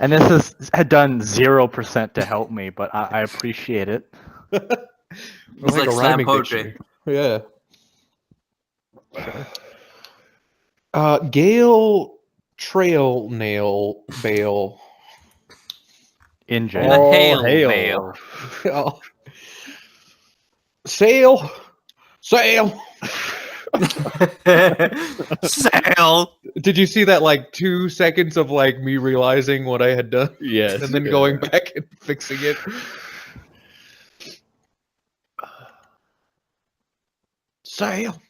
And this had done 0% to help me, but I appreciate it. It's like slam poetry. dictionary. Yeah. Gale Trail Nail Bale. In And jail. a hail hail. veil. Sail. Sail. Sail. Did you see that like 2 seconds of like me realizing what I had done Yes. and then going back and fixing it? Sail.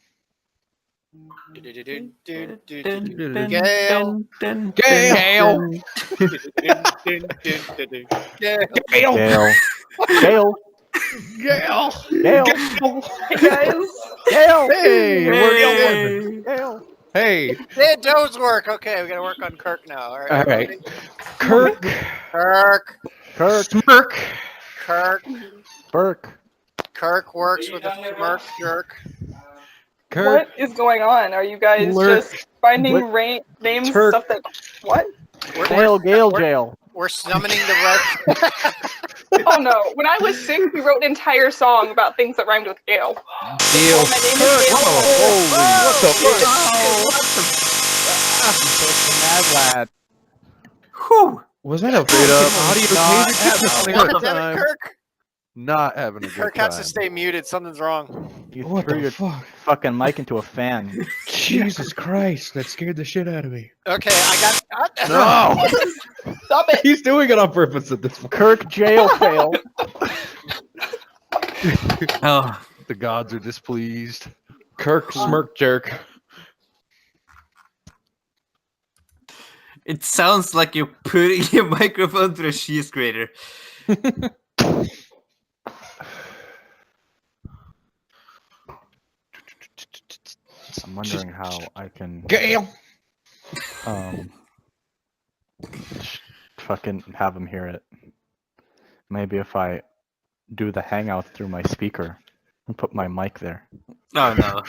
Gale. Gale. Gale. Gale. Gale. Gale. Gale. Gale. Hey guys. Gale. Hey, we're Hey. going. Gale. Hey. It does work. Okay, we gotta work on Kirk now. All right. All right. everybody. Kirk. Kirk. Kirk. Smirk. Kirk. Burke. Kirk works with a smirk jerk. Kirk. What is going on? Are you guys Lurk. just finding Lurk. names Turk. stuff that what? Gale jail. We're summoning the red. Oh no. When I was 6, we wrote an entire song about things that rhymed with Gale. Gale. My name is Gale. Mad lad. Whew. Was that a Straight up, audio taser? Damn it, Kirk. Not having a good Kirk time. has to stay muted. Something's wrong. You What threw the your fuck? fucking mic into a fan. Jesus Christ, that scared the shit out of me. Okay, I got. No! Stop it. He's doing it on purpose at this point. Kirk jail fail. Oh, The gods are displeased. Kirk smirk jerk. it sounds like you're putting your microphone through a cheese grater. I'm wondering how I can Gale. fucking have him hear it. Maybe if I do the hangout through my speaker and put my mic there. Oh no.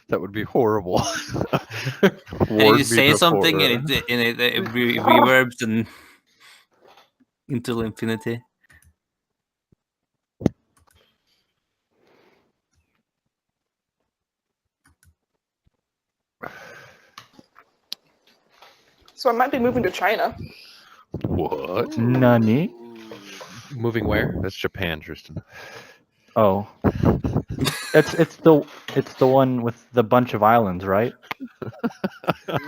That would be horrible. And Ward you say before- something and it reverbs and until infinity. So I might be moving to China. What? Nani? Moving where? That's Japan, Tristan. Oh. It's the one with the bunch of islands, right?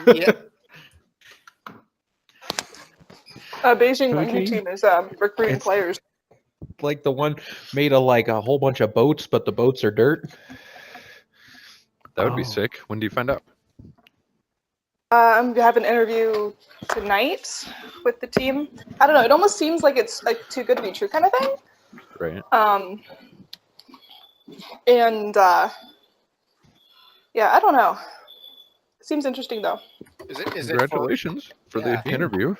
Yep. Beijing Fuji? Lightning Team is recruiting It's- players. Like the one made of like a whole bunch of boats, but the boats are dirt. That would be Oh. sick. When do you find out? I'm gonna have an interview tonight with the team. I don't know. It almost seems like it's like too good to be true kind of thing. Right. And yeah, I don't know. Seems interesting though. Is it? Congratulations for Yeah. the interview.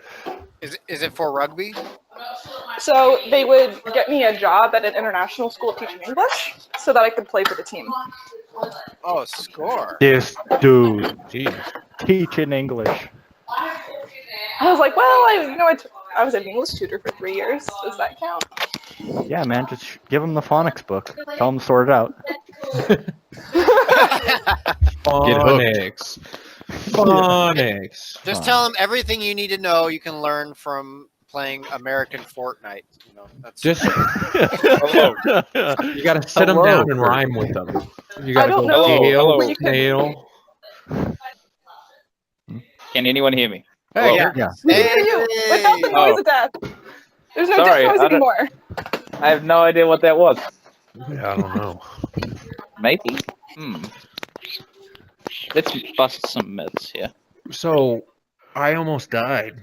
Is it for rugby? So they would get me a job at an international school teaching English, so that I could play for the team. Oh, score. This dude Jeez. teaching English. I was like, well, I was an English tutor for 3 years. Does that count? Yeah, man, just give him the phonics book. Tell him to sort it out. Phonics. Phonics. Just tell him everything you need to know. You can learn from playing American Fortnite. You know, that's Just you gotta sit them Hello, down and Kirk. rhyme with them. You gotta don't go know. Gale, Where you can- nail. Can anyone hear me? Hey, yeah. Yeah. We can hear you without the noise Oh. attack. There's no Sorry, death I noise don't- anymore. I have no idea what that was. Yeah, I don't know. Maybe. Let's bust some myths here. So I almost died.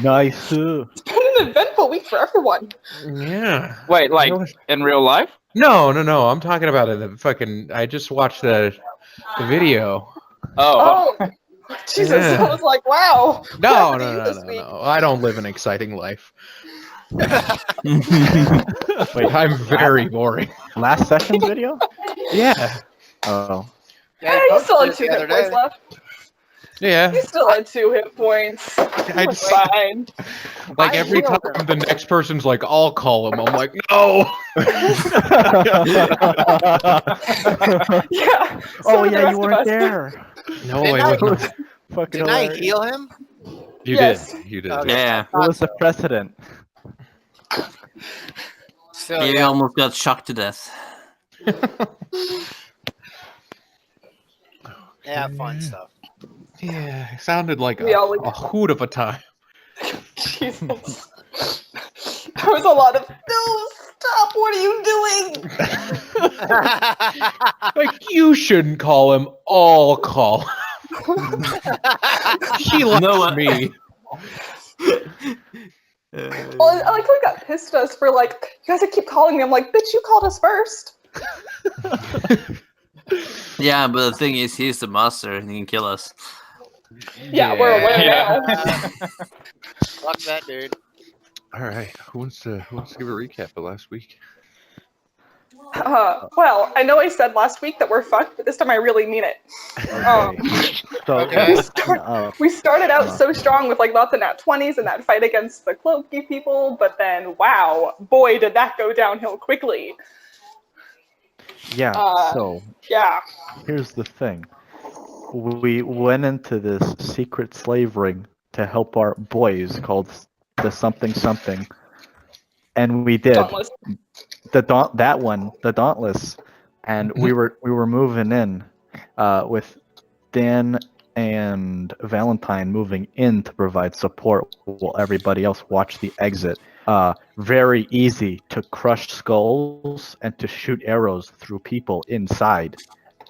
Nice. It's been an eventful week for everyone. Yeah. Wait, like Really? in real life? No. I'm talking about it. The fucking. I just watched the video. Oh, Oh, Jesus! Yeah. I was like, wow. No. What happened to you this week? I don't live an exciting life. Wait, I'm very boring. last session's video? Yeah. Oh. Yeah, you still posted have it 2 the hit other points day. left. Yeah, He still had 2 hit points. I It's just fine. like I every time healed him. the next person's like, "I'll call him," I'm like, "No." Yeah. oh So did the yeah, rest you of weren't us. there. No, Didn't I I? was not. Fucking Didn't I hilarious. heal him? You Yes. did. You did. Okay. Yeah. It was the precedent. Still, You yeah. almost got shocked to death. Yeah, fun stuff. Yeah, it sounded like We all a hoot of a time. Jesus. There was a lot of, no, stop, what are you doing? Like, you shouldn't call him. I'll call him. He likes No, me. Well, I like how he got pissed at us for like, you guys keep calling me. I'm like, bitch, you called us first. Yeah, but the thing is, he's the master and he can kill us. Yeah, we're aware Yeah. now. Fuck that, dude. All right. Who wants to give a recap of last week? Well, I know I said last week that we're fucked, but this time I really mean it. Okay. So Okay. We started out so strong with like lots of nat 20s and that fight against the cloaky people, but then wow, boy, did that go downhill quickly. yeah. Uh, So Yeah. here's the thing. We went into this secret slave ring to help our boys called the something something, and we did Dauntless. the Dauntless, and we were moving in, with Dan and Valentine moving in to provide support while everybody else watched the exit. Very easy to crush skulls and to shoot arrows through people inside.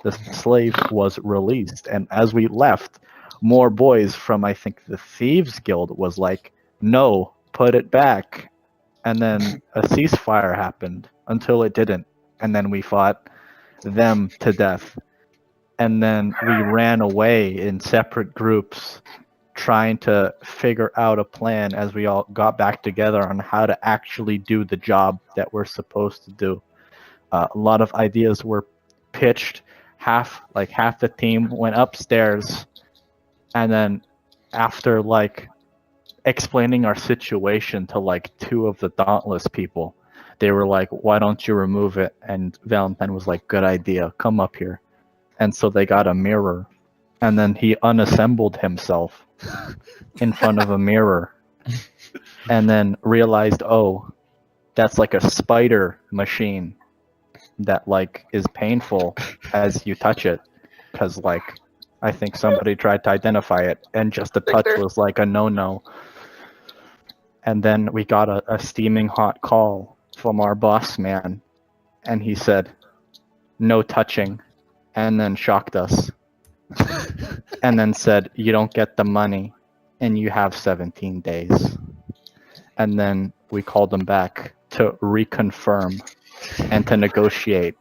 The slave was released, and as we left, more boys from I think the Thieves Guild was like, "No, put it back." And then a ceasefire happened until it didn't, and then we fought them to death. And then we ran away in separate groups, trying to figure out a plan as we all got back together on how to actually do the job that we're supposed to do. A lot of ideas were pitched. Half the team went upstairs, and then after like explaining our situation to like 2 of the Dauntless people, they were like, "Why don't you remove it?" And Valentine was like, "Good idea, come up here." And so they got a mirror, and then he unassembled himself in front of a mirror, and then realized, oh, that's like a spider machine that like is painful as you touch it, because like I think somebody tried to identify it, and just a touch was like a no. And then we got a steaming hot call from our boss man, and he said, "No touching," and then shocked us, and then said, "You don't get the money, and you have 17 days." And then we called him back to reconfirm and to negotiate.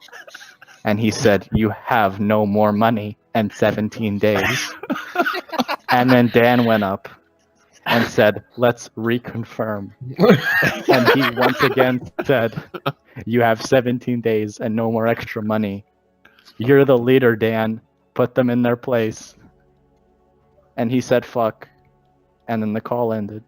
And he said, "You have no more money and 17 days." And then Dan went up and said, "Let's reconfirm." And he once again said, "You have 17 days and no more extra money. You're the leader, Dan. Put them in their place." And he said, "Fuck." And then the call ended.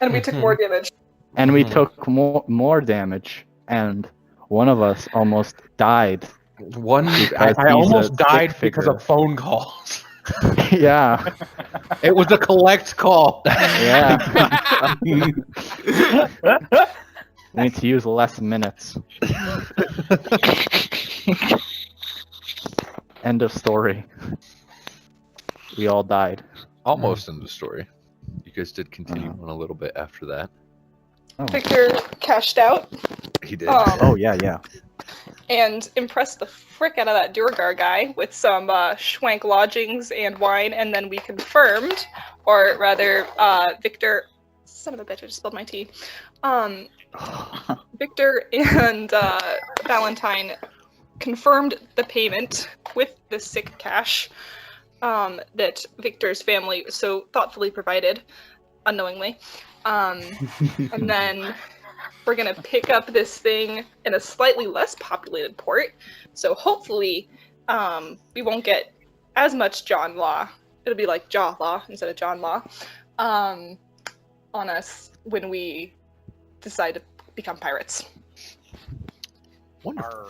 And we took more damage. And we took more damage. And one of us almost died. Because I he's almost a died stick because figure. of phone calls. Yeah. It was a collect call. Yeah. We need to use less minutes. End of story. We all died. Almost in the story. You guys did continue on a little bit after that. Victor cashed out He did. Oh, yeah. and impressed the frick out of that Durgar guy with some schwank lodgings and wine, and then we confirmed, or rather, Victor, son of a bitch, I just spilled my tea. Victor and Valentine confirmed the payment with the sick cash that Victor's family so thoughtfully provided, unknowingly. And then we're gonna pick up this thing in a slightly less populated port, so hopefully we won't get as much John Law. It'll be like Jaw Law instead of John Law on us when we decide to become pirates. Wonderful.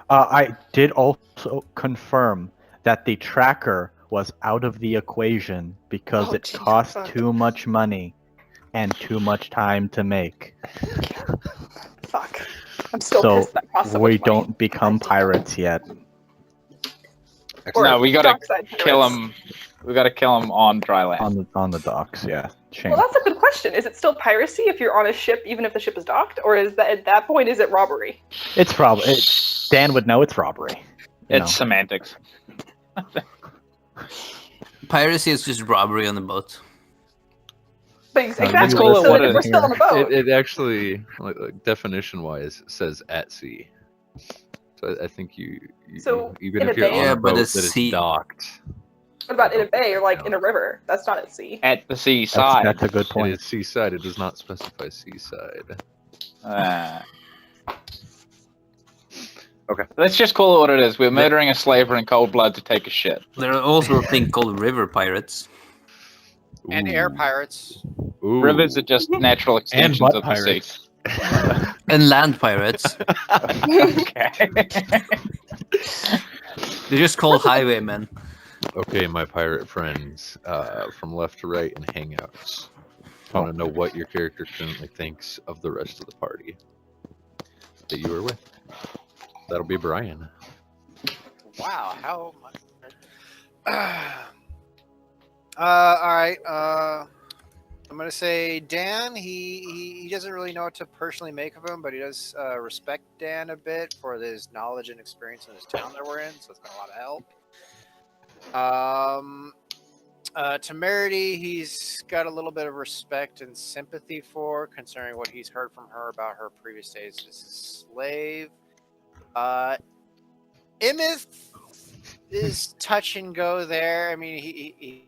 I did also confirm that the tracker was out of the equation because Oh, it geez, cost fuck. too much money and too much time to make. Fuck. I'm still So pissed that cost so we much money. don't become pirates yet. Or No, we gotta dockside kill pirates. him. We gotta kill him on dry land. On the docks, yeah. Shame. Well, that's a good question. Is it still piracy if you're on a ship, even if the ship is docked, or is that at that point is it robbery? It's probably Dan would know it's robbery. You It's semantics. Piracy is just robbery on the boat. But Let's exactly. call it So what if it we're is. still on a boat. It actually, like definition wise, says at sea. So I think you So, even in if a you're bay? on Yeah, a but boat it's that is sea. docked, What about in a bay or like in a river? That's not at sea. At the seaside. That's a good and point. it's seaside. It does not specify seaside. Okay. Let's just call it what it is. We're murdering a slaver in cold blood to take a shit. There are also a thing called river pirates. And air pirates. Ooh. Rivers are just natural And extensions butt of the sea. pirates. And land pirates. Okay. They're just called highwaymen. Okay, my pirate friends, from left to right in Hangouts. I want to know what your character currently thinks of the rest of the party that you were with. That'll be Brian. Wow, how much? All right. I'm gonna say Dan. He doesn't really know what to personally make of him, but he does respect Dan a bit for his knowledge and experience in this town that we're in. So it's been a lot of help. Temerity, he's got a little bit of respect and sympathy for, considering what he's heard from her about her previous days as a slave. Immeth is touch and go there. I mean, he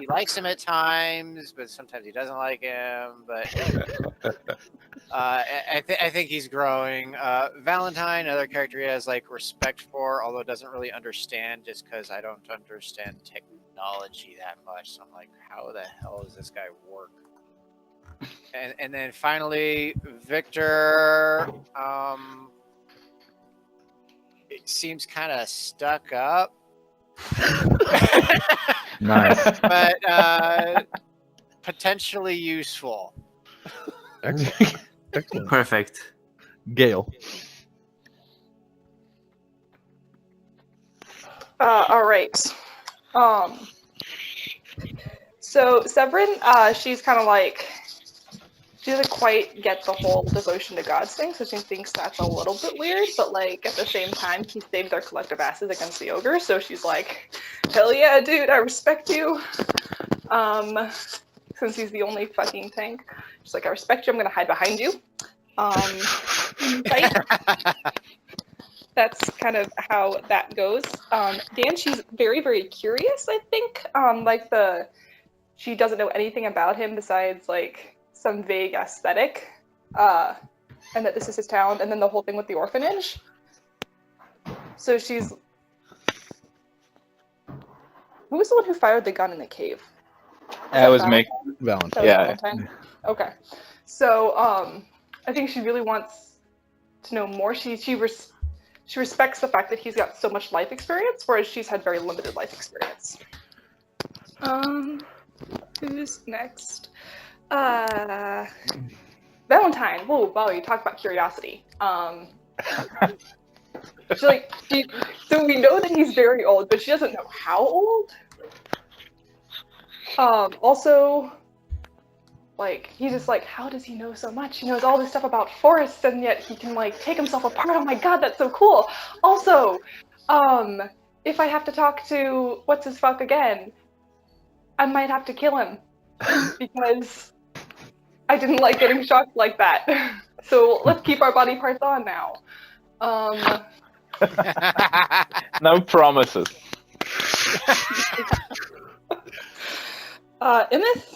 likes him at times, but sometimes he doesn't like him. But I think he's growing. Valentine, another character he has like respect for, although doesn't really understand, just because I don't understand technology that much. So I'm like, how the hell does this guy work? And then finally, Victor. It seems kind of stuck up. Nice. But potentially useful. Excellent. Excellent. Perfect. Gale. All right. So Sev'Ren, she's kind of like, she doesn't quite get the whole devotion to gods thing, so she thinks that's a little bit weird, but like at the same time, he saved our collective asses against the ogre, so she's like, hell yeah, dude, I respect you. Since he's the only fucking tank. She's like, I respect you, I'm gonna hide behind you. Fight. That's kind of how that goes. Dan, she's very, very curious, I think. She doesn't know anything about him besides like some vague aesthetic, and that this is his town, and then the whole thing with the orphanage. So she's... Who was the one who fired the gun in the cave? That was me. Valentine. That was Yeah. Valentine? Okay. So, I think she really wants to know more. She respects the fact that he's got so much life experience, whereas she's had very limited life experience. Who's next? Valentine. Whoa, wow, you talk about curiosity. So we know that he's very old, but she doesn't know how old. Also, like, he's just like, how does he know so much? He knows all this stuff about forests, and yet he can, like, take himself apart. Oh my god, that's so cool. Also, if I have to talk to what's-his-fuck again, I might have to kill him. Because I didn't like getting shocked like that. So let's keep our body parts on now. No promises. Immeth?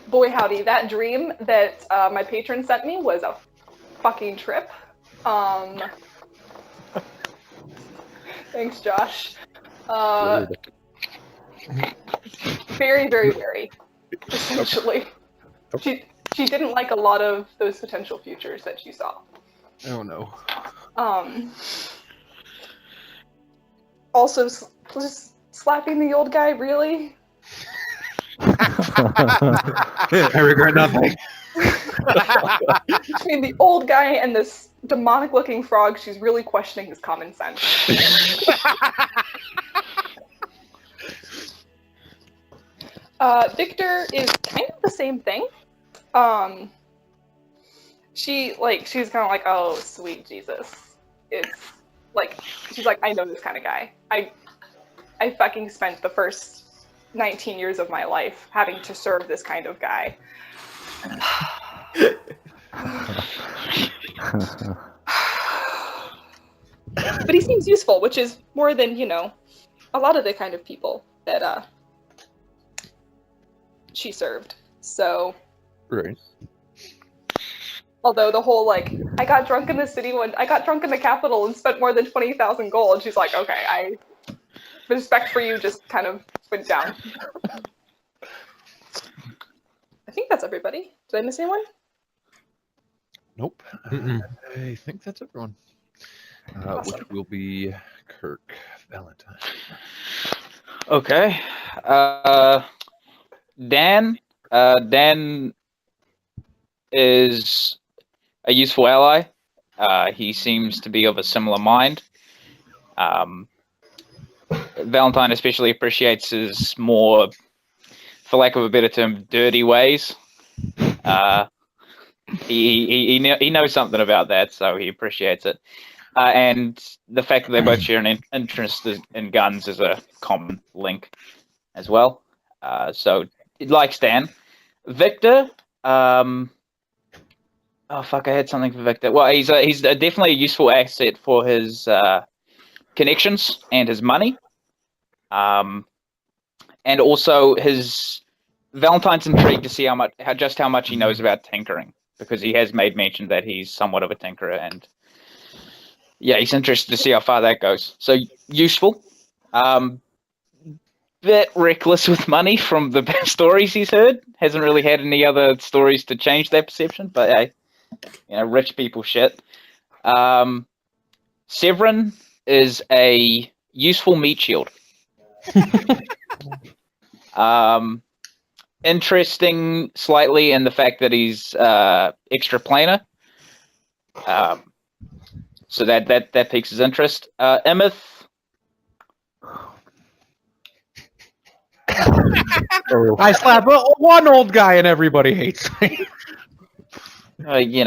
Boy howdy, that dream that my patron sent me was a fucking trip. Thanks, Josh. Word. Very, very wary, essentially. She didn't like a lot of those potential futures that she saw. Oh no. Also, just slapping the old guy, really? I regret nothing. Between the old guy and this demonic-looking frog, she's really questioning his common sense. Victor is kind of the same thing. She's kind of like, oh, sweet Jesus. It's like, she's like, I know this kind of guy. I fucking spent the first 19 years of my life having to serve this kind of guy. But he seems useful, which is more than, a lot of the kind of people that she served. So, Right. although the whole I got drunk in the capital and spent more than 20,000 gold, she's like, okay, respect for you just kind of went down. I think that's everybody. Did I miss anyone? Nope. I think that's everyone. Awesome. Which will be Kirk Valentine. Okay. Dan. Dan is a useful ally. He seems to be of a similar mind. Valentine especially appreciates his more, for lack of a better term, dirty ways. He knows something about that, so he appreciates it. And the fact that they both share an interest in guns is a common link as well. So he likes Dan. Victor, oh fuck, I had something for Victor. Well, he's definitely a useful asset for his connections and his money. And also Valentine's intrigued to see how much he knows about tinkering, because he has made mention that he's somewhat of a tinkerer, and yeah, he's interested to see how far that goes. So useful. Bit reckless with money from the stories he's heard. Hasn't really had any other stories to change that perception, but hey, rich people shit. Sev'Ren is a useful meat shield. Interesting slightly in the fact that he's extra planar. So that piques his interest. Immeth. I slap one old guy and everybody hates me. You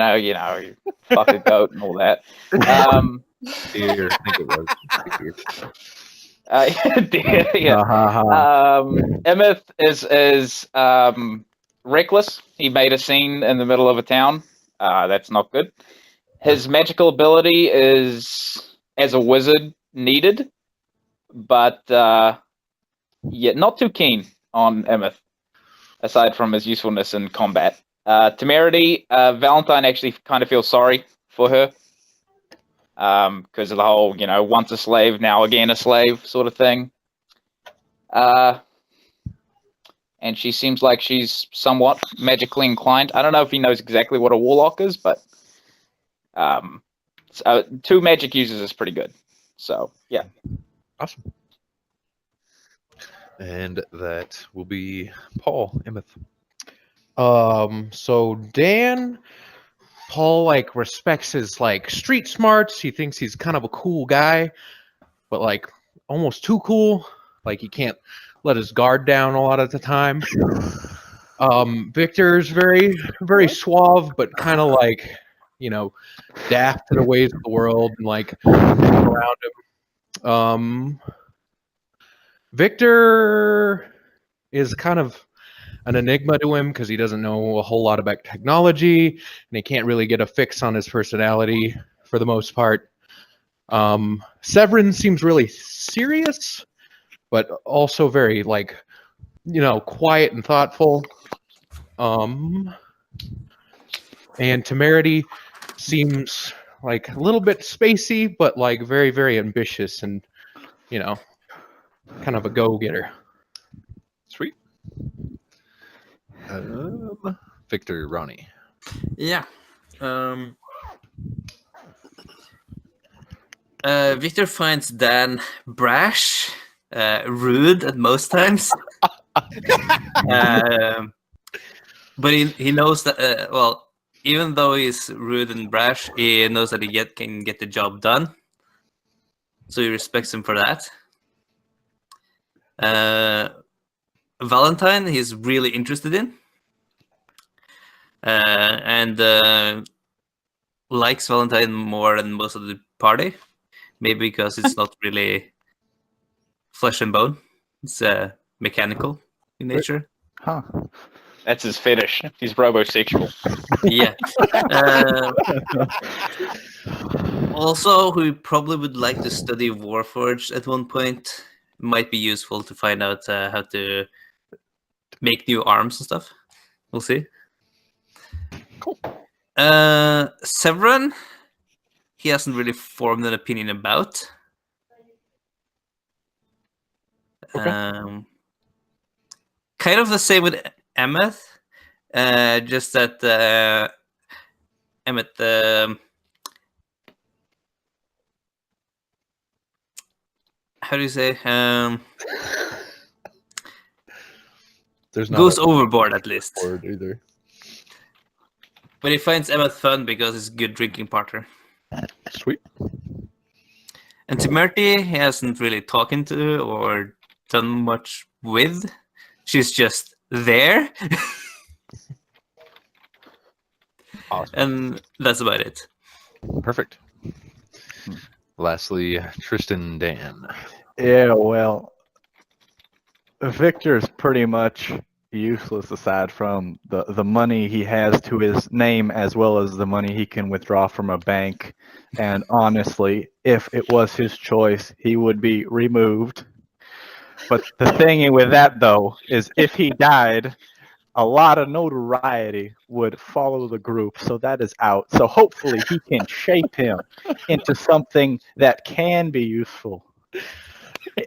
fuck a goat and all that. Deer, I think it was. Yeah. Immeth is reckless. He made a scene in the middle of a town. That's not good. His magical ability is, as a wizard, needed, but not too keen on Immeth, aside from his usefulness in combat. Temerity, Valentine actually kind of feels sorry for her, because of the whole, once a slave, now again a slave sort of thing. And she seems like she's somewhat magically inclined. I don't know if he knows exactly what a warlock is, but 2 magic users is pretty good. So, yeah. Awesome. And that will be Paul Immeth. So Dan, Paul respects his street smarts. He thinks he's kind of a cool guy, but almost too cool. He can't let his guard down a lot of the time. Victor's very, very suave, but kind of daft to the ways of the world and around him. Victor is kind of an enigma to him because he doesn't know a whole lot about technology, and he can't really get a fix on his personality for the most part. Sev'Ren seems really serious, but also very quiet and thoughtful. And Temerity seems a little bit spacey, but very, very ambitious and kind of a go-getter. Sweet. Victor, Ronnie. Yeah. Victor finds Dan brash, rude at most times. But he knows that, well, even though he's rude and brash, he knows that he can get the job done. So he respects him for that. Valentine, he's really interested in. And likes Valentine more than most of the party. Maybe because it's not really flesh and bone. It's mechanical in nature. Huh. That's his fetish. He's robosexual. Yeah. Also, we probably would like to study Warforged at one point. Might be useful to find out how to make new arms and stuff. We'll see. Cool. Sev'Ren, he hasn't really formed an opinion about. Okay. Kind of the same with Immeth. Just that Immeth, how do you say? There's not Goes a overboard at least. word either. But he finds Immeth fun because he's a good drinking partner. Sweet. And Temerity, he hasn't really talked to or done much with. She's just there. Awesome. And that's about it. Perfect. Lastly, Tristan, Dan. Yeah, well, Victor's pretty much useless aside from the money he has to his name as well as the money he can withdraw from a bank. And honestly, if it was his choice, he would be removed. But the thing with that, though, is if he died, a lot of notoriety would follow the group, so that is out. So hopefully he can shape him into something that can be useful.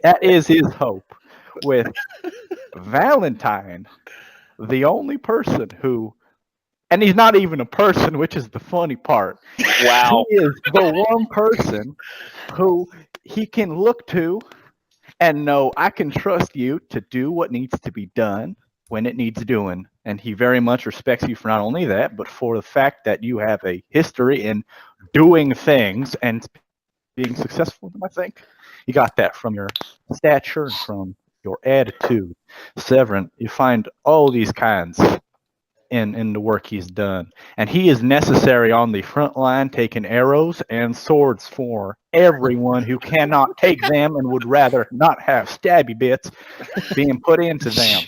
That is his hope. With Valentine, the only person who, and he's not even a person, which is the funny part. Wow. He is the one person who he can look to and know, I can trust you to do what needs to be done when it needs doing. And he very much respects you for not only that, but for the fact that you have a history in doing things and being successful, I think. You got that from your stature and from your attitude. Sev'Ren, you find all these kinds in the work he's done. And he is necessary on the front line taking arrows and swords for everyone who cannot take them and would rather not have stabby bits being put into them.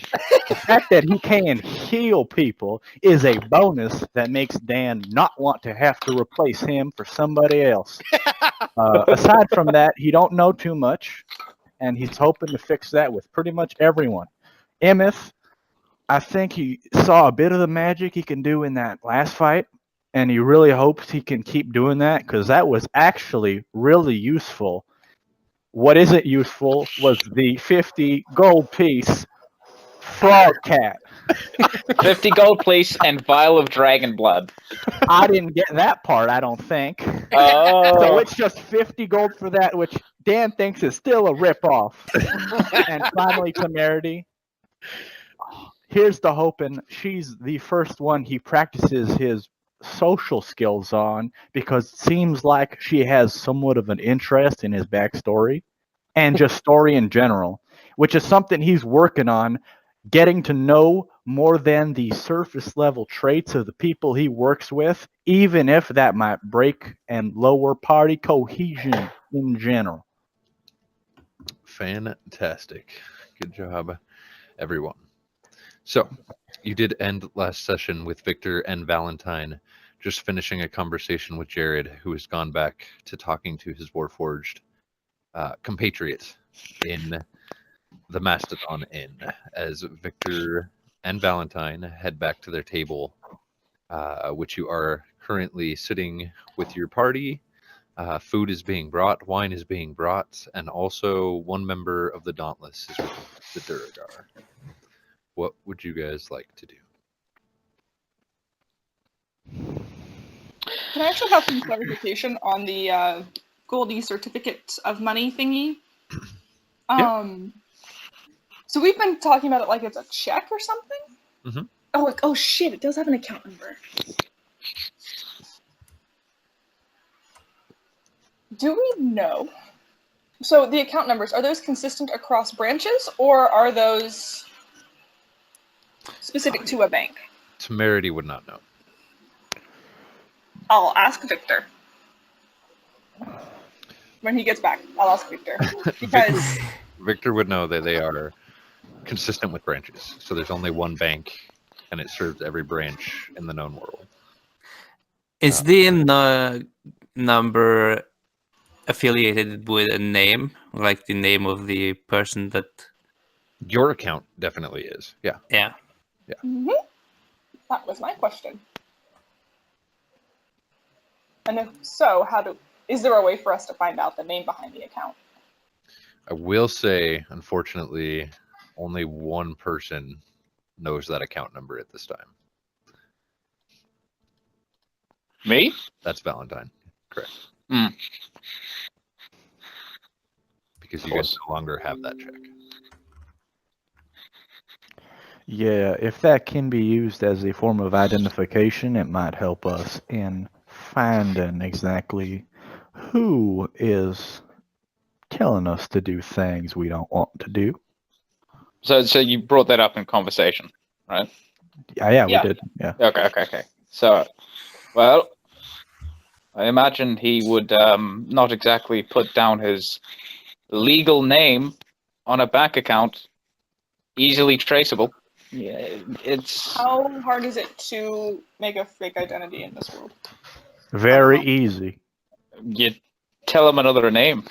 The fact that he can heal people is a bonus that makes Dan not want to have to replace him for somebody else. Aside from that, he don't know too much, and he's hoping to fix that with pretty much everyone. Immeth, I think he saw a bit of the magic he can do in that last fight, and he really hopes he can keep doing that because that was actually really useful. What isn't useful was the 50 gold piece frog cat. 50 gold piece and vial of dragon blood. I didn't get that part, I don't think. Oh. So it's just 50 gold for that, which Dan thinks is still a ripoff. And finally, Temerity. Here's the hoping. She's the first one he practices his social skills on because it seems like she has somewhat of an interest in his backstory and just story in general, which is something he's working on, getting to know more than the surface level traits of the people he works with, even if that might break and lower party cohesion in general. Fantastic. Good job, everyone. So, you did end last session with Victor and Valentine just finishing a conversation with Jared, who has gone back to talking to his Warforged compatriot in the Mastodon Inn, as Victor and Valentine head back to their table, which you are currently sitting with your party Food is being brought, wine is being brought, and also one member of the Dauntless is with the Duragar. What would you guys like to do? Can I actually have some clarification on the Goldie certificate of money thingy? So we've been talking about it like it's a check or something? Mhm. Oh shit, it does have an account number. Do we know? So the account numbers, are those consistent across branches, or are those specific to a bank? Temerity would not know. I'll ask Victor. When he gets back, I'll ask Victor. Because Victor would know that they are consistent with branches. So there's only one bank, and it serves every branch in the known world. Is the number affiliated with a name, like the name of the person that? Your account definitely is. Yeah. Yeah. that was my question. And if so, is there a way for us to find out the name behind the account? I will say, unfortunately, only one person knows that account number at this time. Me? That's Valentine. Correct. Mm. Because you guys no longer have that check. Yeah, if that can be used as a form of identification, it might help us in finding exactly who is telling us to do things we don't want to do. So you brought that up in conversation, right? Yeah, we Yeah. did. Yeah. Okay. So, well, I imagine he would not exactly put down his legal name on a bank account, easily traceable. Yeah, it's How hard is it to make a fake identity in this world? Very easy. you tell him another name,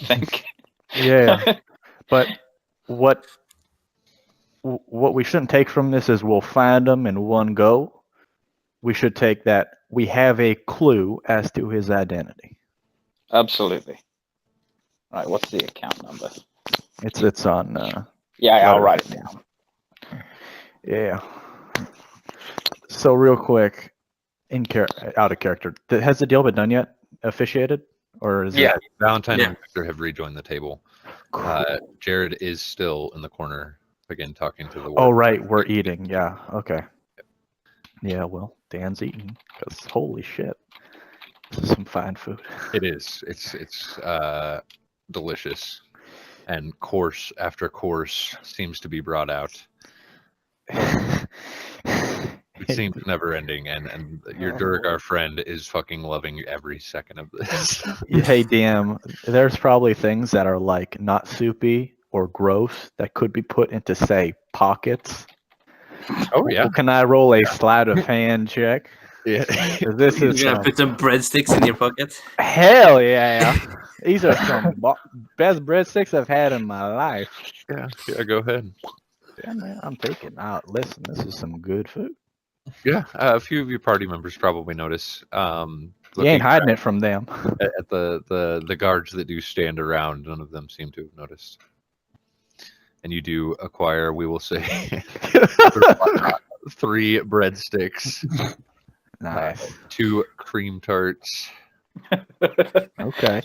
I think. Yeah. But what we shouldn't take from this is we'll find him in one go. We should take that we have a clue as to his identity. Absolutely. Right, what's the account number? It's on. Yeah, I'll write it down. Yeah. So real quick, out of character, has the deal been done yet? Officiated, or is Yeah. it? Valentine Yeah. and Victor have rejoined the table. Jared is still in the corner, again, talking to the Oh, worker. right, we're eating. Yeah. Okay. Yeah. Well, Dan's eating because holy shit, this is some fine food. It is. It's delicious, and course after course seems to be brought out. It seems never ending, and your Duragar friend is fucking loving every second of this. Hey, damn, there's probably things that are like not soupy or gross that could be put into, say, pockets. Oh yeah, Can I roll a sleight of hand check? yeah. 'Cause this You're is gonna put some breadsticks in your pocket. hell yeah. These are some best breadsticks I've had in my life. Yeah, go ahead. Yeah, man, I'm taking out. Listen, this is some good food. Yeah, a few of your party members probably notice. You Looking ain't hiding it from them. at the guards that do stand around, none of them seem to have noticed. And you do acquire, we will say, 3 breadsticks, Nice. 2 cream tarts. Okay.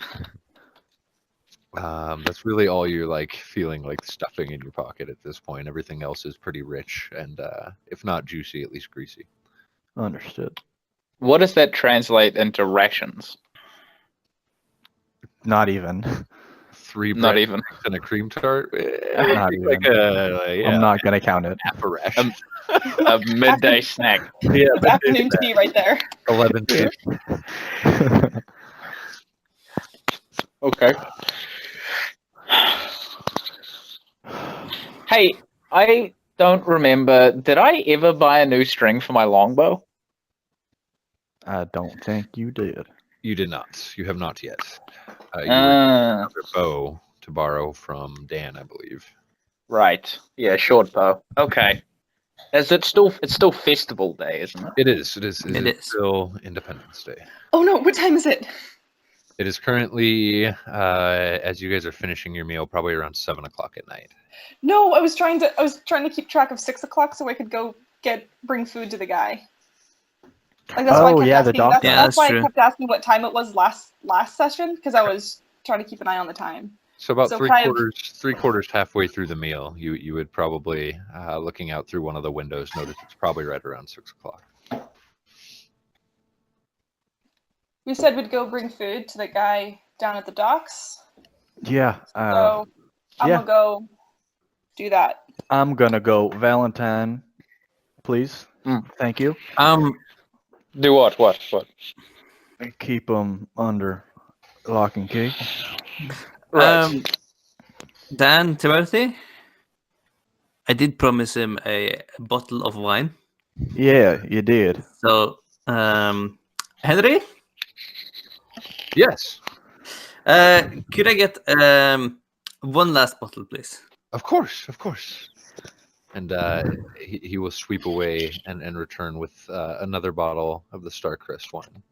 That's really all you're like feeling like stuffing in your pocket at this point. Everything else is pretty rich and, if not juicy, at least greasy. Understood. What does that translate into rations? Not even. 3 Not even. breadsticks and a cream tart. Not Like even. I'm not gonna count it. half a ration. A midday snack. Yeah, It's afternoon tea right there. 11. Okay. Hey, I don't remember. Did I ever buy a new string for my longbow? I don't think you did. You did not. You have not yet. You were Uh, another bow to borrow from Dan, I believe. right. Yeah, short bow. Okay. Is it still? It's still festival day, isn't it? It is. It is. It is. Still Independence Day. Oh no, what time is it? It is currently, as you guys are finishing your meal, probably around 7 o'clock at night. No, I was trying to keep track of 6 o'clock so I could go bring food to the guy. Like that's why I Oh, kept yeah, the asking. doctor. Yeah, That's that's why true. I kept asking what time it was last session because I was trying to keep an eye on the time. So about So three quarters halfway through the meal, you would probably, looking out through one of the windows, notice it's probably right around 6 o'clock. We said we'd go bring food to the guy down at the docks. Yeah. So I'm yeah. gonna go do that. I'm gonna go. Valentine, please. Mm. Thank you. Do what? What? Keep them under lock and key. Right. Dan, Temerity, I did promise him a bottle of wine. Yeah, you did. So, Henry, Yes, could I get one last bottle, please? of course. And he will sweep away and return with another bottle of the Starcrest wine.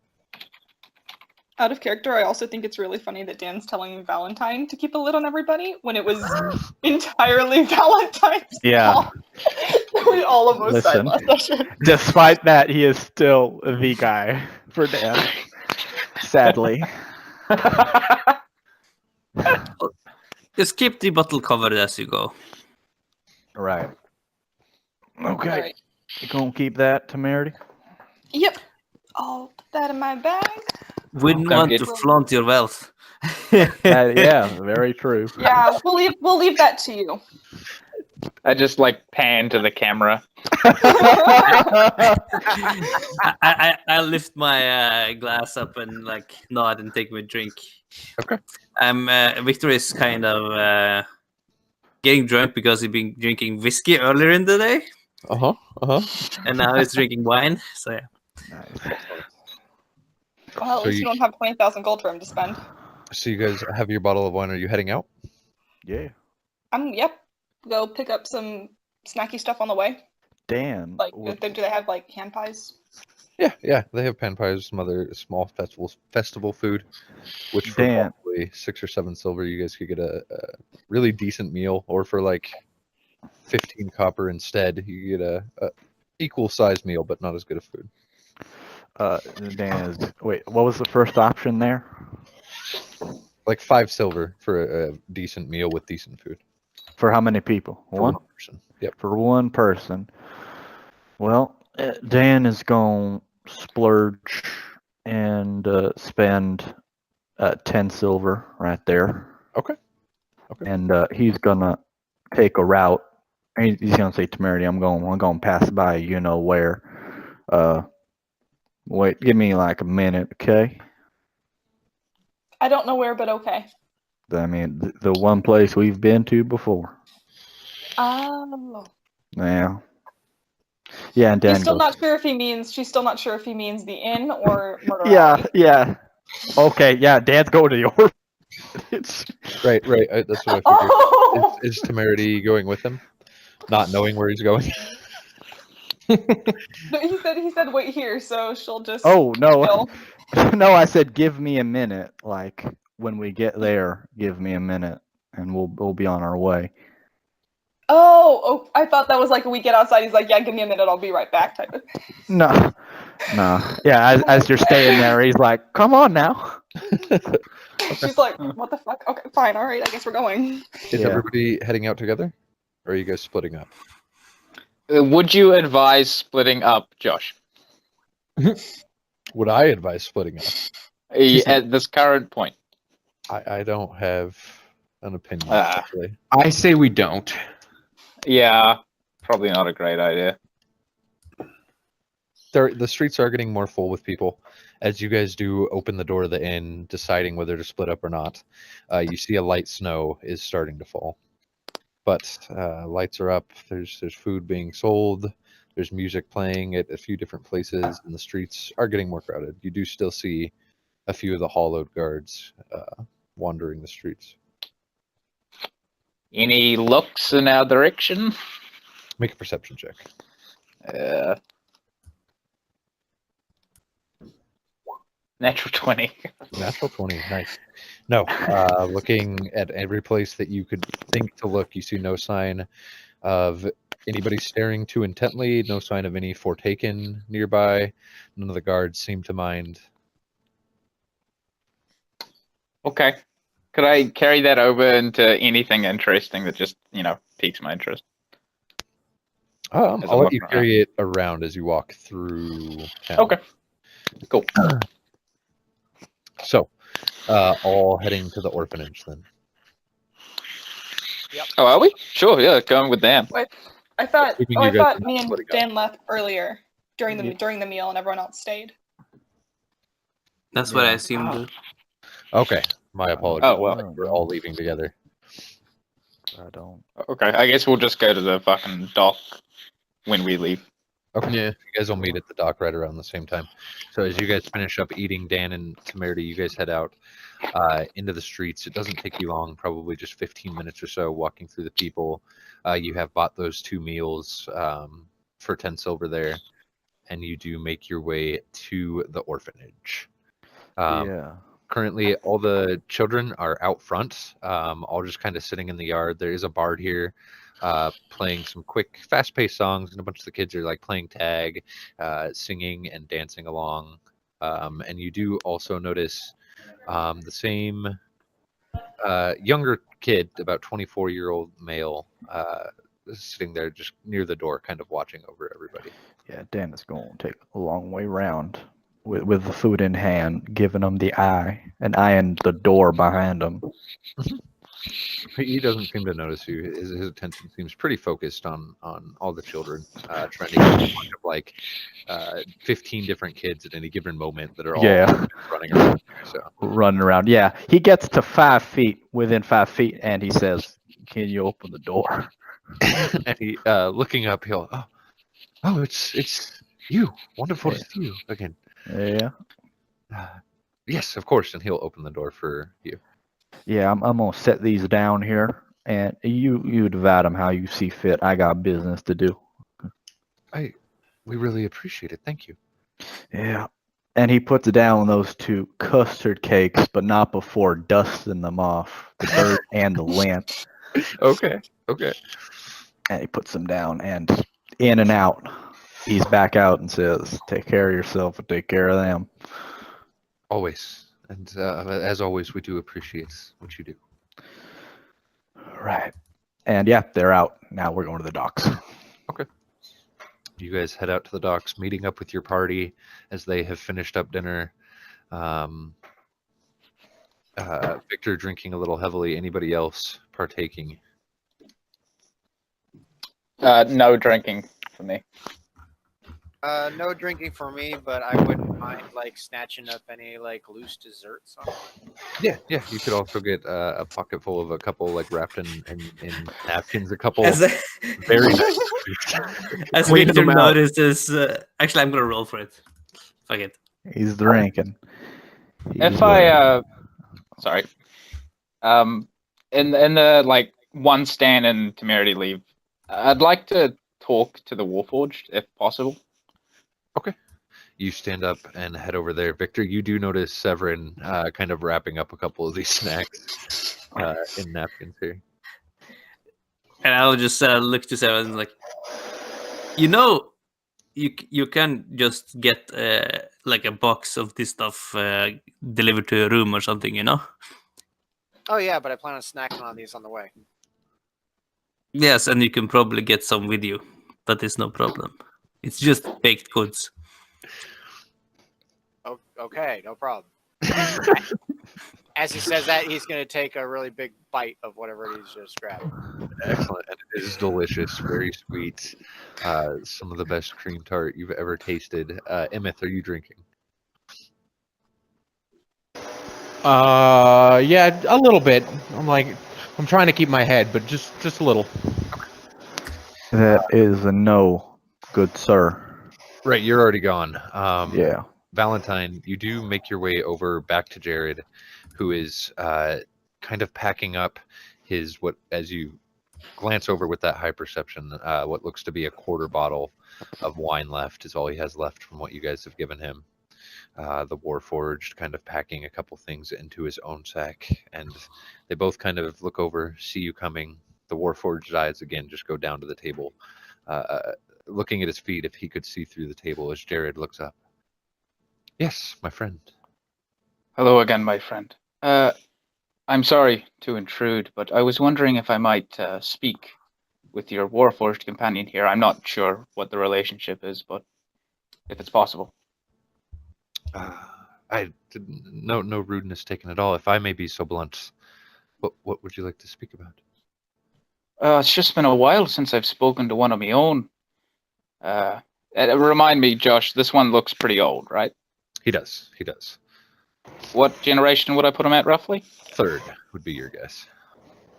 Out of character, I also think it's really funny that Dan's telling Valentine to keep a lid on everybody when it was entirely Valentine's Yeah. fault. We all almost died Listen. last session. Despite that, he is still the guy for Dan. Sadly. Just keep the bottle covered as you go. Right. Okay. All right. You gonna keep that, Temerity? Yep. I'll put that in my bag. Wouldn't Don't want get- to flaunt your wealth. Yeah, very true. Yeah, we'll leave that to you. I just like pan to the camera. I lift my glass up and like nod and take my drink. Okay. Victor is kind of getting drunk because he's been drinking whiskey earlier in the day, and now he's drinking wine. So yeah. Nice. Well, at So least you don't have 20,000 gold for him to spend. So you guys have your bottle of wine. Are you heading out? Yeah. Yep. Go pick up some snacky stuff on the way. Dan. Like, what- do they have like hand pies? Yeah. They have pan pies, some other small festival food, which for Dan. probably 6 or 7 silver, you guys could get a really decent meal, or for like 15 copper instead, you get a equal sized meal, but not as good of food. Dan is. Wait, what was the first option there? Like 5 silver for a decent meal with decent food. For how many people? For One? person. Yep. For one person. Well, Dan is going to splurge and spend 10 silver right there. Okay. And he's going to take a route. He's going to say, Temerity, I'm going to pass by you know where. Wait, give me like a minute, okay? I don't know where, but okay. I mean, the one place we've been to before. Oh. Yeah. Yeah, and Dan She's still goes, not sure if he means the inn or Murder Yeah, Alley. yeah. Okay, yeah, Dan's going to the orphanage. Right. That's what I figured. Oh! Is Temerity going with him? Not knowing where he's going? No, he said wait here, so she'll just Oh, no. chill. No, I said give me a minute. Like, when we get there, give me a minute, and we'll be on our way. Oh, I thought that was like when we get outside, he's like, yeah, give me a minute, I'll be right back type of thing. No. Yeah, as you're staying there, he's like, come on now. She's like, what the fuck? Okay, fine, all right, I guess we're going. Is Yeah. everybody heading out together? Or are you guys splitting up? Would you advise splitting up, Josh? Would I advise splitting up? At this current point? I don't have an opinion, Ah. actually. I say we don't. Yeah, probably not a great idea. The streets are getting more full with people. As you guys do open the door of the inn, deciding whether to split up or not, you see a light snow is starting to fall. But lights are up. There's food being sold. There's music playing at a few different places, and the streets are getting more crowded. You do still see a few of the hollowed guards wandering the streets. Any looks in our direction? Make a perception check. Natural 20. Natural 20, nice. No, looking at every place that you could think to look, you see no sign of anybody staring too intently, no sign of any Fortaken nearby. None of the guards seem to mind. Okay. Could I carry that over into anything interesting that just, piques my interest? As I'll I'm let looking you around. carry it around as you walk through town. Okay. Cool. So, all heading to the orphanage then. Oh, are we? Sure, yeah, going with Dan. I thought Keeping you I guys thought from me and splitting up. Dan left earlier during the Yeah. meal and everyone else stayed. That's what I Yeah. assumed. Okay, my apologies. Oh, well. We're all leaving together. I don't. Okay, I guess we'll just go to the fucking dock when we leave. Okay. Yeah. You guys will meet at the dock right around the same time. So as you guys finish up eating, Dan and Temerity, you guys head out into the streets. It doesn't take you long, probably just 15 minutes or so walking through the people. You have bought those 2 meals for 10 silver there, and you do make your way to the orphanage. Yeah. Currently, all the children are out front, all just kind of sitting in the yard. There is a bard here playing some quick, fast-paced songs, and a bunch of the kids are like playing tag, singing and dancing along. And you do also notice the same younger kid, about 24-year-old male, sitting there just near the door, kind of watching over everybody. Yeah, Dan is going to take a long way round with the food in hand, giving him the eye and eyeing the door behind him. He doesn't seem to notice you. His attention seems pretty focused on all the children, trying to get a bunch of like 15 different kids at any given moment that are all running around. So Running around. Yeah, he gets to 5 feet, within 5 feet, and he says, "Can you open the door?" and he looking up, he'll oh, it's you. Wonderful to see you again. Yeah. Yes, of course, and he'll open the door for you. Yeah, I'm gonna set these down here, and you divide them how you see fit. I got business to do. We really appreciate it. Thank you. Yeah. And he puts down those 2 custard cakes, but not before dusting them off, the dirt and the lint. Okay. And he puts them down, and in and out. He's back out and says, "Take care of yourself and take care of them." Always. And as always, we do appreciate what you do. Right. And yeah, they're out. Now we're going to the docks. You guys head out to the docks, meeting up with your party as they have finished up dinner. Victor drinking a little heavily. Anybody else partaking? No drinking for me. No drinking for me, but I wouldn't mind like snatching up any like loose desserts. Yeah. You could also get a pocket full of a couple like wrapped in napkins. A couple As, very nice. as Clean Victor them out. notices, actually, I'm gonna roll for it. Fuck it. He's drinking. If I sorry. In the like one stand and Temerity leave, I'd like to talk to the Warforged if possible. You stand up and head over there. Victor, you do notice Sev'Ren kind of wrapping up a couple of these snacks in napkins here. And I'll just look to Sev'Ren like, you can just get like a box of this stuff delivered to your room or something, Oh yeah, but I plan on snacking on these on the way. Yes, and you can probably get some with you. That is no problem. It's just baked goods. Oh, okay, no problem. As he says that, he's going to take a really big bite of whatever he's just grabbed. Excellent. And it is delicious, very sweet. Some of the best cream tart you've ever tasted. Immeth, are you drinking? Yeah, a little bit. I'm trying to keep my head, but just a little. That is a no, good sir. Right, you're already gone. Yeah. Valentine, you do make your way over back to Jared, who is kind of packing up his, what, as you glance over with that high perception, what looks to be a quarter bottle of wine left is all he has left from what you guys have given him. the Warforged kind of packing a couple things into his own sack, and they both kind of look over, see you coming. The Warforged eyes again just go down to the table, looking at his feet if he could see through the table as Jared looks up. Yes, my friend. Hello again, my friend. I'm sorry to intrude, but I was wondering if I might speak with your Warforged companion here. I'm not sure what the relationship is, but if it's possible. No rudeness taken at all. If I may be so blunt, what would you like to speak about? It's just been a while since I've spoken to one of my own. Remind me, Josh, this one looks pretty old, right? He does. What generation would I put him at, roughly? Third would be your guess.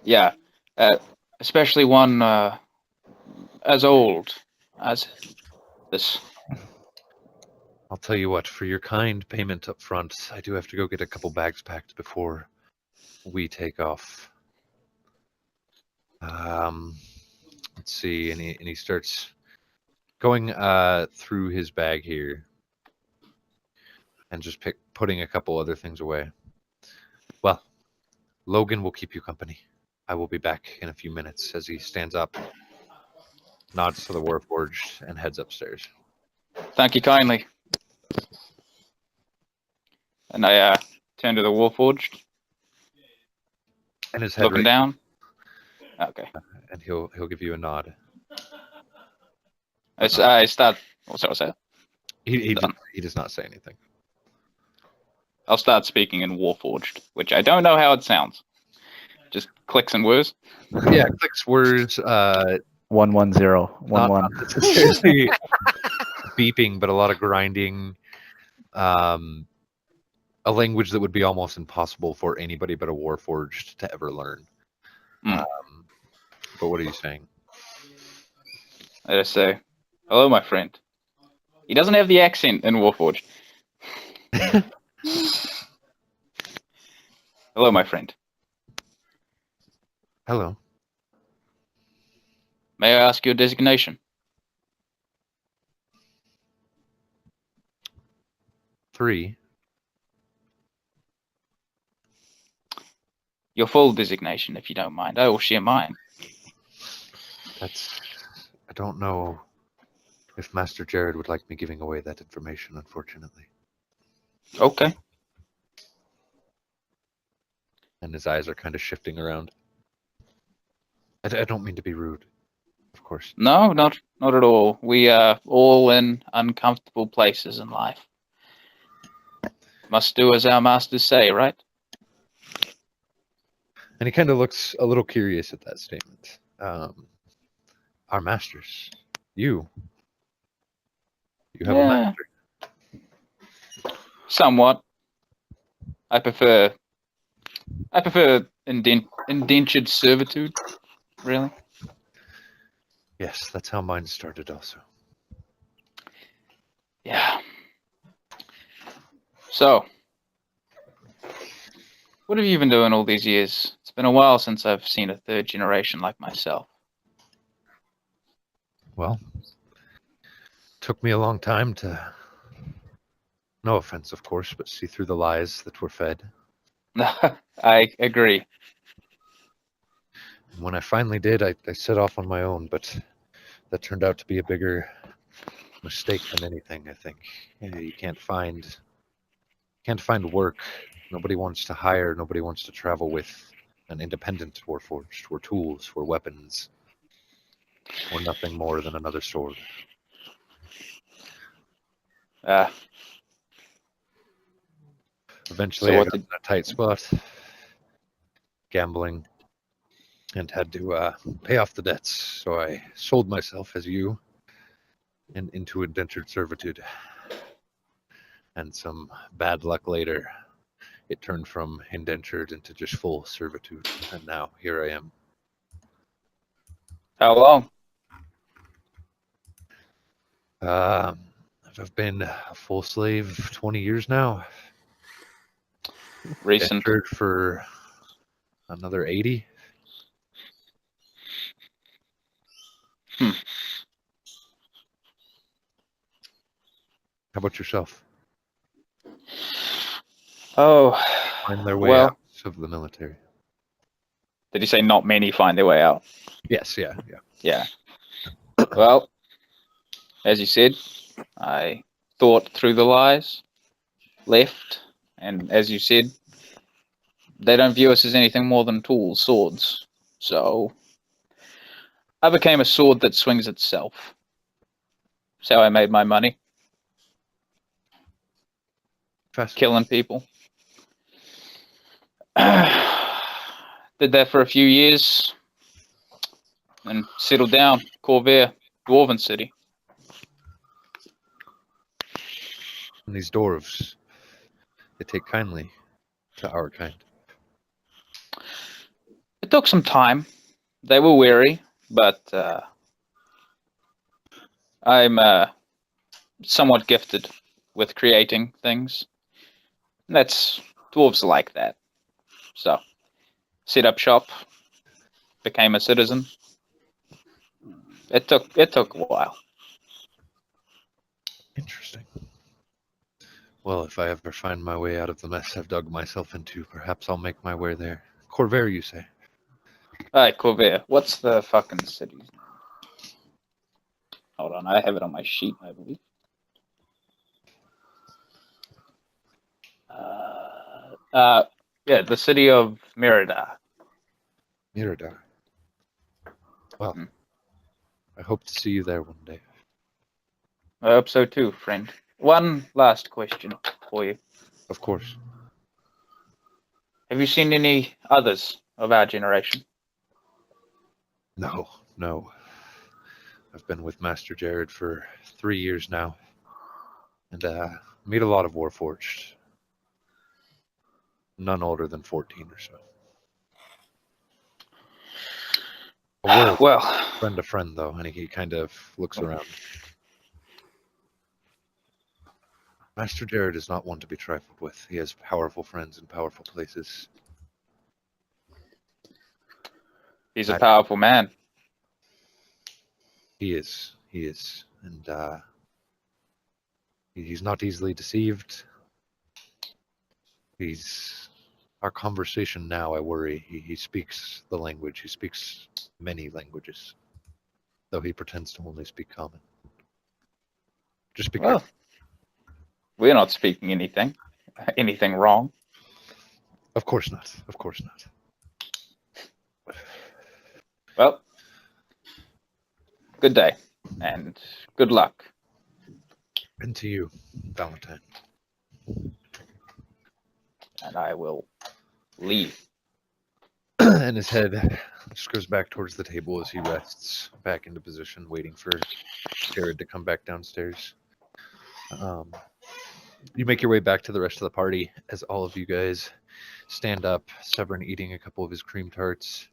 Yeah, especially one as old as this. I'll tell you what, for your kind payment up front, I do have to go get a couple bags packed before we take off. Let's see, and he starts going through his bag here and just putting a couple other things away. Well, Logan will keep you company. I will be back in a few minutes. As he stands up, nods to the Warforged, and heads upstairs. Thank you kindly. And I turn to the Warforged. And his head Looking down. Okay. and he'll give you a nod. I start. What's that? What's that? He does not say anything. I'll start speaking in Warforged, which I don't know how it sounds. Just clicks and whirs. Yeah, clicks, words. 110 Not 11. necessarily beeping, but a lot of grinding. A language that would be almost impossible for anybody but a Warforged to ever learn. But what are you saying? I just say, hello, my friend. He doesn't have the accent in Warforged. Hello, my friend. Hello. May I ask your designation? 3. Your full designation, if you don't mind. I will share mine. I don't know if Master Jared would like me giving away that information, unfortunately. Okay. And his eyes are kind of shifting around. I don't mean to be rude, of course. No, not at all. We are all in uncomfortable places in life. Must do as our masters say, right? And he kind of looks a little curious at that statement. Our masters. You have a master. Somewhat. I prefer indentured servitude, really. Yes, that's how mine started also. Yeah. So, what have you been doing all these years? It's been a while since I've seen a third generation like myself. Well, took me a long time to, no offense, of course, but see through the lies that were fed. I agree. And when I finally did, I set off on my own, but that turned out to be a bigger mistake than anything, I think. You can't find work. Nobody wants to hire. Nobody wants to travel with an independent Warforged. We're tools. We're weapons. We're nothing more than another sword. Eventually, So I got in a tight spot, gambling, and had to pay off the debts. So I sold myself as you and into indentured servitude. And some bad luck later, it turned from indentured into just full servitude. And now here I am. How long? I've been a full slave 20 years now. Recent. Indentured for another 80. How about yourself? Oh, Find their way well, out of the military. did you say not many find their way out? Yes, yeah. Yeah. Well, as you said, I thought through the lies, left, and as you said, they don't view us as anything more than tools, swords. So I became a sword that swings itself. That's how I made my money, killing people. Did that for a few years, and settled down, Corvair, Dwarven City. And these dwarves, they take kindly to our kind. It took some time. They were wary, but I'm somewhat gifted with creating things. That's dwarves are like that. So, set up shop, became a citizen. It took a while. Interesting. Well, if I ever find my way out of the mess I've dug myself into, perhaps I'll make my way there. Corvair, you say? Alright, Corvair, what's the fucking city's name? Hold on, I have it on my sheet, I believe. Yeah, the city of Merida. Miradar. Well, I hope to see you there one day. I hope so too, friend. One last question for you. Of course. Have you seen any others of our generation? No. I've been with Master Jared for 3 years now, and meet a lot of Warforged. None older than 14 or so. A word, Well, friend to friend, though, and he kind of looks around. Master Jared is not one to be trifled with. He has powerful friends in powerful places. he's a powerful man. He is, and he's not easily deceived. Our conversation now, I worry, he speaks the language. He speaks many languages, though he pretends to only speak common. Just be Well, careful. we're not speaking anything wrong. Of course not. Well, good day, and good luck. And to you, Valentine. And I will leave. And his head just goes back towards the table as he rests back into position, waiting for Jared to come back downstairs. You make your way back to the rest of the party as all of you guys stand up. Sev'Ren eating a couple of his cream tarts,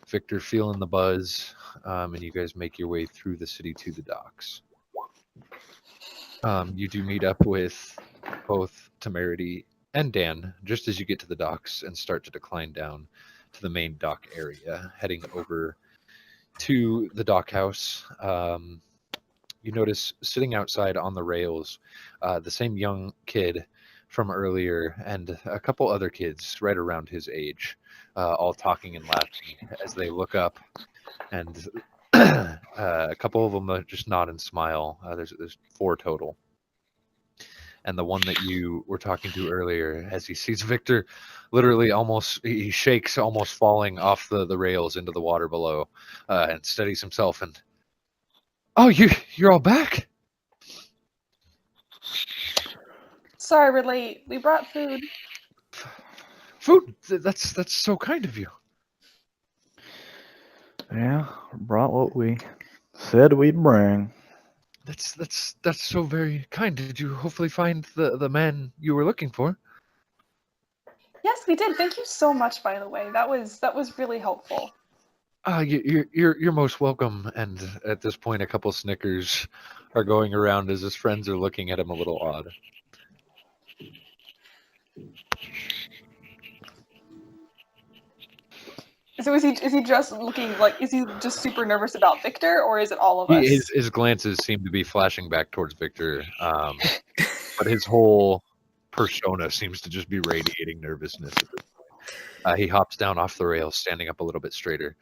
Victor feeling the buzz, and you guys make your way through the city to the docks. You do meet up with both Temerity and Dan just as you get to the docks and start to decline down to the main dock area, heading over to the dock house. You notice sitting outside on the rails, the same young kid from earlier and a couple other kids right around his age, all talking and laughing as they look up, and a couple of them just nod and smile. There's 4 total. And the one that you were talking to earlier, as he sees Victor, literally he shakes, almost falling off the rails into the water below, and steadies himself. And oh, you're all back. Sorry we're late. We brought food. Food? That's so kind of you. Yeah, brought what we said we'd bring. That's so very kind. Did you hopefully find the man you were looking for? Yes, we did. Thank you so much, by the way. That was really helpful. You're most welcome. And at this point, a couple snickers are going around as his friends are looking at him a little odd. So is he just looking like, is he just super nervous about Victor, or is it all of us? His glances seem to be flashing back towards Victor, but his whole persona seems to just be radiating nervousness at this point. He hops down off the rails, standing up a little bit straighter.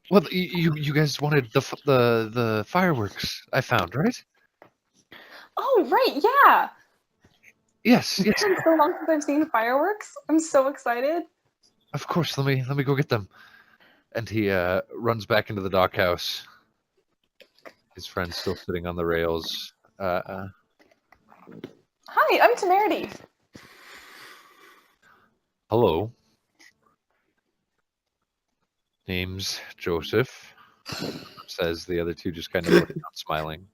Well, you guys wanted the fireworks I found, right? Oh, right, yeah. Yes, yes. It's been so long since I've seen fireworks. I'm so excited. Of course. Let me go get them. And he runs back into the dockhouse. His friend's still sitting on the rails. Hi, I'm Temerity. Hello. Name's Joseph. Says the other two, just kind of looking out, smiling.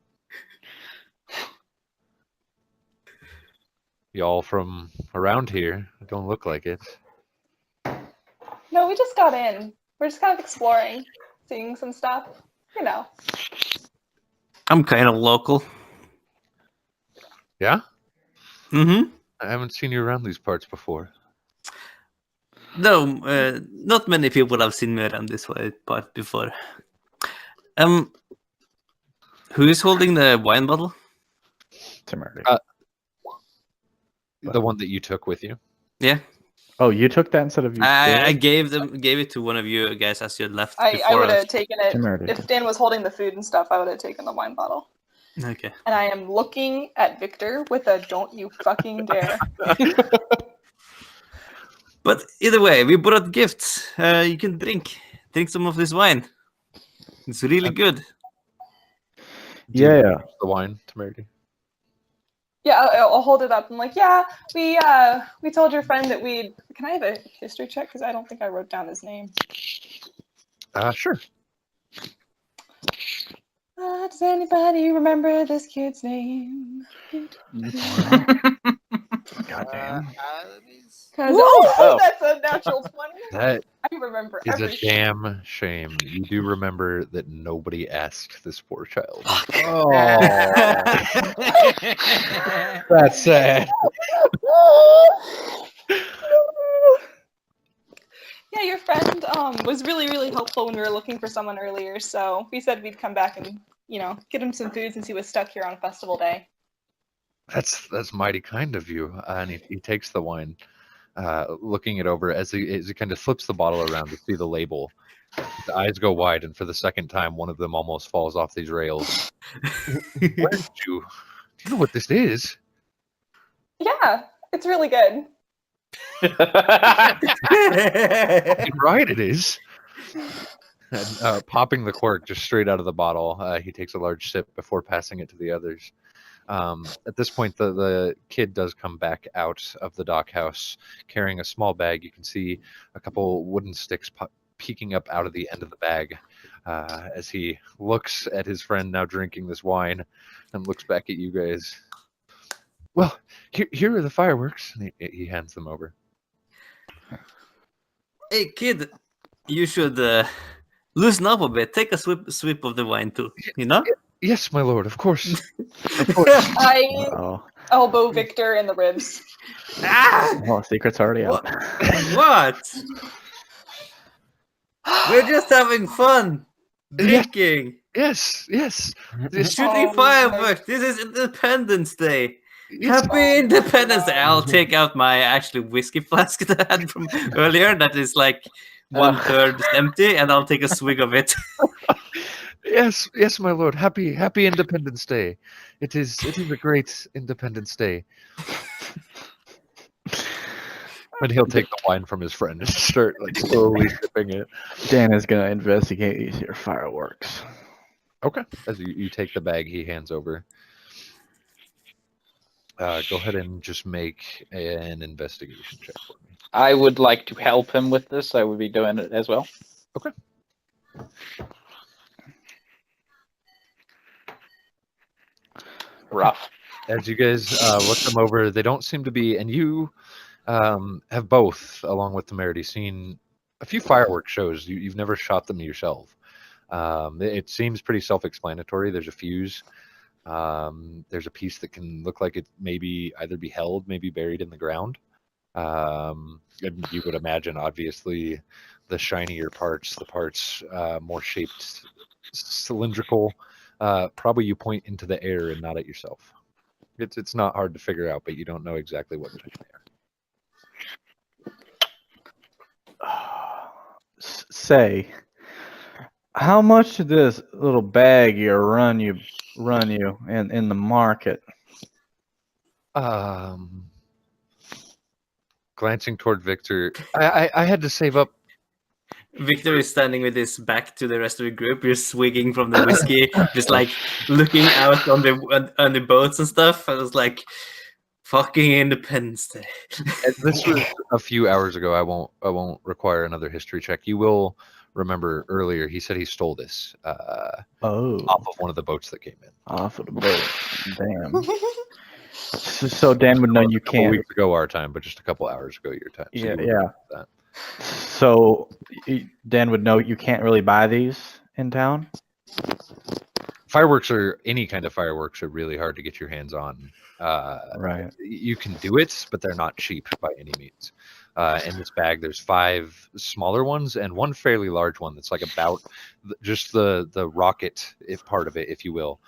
Y'all from around here? Don't look like it. No, we just got in. We're just kind of exploring, seeing some stuff. You know. I'm kind of local. Yeah? Mm-hmm. I haven't seen you around these parts before. No, not many people have seen me around this part before. Who is holding the wine bottle? Temerity. The one that you took with you. Yeah, Oh, you took that instead of you. I gave it to one of you guys as you left I before. would have taken it. Temerity. If Dan was holding the food and stuff, I would have taken the wine bottle. Okay. And I am looking at Victor with a don't you fucking dare. But either way, we brought gifts. You can drink some of this wine. It's really good. Yeah. The wine, Temerity. Yeah, I'll hold it up. I'm like, yeah, we told your friend that we'd. Can I have a history check? Because I don't think I wrote down his name. Sure. Does anybody remember this kid's name? Goddamn. Because Oh. that's a natural 20. That I remember is a everything. damn shame. You do remember that nobody asked this poor child. Oh, that's sad. Yeah, your friend was really, really helpful when we were looking for someone earlier. So we said we'd come back and get him some food since he was stuck here on festival day. That's mighty kind of you. And he takes the wine, looking it over as he kind of flips the bottle around to see the label. The eyes go wide, and for the second time, one of them almost falls off these rails. Where did you? Do you know what this is? Yeah, it's really good. Right, it is. And, popping the cork just straight out of the bottle, he takes a large sip before passing it to the others. At this point, the kid does come back out of the dockhouse carrying a small bag. You can see a couple wooden sticks peeking up out of the end of the bag as he looks at his friend now drinking this wine and looks back at you guys. Well, here are the fireworks. And he hands them over. Hey, kid, you should loosen up a bit. Take a sip of the wine too. You know? Yes, my lord, of course. I Oh, elbow Victor in the ribs. well, secret's already out. What? We're just having fun, drinking, Yes. shooting Oh, fireworks. This is Independence Day. Yes. Happy Independence Day. I'll take out my actually whiskey flask that I had from earlier. That is like 1/3 empty, and I'll take a swig of it. Yes, my lord. Happy Independence Day. It is a great Independence Day. And he'll take the wine from his friend and start like slowly sipping it. Dan is gonna investigate your fireworks. Okay. As you take the bag he hands over. Go ahead and just make an investigation check for me. I would like to help him with this. I would be doing it as well. Okay. Rough. As you guys look them over, they don't seem to be, and you have both, along with Temerity, seen a few fireworks shows. You've never shot them yourself. It seems pretty self-explanatory. There's a fuse. There's a piece that can look like it maybe either be held, maybe buried in the ground. And you would imagine, obviously, the shinier parts, the parts more shaped cylindrical, probably you point into the air and not at yourself. It's not hard to figure out, but you don't know exactly what type they are. Say, how much did this little bag here run you in the market? Glancing toward Victor, I had to save up. Victor is standing with his back to the rest of the group. You're swigging from the whiskey, just like looking out on the boats and stuff. I was like, fucking Independence Day. This was a few hours ago. I won't require another history check. You will remember earlier. He said he stole this off of one of the boats that came in. Off of the boat. Damn. So Dan would know you A couple can't. weeks ago our time, but just a couple hours ago your time. So Yeah, you would yeah. know that. So Dan would know you can't really buy these in town. Fireworks or any kind of fireworks are really hard to get your hands on. Right. You can do it, but they're not cheap by any means. In this bag, there's 5 smaller ones and one fairly large one that's like about just the rocket part of it, if you will.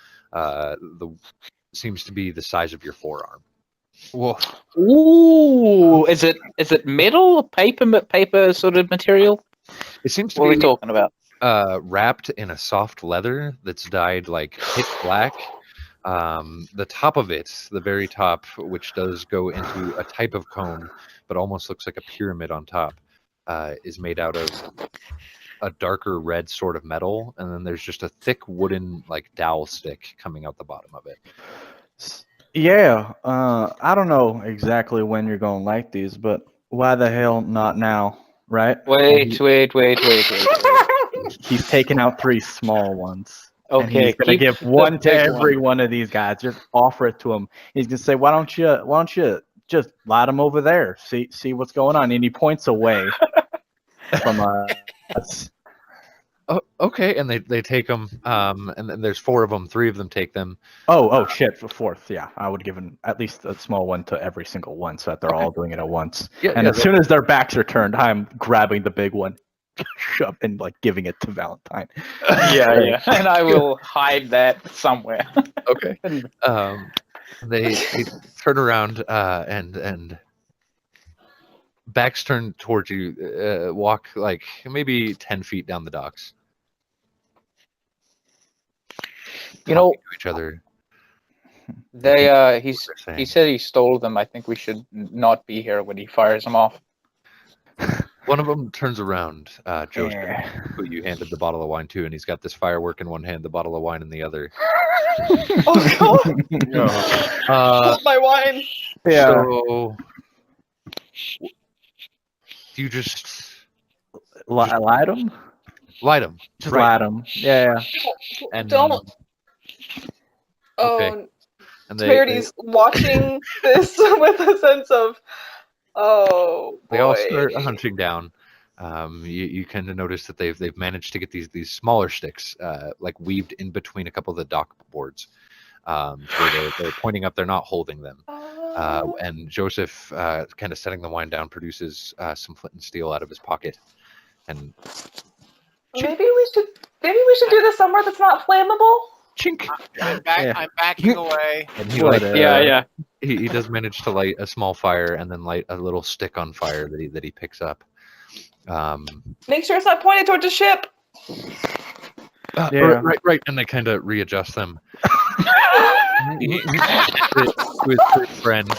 Seems to be the size of your forearm. Whoa. Ooh, is it metal, paper sort of material? It seems to What are we be talking about? wrapped in a soft leather that's dyed like pitch black. The top of it, the very top, which does go into a type of cone, but almost looks like a pyramid on top, is made out of a darker red sort of metal, and then there's just a thick wooden like dowel stick coming out the bottom of it. Yeah. I don't know exactly when you're going to like these, but why the hell not now, right? Wait. He's taking out 3 small ones. And Okay, he's gonna keep give the one to big every one of these guys. Just offer it to him. He's gonna say, "Why don't you just light them over there? See what's going on?" And he points away from us. Oh, okay, and they take them, and then there's 4 of them. 3 of them take them. Oh shit! For 4th, yeah, I would give at least a small one to every single one, so that they're all doing it at once. Yeah, and yeah, as soon as their backs are turned, I'm grabbing the big one, and like giving it to Valentine. Yeah, and I will hide that somewhere. Okay. They turn around and backs turned towards you. Walk like maybe 10 feet down the docks. You know, Talking to each other. He said he stole them. I think we should not be here when he fires them off. One of them turns around, Joseph, Yeah. who you handed the bottle of wine to, and he's got this firework in one hand, the bottle of wine in the other. Oh god! Hold my wine. Yeah. So you just Light them. light them. Just light them. Yeah. And Don't. Okay. Oh, and Temerity's watching this with a sense of, oh boy. they all start hunting down. You kind of notice that they've managed to get these smaller sticks, like weaved in between a couple of the dock boards. So they're pointing up. They're not holding them. And Joseph, kind of setting the wine down, produces some flint and steel out of his pocket. And Maybe we should do this somewhere that's not flammable. chink. I'm backing away. And he he does manage to light a small fire and then light a little stick on fire that he picks up. Make sure it's not pointed towards the ship. Yeah. Right. And they kind of readjust them. To his third friend,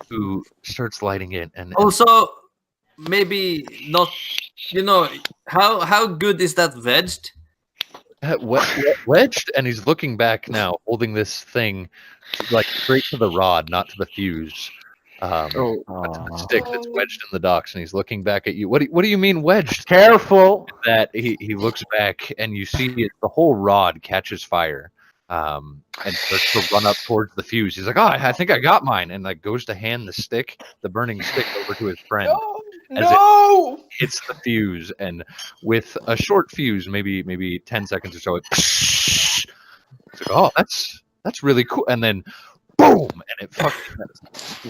who starts lighting it, and Also, maybe not. How good is that vegged? wedged, and he's looking back now, holding this thing like straight to the rod, not to the fuse. That's a stick that's wedged in the docks, and he's looking back at you. What do you mean wedged? Careful. That he looks back, and you see the whole rod catches fire, and starts to run up towards the fuse. He's like, "Oh, I think I got mine," and like goes to hand the burning stick, over to his friend. No! It hits the fuse, and with a short fuse, maybe 10 seconds or so, it's like, "Oh, that's really cool," and then boom, and it fucking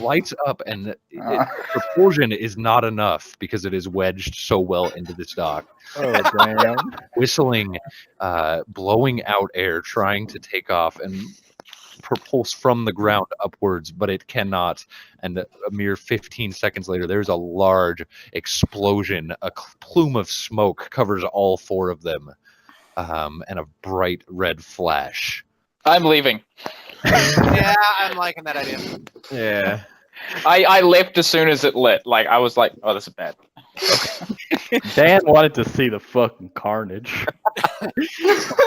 lights up, and the propulsion is not enough because it is wedged so well into this dock. Oh damn. Whistling, blowing out air, trying to take off, and propulse from the ground upwards, but it cannot. And a mere 15 seconds later, there's a large explosion. A plume of smoke covers all 4 of them, and a bright red flash. I'm leaving. Yeah, I'm liking that idea. Yeah. I left as soon as it lit. Like I was like, oh, this is bad. Dan wanted to see the fucking carnage.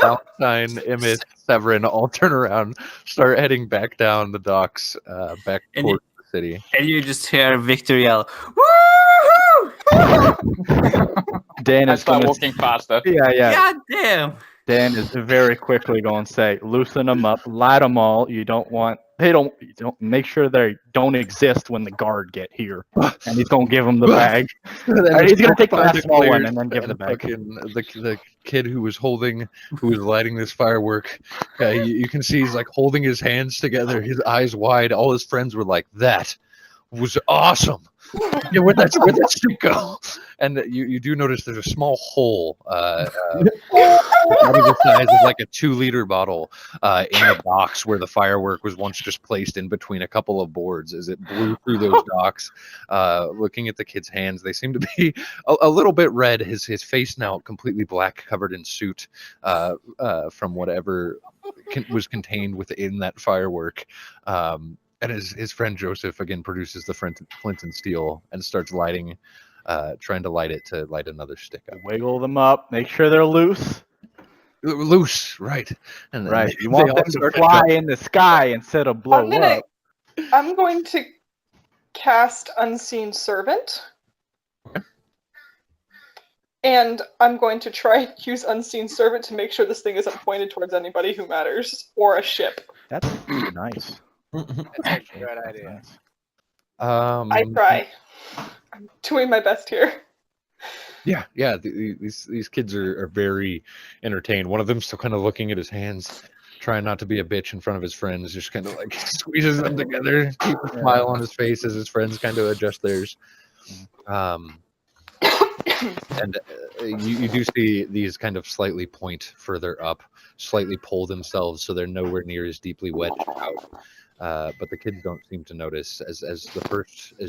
Valentine, Immeth, Sev'Ren all turn around, start heading back down the docks, back And towards the city. And you just hear Victor yell, Dan I is start gonna. walking faster. Yeah. God damn! Dan is very quickly going to say, "Loosen them up, light them all. You don't make sure they don't exist when the guard get here." And he's going to give them the bag. He's going to take the last small one and then give him the bag. The kid who was lighting this firework, you can see he's like holding his hands together, his eyes wide. All his friends were like, "That was awesome." Yeah, where'd that stick go? And you do notice there's a small hole, about the size of like a 2-liter bottle, in the docks where the firework was once just placed in between a couple of boards as it blew through those docks. Looking at the kid's hands, they seem to be a little bit red. His face now completely black, covered in soot, from whatever was contained within that firework. And his friend Joseph again produces the flint and steel and starts lighting, trying to light it to light another stick up. Wiggle them up. Make sure they're loose. Loose, right? And Right. they You want all them to start fly jump. in the sky instead of blow up. I'm going to cast Unseen Servant. Okay. And I'm going to try and use Unseen Servant to make sure this thing isn't pointed towards anybody who matters or a ship. That's nice. That's actually a good idea. I try. I'm doing my best here. Yeah. These kids are very entertained. One of them's still kind of looking at his hands, trying not to be a bitch in front of his friends. Just kind of like squeezes them together, keep a smile on his face as his friends kind of adjust theirs. And you do see these kind of slightly point further up, slightly pull themselves so they're nowhere near as deeply wedged out. But the kids don't seem to notice as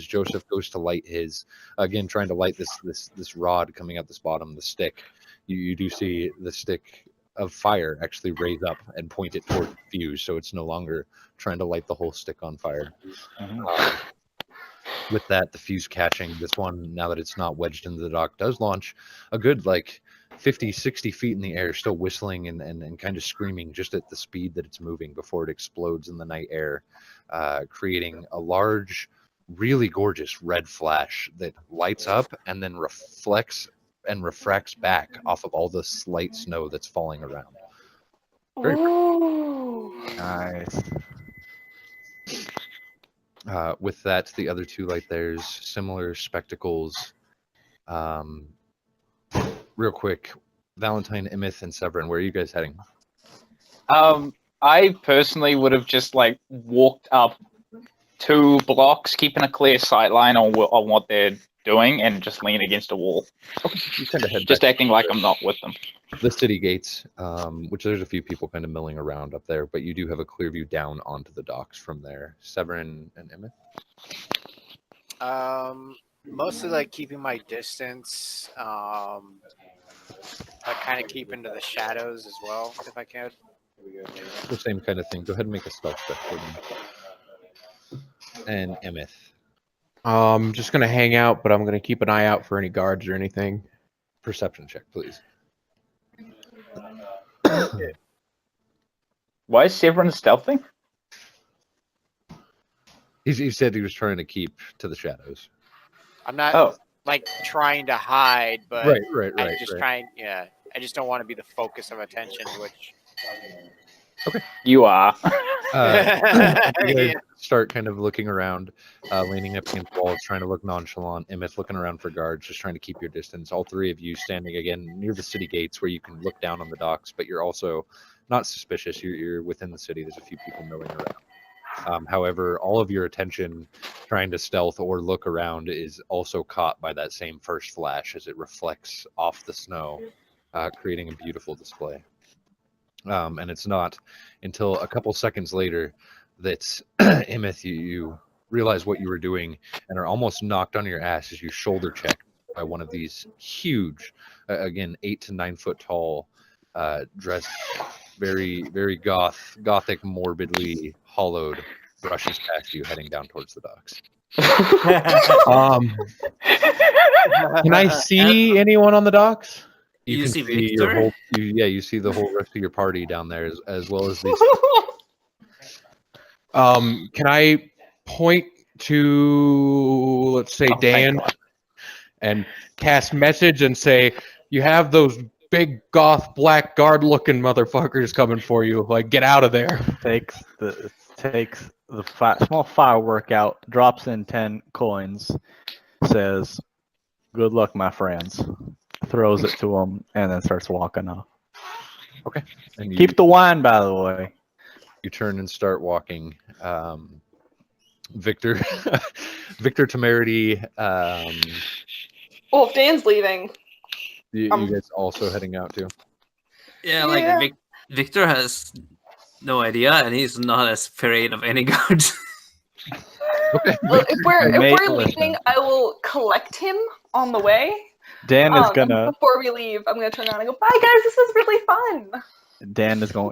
Joseph goes to light his, again trying to light this rod coming out this bottom, the stick. You do see the stick of fire actually raise up and point it toward the fuse, so it's no longer trying to light the whole stick on fire. With that, the fuse catching, this one, now that it's not wedged into the dock, does launch a good 50, 60 feet in the air, still whistling and kind of screaming just at the speed that it's moving before it explodes in the night air, creating a large, really gorgeous red flash that lights up and then reflects and refracts back off of all the slight snow that's falling around. Nice. With that, the other 2 light there's similar spectacles. Real quick, Valentine, Immeth, and Sev'Ren, where are you guys heading? I personally would have just walked up 2 blocks, keeping a clear sight line on what they're doing, and just lean against a wall. Okay, you kind of head Just back acting like I'm not with them. the city gates, which there's a few people kind of milling around up there, but you do have a clear view down onto the docks from there. Sev'Ren and Immeth? Mostly keeping my distance, but kind of keep into the shadows as well, if I can. The same kind of thing. Go ahead and make a stealth check for me. And Immeth. I'm just gonna hang out, but I'm gonna keep an eye out for any guards or anything. Perception check, please. Why is Sev'Ren stealthing? He said he was trying to keep to the shadows. I'm not trying to hide, but Right. I'm just trying. Yeah, I just don't want to be the focus of attention, which You are. You guys start kind of looking around, leaning up against walls, trying to look nonchalant. Immeth looking around for guards, just trying to keep your distance. All 3 of you standing again near the city gates where you can look down on the docks, but you're also not suspicious. You're within the city. There's a few people milling around. However, all of your attention trying to stealth or look around is also caught by that same first flash as it reflects off the snow, creating a beautiful display. And it's not until a couple seconds later that Immeth, you realize what you were doing and are almost knocked on your ass as you shoulder check by one of these huge, again, 8 to 9 foot tall, dressed very, very gothic, morbidly hollowed, brushes past you heading down towards the docks. Can I see anyone on the docks? You You can see see your Victor? whole, you see the whole rest of your party down there, as well as these. Can I point to, let's say, Oh, thank Dan, God. and cast message and say, "You have those big goth black guard looking motherfuckers coming for you. Like, get out of there." Takes the small firework out, drops in 10 coins, says, "Good luck, my friends." Throws it to him and then starts walking off. And you, Keep the wine, by the way. you turn and start walking. Victor, Victor Temerity, Well, if Dan's leaving, you guys also heading out too? Yeah, like Yeah. Victor has no idea, and he's not as afraid of any guards. Okay. well, if we're Listen. leaving, I will collect him on the way. Dan is And gonna before we leave, I'm gonna turn around and go, "Bye, guys. This was really fun."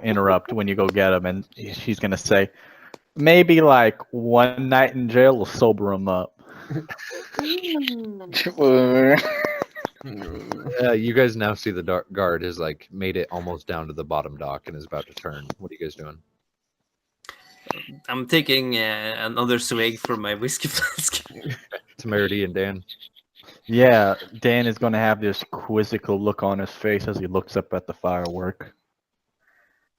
interrupt when you go get him, and she's gonna say, "Maybe like one night in jail will sober him up." You guys now see the guard has like made it almost down to the bottom dock and is about to turn. What are you guys doing? I'm taking another swig from my whiskey flask. Temerity and Dan. Yeah, Dan is gonna have this quizzical look on his face as he looks up at the firework.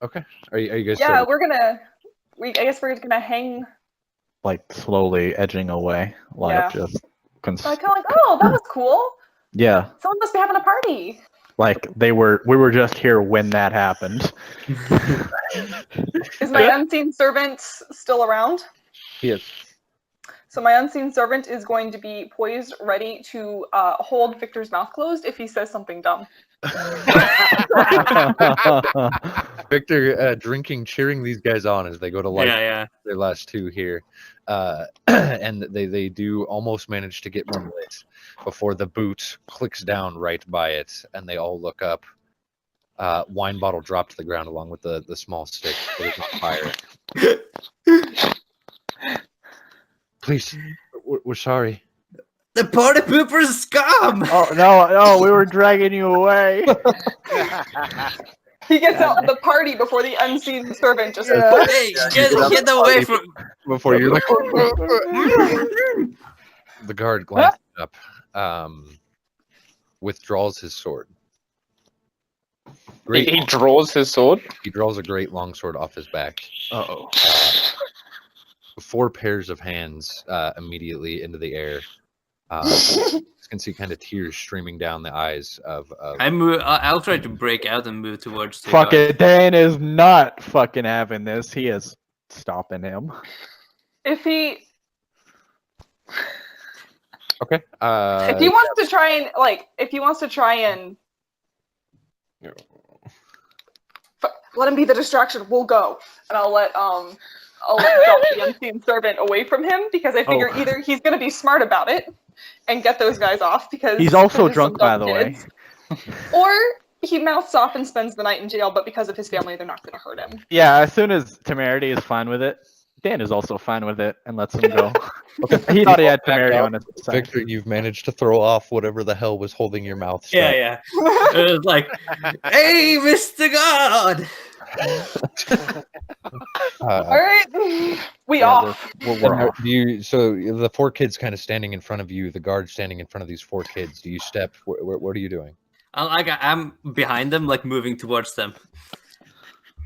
Okay. Are you guys? Yeah, starting- I guess we're gonna hang. Like slowly edging away, like Yeah. just. So I kind of like, oh, that was cool. Yeah, Someone must be having a party. like we were just here when that happened. Is my unseen servant still around? Yes. So my unseen servant is going to be poised, ready to hold Victor's mouth closed if he says something dumb. Victor drinking, cheering these guys on as they go to light Yeah. their last two here, and they do almost manage to get one lit before the boot clicks down right by it, and they all look up. Wine bottle dropped to the ground along with the small stick that is on fire. Please, we're sorry. The party pooper scum! Oh no, we were dragging you away. He gets out of the party before the unseen servant just. Hey, get away from... Before you're like, the guard glances up, withdraws his sword. Great. He draws his sword. He draws a great longsword off his back. Uh-oh. 4 pairs of hands immediately into the air. You can see kind of tears streaming down the eyes of. I'll try to break out and move towards the Fuck guard. it, Dan is not fucking having this. He is stopping him. If he Okay. if he wants to try and let him be the distraction, we'll go, and I'll let drop the unseen servant away from him because I figure either he's gonna be smart about it and get those guys off because He's also there's drunk, some by dumb the way. kids, or he mouths off and spends the night in jail, but because of his family, they're not gonna hurt him. Yeah, as soon as Temerity is fine with it, Dan is also fine with it and lets him go. He thought he had Temerity on his side. Victor, you've managed to throw off whatever the hell was holding your mouth shut. Yeah. It was like, hey, Mr. God! All right, we off. We're And off. so the 4 kids kind of standing in front of you, the guard standing in front of these 4 kids. Do you step? What are you doing? I'm behind them, like moving towards them.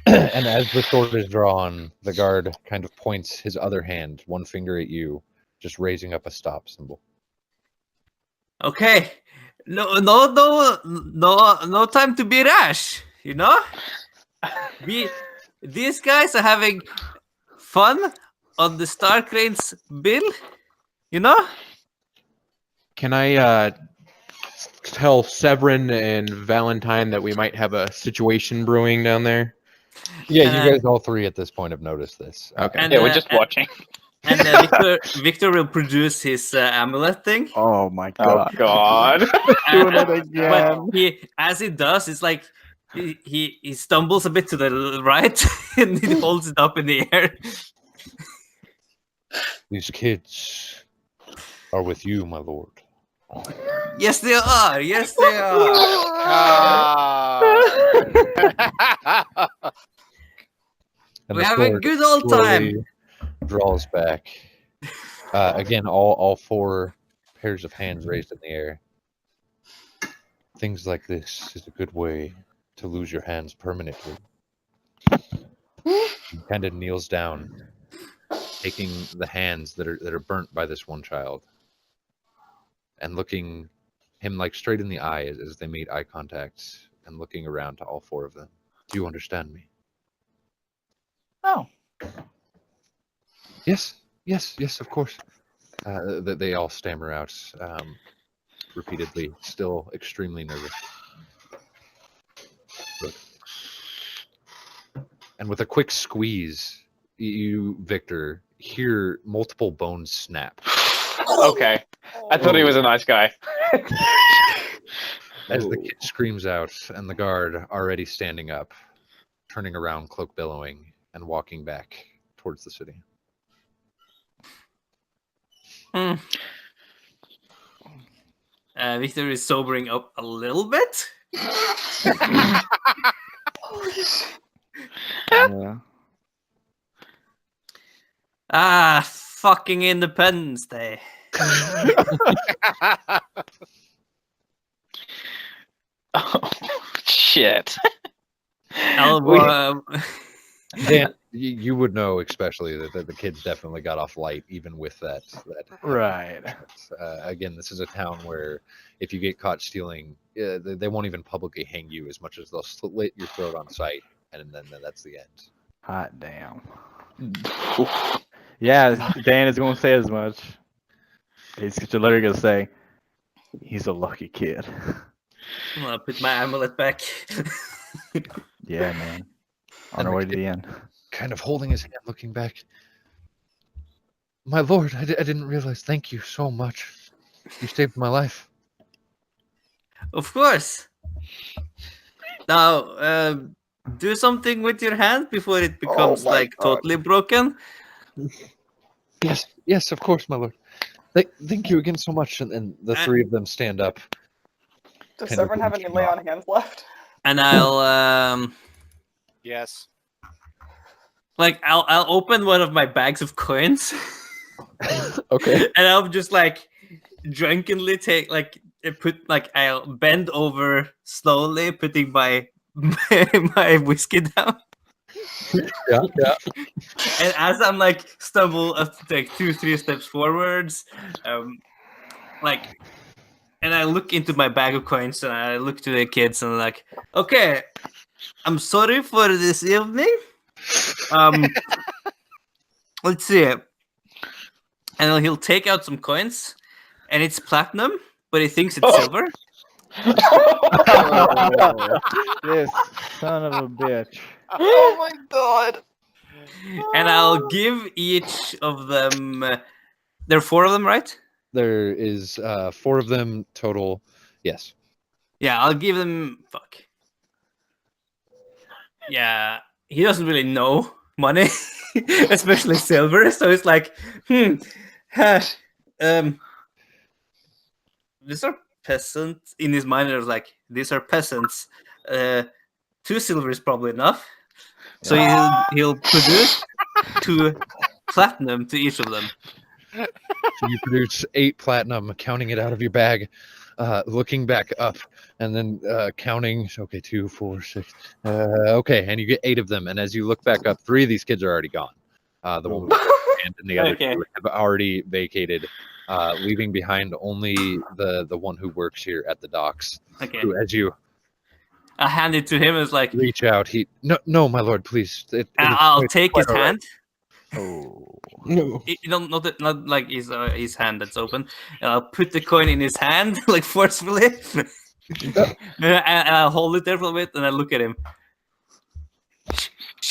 And as the sword is drawn, the guard kind of points his other hand, one finger at you, just raising up a stop symbol. Okay, no time to be rash. You know, these guys are having fun on the Star Crane's bill. You know. Can I tell Sev'Ren and Valentine that we might have a situation brewing down there? Yeah, And you then- guys all three at this point have noticed this. Okay. And, Yeah, we're just watching. And Victor will produce his amulet thing. Oh my Oh god. God. Doing it But again. as he does, it's like he stumbles a bit to the right and he holds it up in the air. These kids are with you, my lord. Yes, they are. Yes, they are. And We the have a sword good old time. slowly draws back. Again, all four pairs of hands raised in the air. Things like this is a good way to lose your hands permanently. He kind of kneels down, taking the hands that are burnt by this one child, and looking him like straight in the eye as they made eye contact, and looking around to all four of them. Do you understand me? Oh. Yes, of course. They all stammer out repeatedly, still extremely nervous. Good. And with a quick squeeze, you, Victor, hear multiple bones snap. Okay. I thought he was a nice guy. As the kid screams out, and the guard, already standing up, turning around, cloak billowing, and walking back towards the city. Victor is sobering up a little bit. Yeah. Ah, fucking Independence Day. Oh, shit. Dan, you would know, especially that the kids definitely got off light, even with that. Right. Again, this is a town where if you get caught stealing, they won't even publicly hang you as much as they'll slit your throat on sight, and then that's the end. Hot damn. Yeah, Dan is going to say as much. He's literally going to say, he's a lucky kid. I'm gonna put my amulet back. Yeah, man. On And our the way to kid- the end. Kind of holding his hand, looking back. My lord, I didn't realize. Thank you so much. You saved my life. Of course. Now, do something with your hand before it becomes my like God. totally broken. Yes, of course, my lord. Thank you again so much. And the three of them stand up. Does Kind of Sev'Ren have any reaching lay out. on hands left? And I'll Yes. I'll open one of my bags of coins. Okay. And I'll just like drunkenly I'll bend over slowly, putting my my whiskey down. Yeah. And as I'm like stumble up like 2-3 steps forwards, and I look into my bag of coins and I look to the kids and I'm like, okay, I'm sorry for this evening. Let's see it. And he'll take out some coins, and it's platinum, but he thinks it's silver. This son of a bitch. Oh my god. And I'll give each of them. There are 4 of them, right? There is 4 of them total. Yes. Yeah, I'll give them. Fuck. Yeah, he doesn't really know money, especially silver. So it's like, these are peasants. In his mind, there's like, these are peasants. 2 silver is probably enough. So he'll produce 2 platinum to each of them. So you produce 8 platinum, counting it out of your bag, looking back up, and then counting. Okay, 2, 4, 6. Okay, and you get 8 of them. And as you look back up, 3 of these kids are already gone. The one with the hand and the other Okay. 2 have already vacated, leaving behind only the one who works here at the docks. Okay. Who, as you I hand it to him. It's like, reach out, no, my lord, please. I'll take his hand. Oh. No. Not like his hand that's open. And I'll put the coin in his hand, like forcefully. and I'll hold it there for a bit, and I look at him.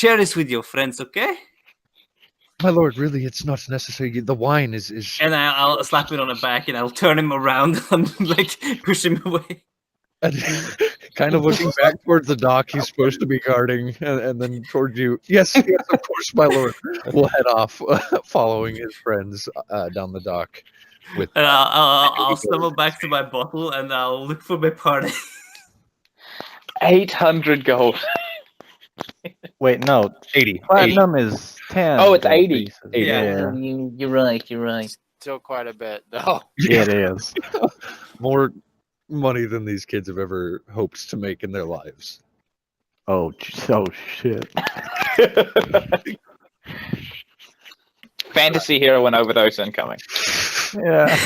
share this with your friends, okay? My lord, really, it's not necessary. The wine is. And I'll slap him on the back and I'll turn him around and like push him away. Kind of looking back towards the dock he's supposed to be guarding, and then towards you. Yes, yes, of course, my lord. We'll head off, following his friends down the dock. With And I'll stumble back to my bottle and I'll look for my party. 800 gold. Wait, no. 80. Platinum is 10. Oh, it's gold 80. pieces. Yeah. You're right. You're right. Still quite a bit, though. It is. More money than these kids have ever hoped to make in their lives. Oh shit. Fantasy heroine overdose incoming. Yeah.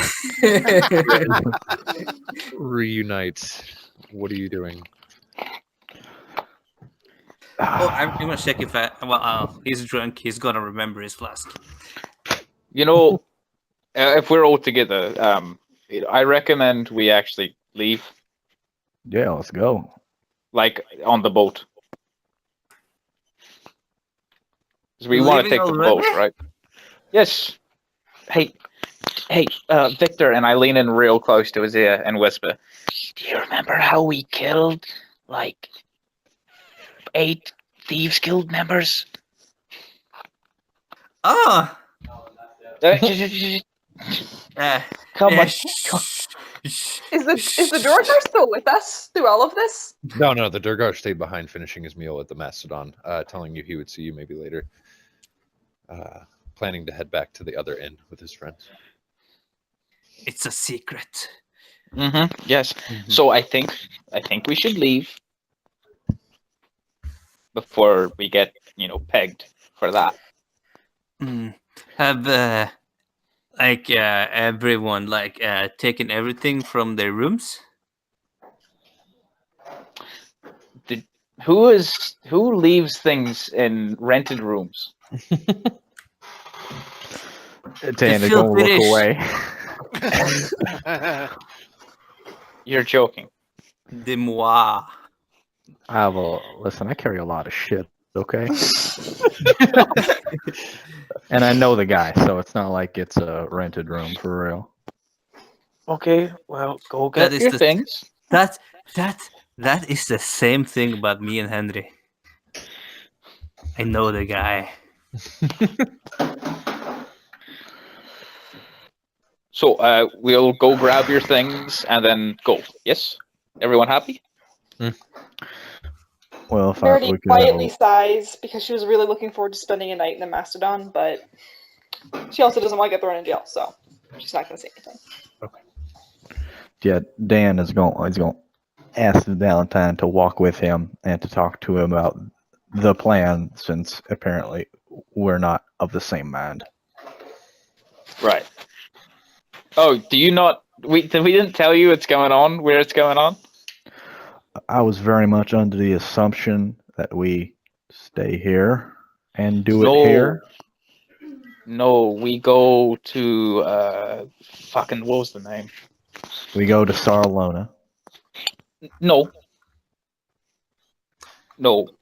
Reunite. What are you doing? Oh, I'm gonna check if he's drunk. He's gonna remember his flask. You know, if we're all together, I recommend we actually leave, Yeah, let's go. like on the boat. 'Cause we You're want to leaving take the already? boat, right? Yes. Hey, Victor, and I lean in real close to his ear and whisper, "Do you remember how we killed, like, 8 Thieves Guild members?" Oh, Uh, Come yeah, on. Is the Durgar still with us through all of this? No, the Durgar stayed behind finishing his meal at the Mastodon, telling you he would see you maybe later. Planning to head back to the other inn with his friends. It's a secret. Yes. So I think we should leave before we get, pegged for that. Have everyone taken everything from their rooms? Who leaves things in rented rooms? Dana, don't look finish. away. You're joking. De moi. Listen, I carry a lot of shit, okay? And I know the guy, so it's not like it's a rented room for real. Okay, well, go That get is your the- things. That is the same thing about me and Henry. I know the guy. So we'll go grab your things and then go. Yes? Everyone happy? Well, if Temerity we could quietly sighs because she was really looking forward to spending a night in the Mastodon, but she also doesn't want to get thrown in jail, so she's not going to say anything. yeah, Dan is going to ask Valentine to walk with him and to talk to him about the plan, since apparently we're not of the same mind. Right. Oh, do you not... We didn't tell you what's going on, where it's going on? I was very much under the assumption that we stay here and do it here. No, we go to... fucking... What was the name? We go to Sarlona. No,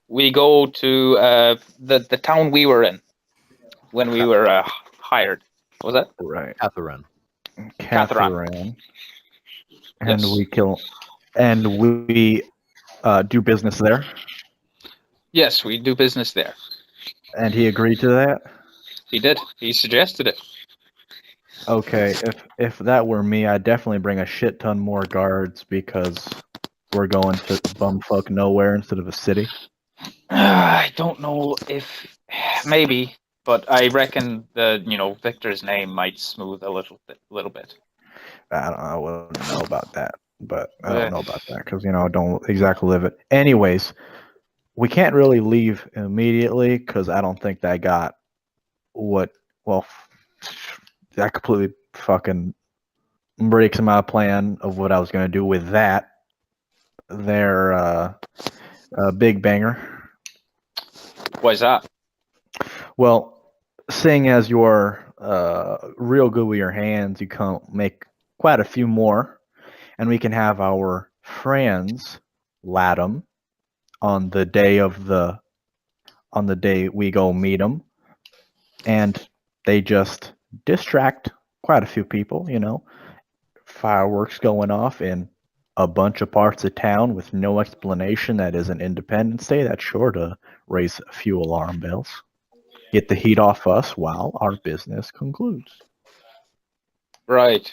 we go to the town we were in when we were hired. What was that? Right. Catherine. And Yes. we do business there. Yes, we do business there. And he agreed to that? He did. He suggested it. Okay, if that were me, I'd definitely bring a shit ton more guards, because we're going to bumfuck nowhere instead of a city. I don't know if... Maybe, but I reckon Victor's name might smooth a little bit. I wouldn't know about that, but I don't know about that because I don't exactly live it. Anyways, we can't really leave immediately because I don't think that got what. Well, that completely fucking breaks my plan of what I was going to do with that. They're a big banger. Why's that? Well, seeing as you're real good with your hands, you can make quite a few more, and we can have our friends Latham on the day of the on the day we go meet them, and they just distract quite a few people. Fireworks going off in a bunch of parts of town with no explanation. That isn't Independence Day. That's sure to raise a few alarm bells. Get the heat off us while our business concludes. Right.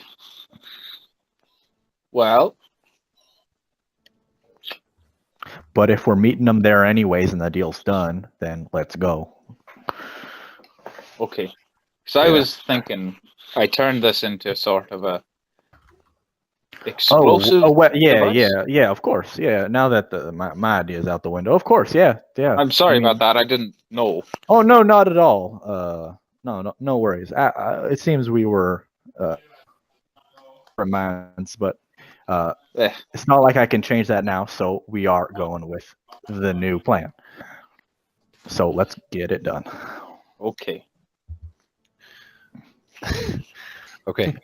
Well, But if we're meeting them there anyways and the deal's done, then let's go. okay. So I was thinking I turned this into sort of a explosive. Yeah, of course. Yeah, now that my idea is out the window. Of course, yeah. I'm sorry I mean- about that. I didn't know. Oh, no, not at all. No worries. It seems we were reminds, but it's not like I can change that now, so we are going with the new plan. So let's get it done. Okay. Okay.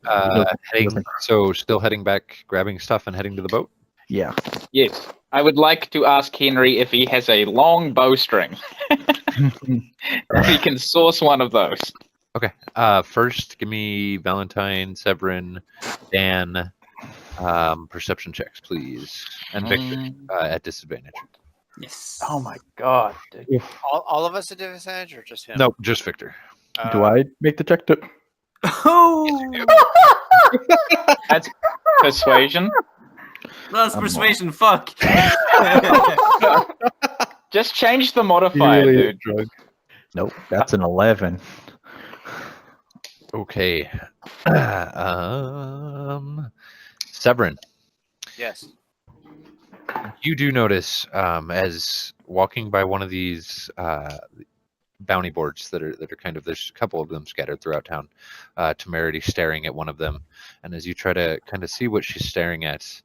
Still heading back, grabbing stuff, and heading to the boat. Yeah. Yes. I would like to ask Henry if he has a long bowstring. If he can source one of those. Okay. First, give me Valentine, Sev'Ren, Dan, perception checks, please, and Victor at disadvantage. Yes. Oh my god. Dude. All of us at disadvantage or just him? No, just Victor. Do I make the check to? Oh, That's persuasion. that's persuasion. Fuck. Just change the modifier, dude. Nope, that's an 11. Okay. Sev'Ren, Yes. you do notice as walking by one of these bounty boards that are kind of, there's a couple of them scattered throughout town. Temerity staring at one of them, and as you try to kind of see what she's staring at,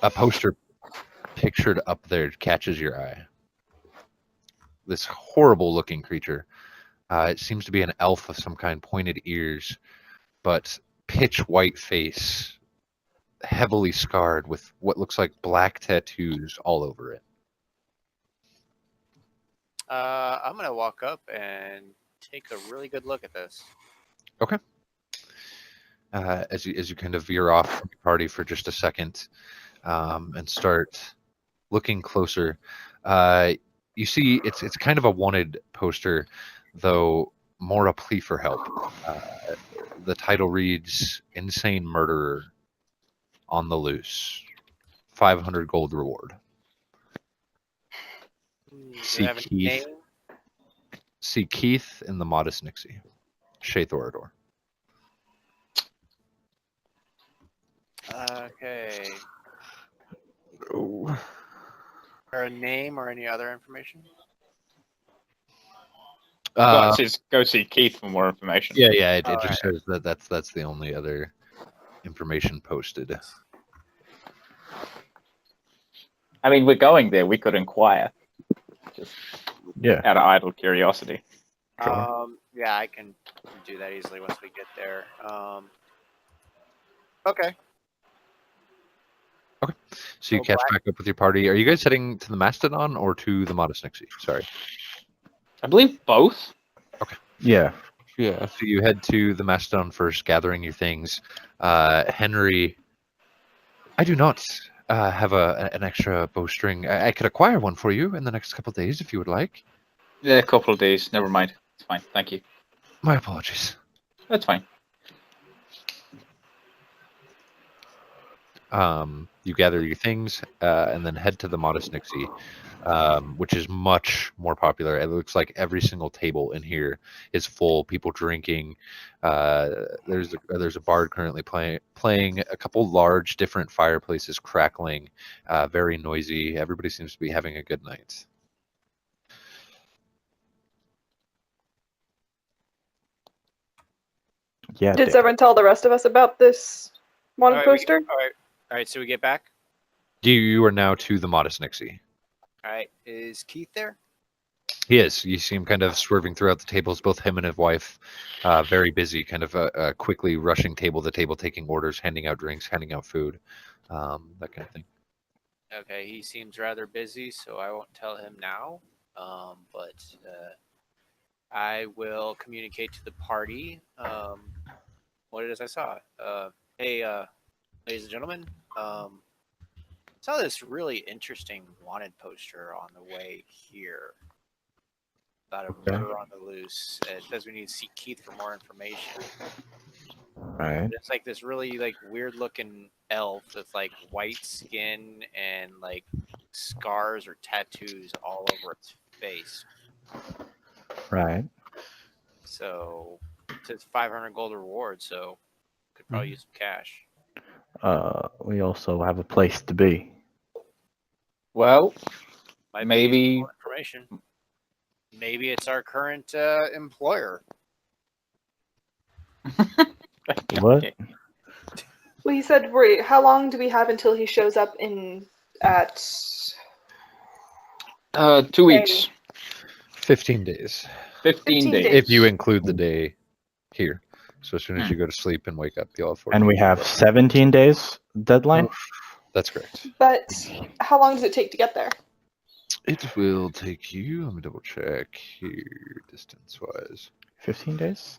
a poster pictured up there catches your eye. This horrible looking creature. It seems to be an elf of some kind, pointed ears, but pitch white face, heavily scarred with what looks like black tattoos all over it. I'm gonna walk up and take a really good look at this. Okay. As you kind of veer off from your party for just a second, and start looking closer, you see it's kind of a wanted poster, though more a plea for help. The title reads "Insane Murderer on the Loose, 500 gold reward." Do you have a name? See Keith in the Modest Nixie, Shay Thorador. Okay. Or a name or any other information? Go see Keith for more information. Yeah. It just says that's the only other information posted. I mean, we're going there. We could inquire. Just out of idle curiosity. Yeah, I can do that easily once we get there. Okay. So you catch back up with your party. Are you guys heading to the Mastodon or to the Modest Nixie? Sorry. I believe both. Okay. Yeah. So you head to the Mastodon first, gathering your things. Henry, I do not have an extra bowstring. I could acquire one for you in the next couple of days if you would like. Yeah, a couple of days. Never mind. It's fine. Thank you. My apologies. That's fine. You gather your things and then head to the Modest Nixie, which is much more popular. It looks like every single table in here is full. People drinking. There's a bard currently playing. A couple large different fireplaces crackling. Very noisy. Everybody seems to be having a good night. Yeah. Did Sev'Ren tell the rest of us about this wanted Alright, poster? All right, so we get back. You are now to the Modest Nixie. All right, is Keith there? He is. You see him kind of swerving throughout the tables, both him and his wife, very busy, kind of quickly rushing table to table, taking orders, handing out drinks, handing out food, that kind of thing. Okay, he seems rather busy, so I won't tell him now. But I will communicate to the party what it is I saw. Hey, ladies and gentlemen, saw this really interesting wanted poster on the way here about a murder on the loose. It says we need to see Keith for more information. Right. It's like this really like weird looking elf with like white skin and like scars or tattoos all over its face. Right. So it says 500 gold reward, so could probably use some cash. We also have a place to be. Well, Might be maybe useful information. Maybe it's our current employer. What? Well, he said, "Wait, how long do we have until he shows up at?" 2 weeks, 15 days. 15 days. If you include the day here. So as soon as you go to sleep and wake up, you'll have 14 And we have days. 17 days deadline? That's correct. But how long does it take to get there? It will take you, let me double check here, distance wise. 15 days?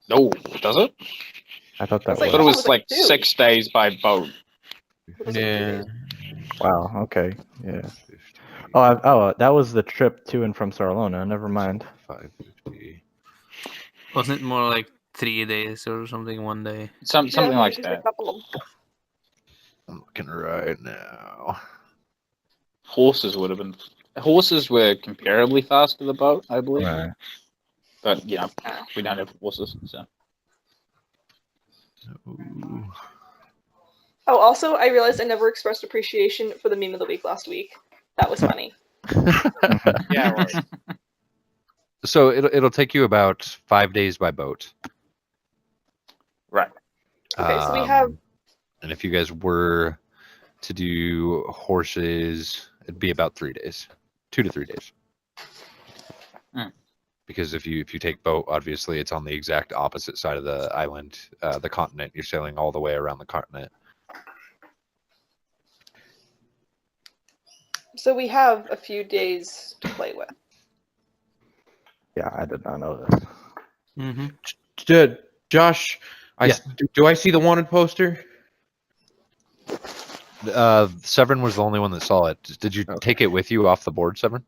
No, does it? I thought that It's I like- thought it was. was like 6 days by boat. Yeah. Wow, okay. Yeah. 50, That was the trip to and from Sarlona. Never mind. 550. Wasn't it more like 3 days or something one day? Something Yeah, like just a that. couple of- I'm looking right now. Horses were comparably fast to the boat, I believe. Right. But we don't have horses, so. Ooh. Oh, also, I realized I never expressed appreciation for the meme of the week last week. That was funny. Yeah, it was. So it'll take you about 5 days by boat. Right. Okay, so we have- And if you guys were to do horses, it'd be about 3 days, 2 to 3 days. Because if you take boat, obviously it's on the exact opposite side of the island, the continent. You're sailing all the way around the continent. So we have a few days to play with. Yeah, I did not know this. Mm-hmm. Josh, do I see the wanted poster? Sev'Ren was the only one that saw it. Did you take it with you off the board, Sev'Ren?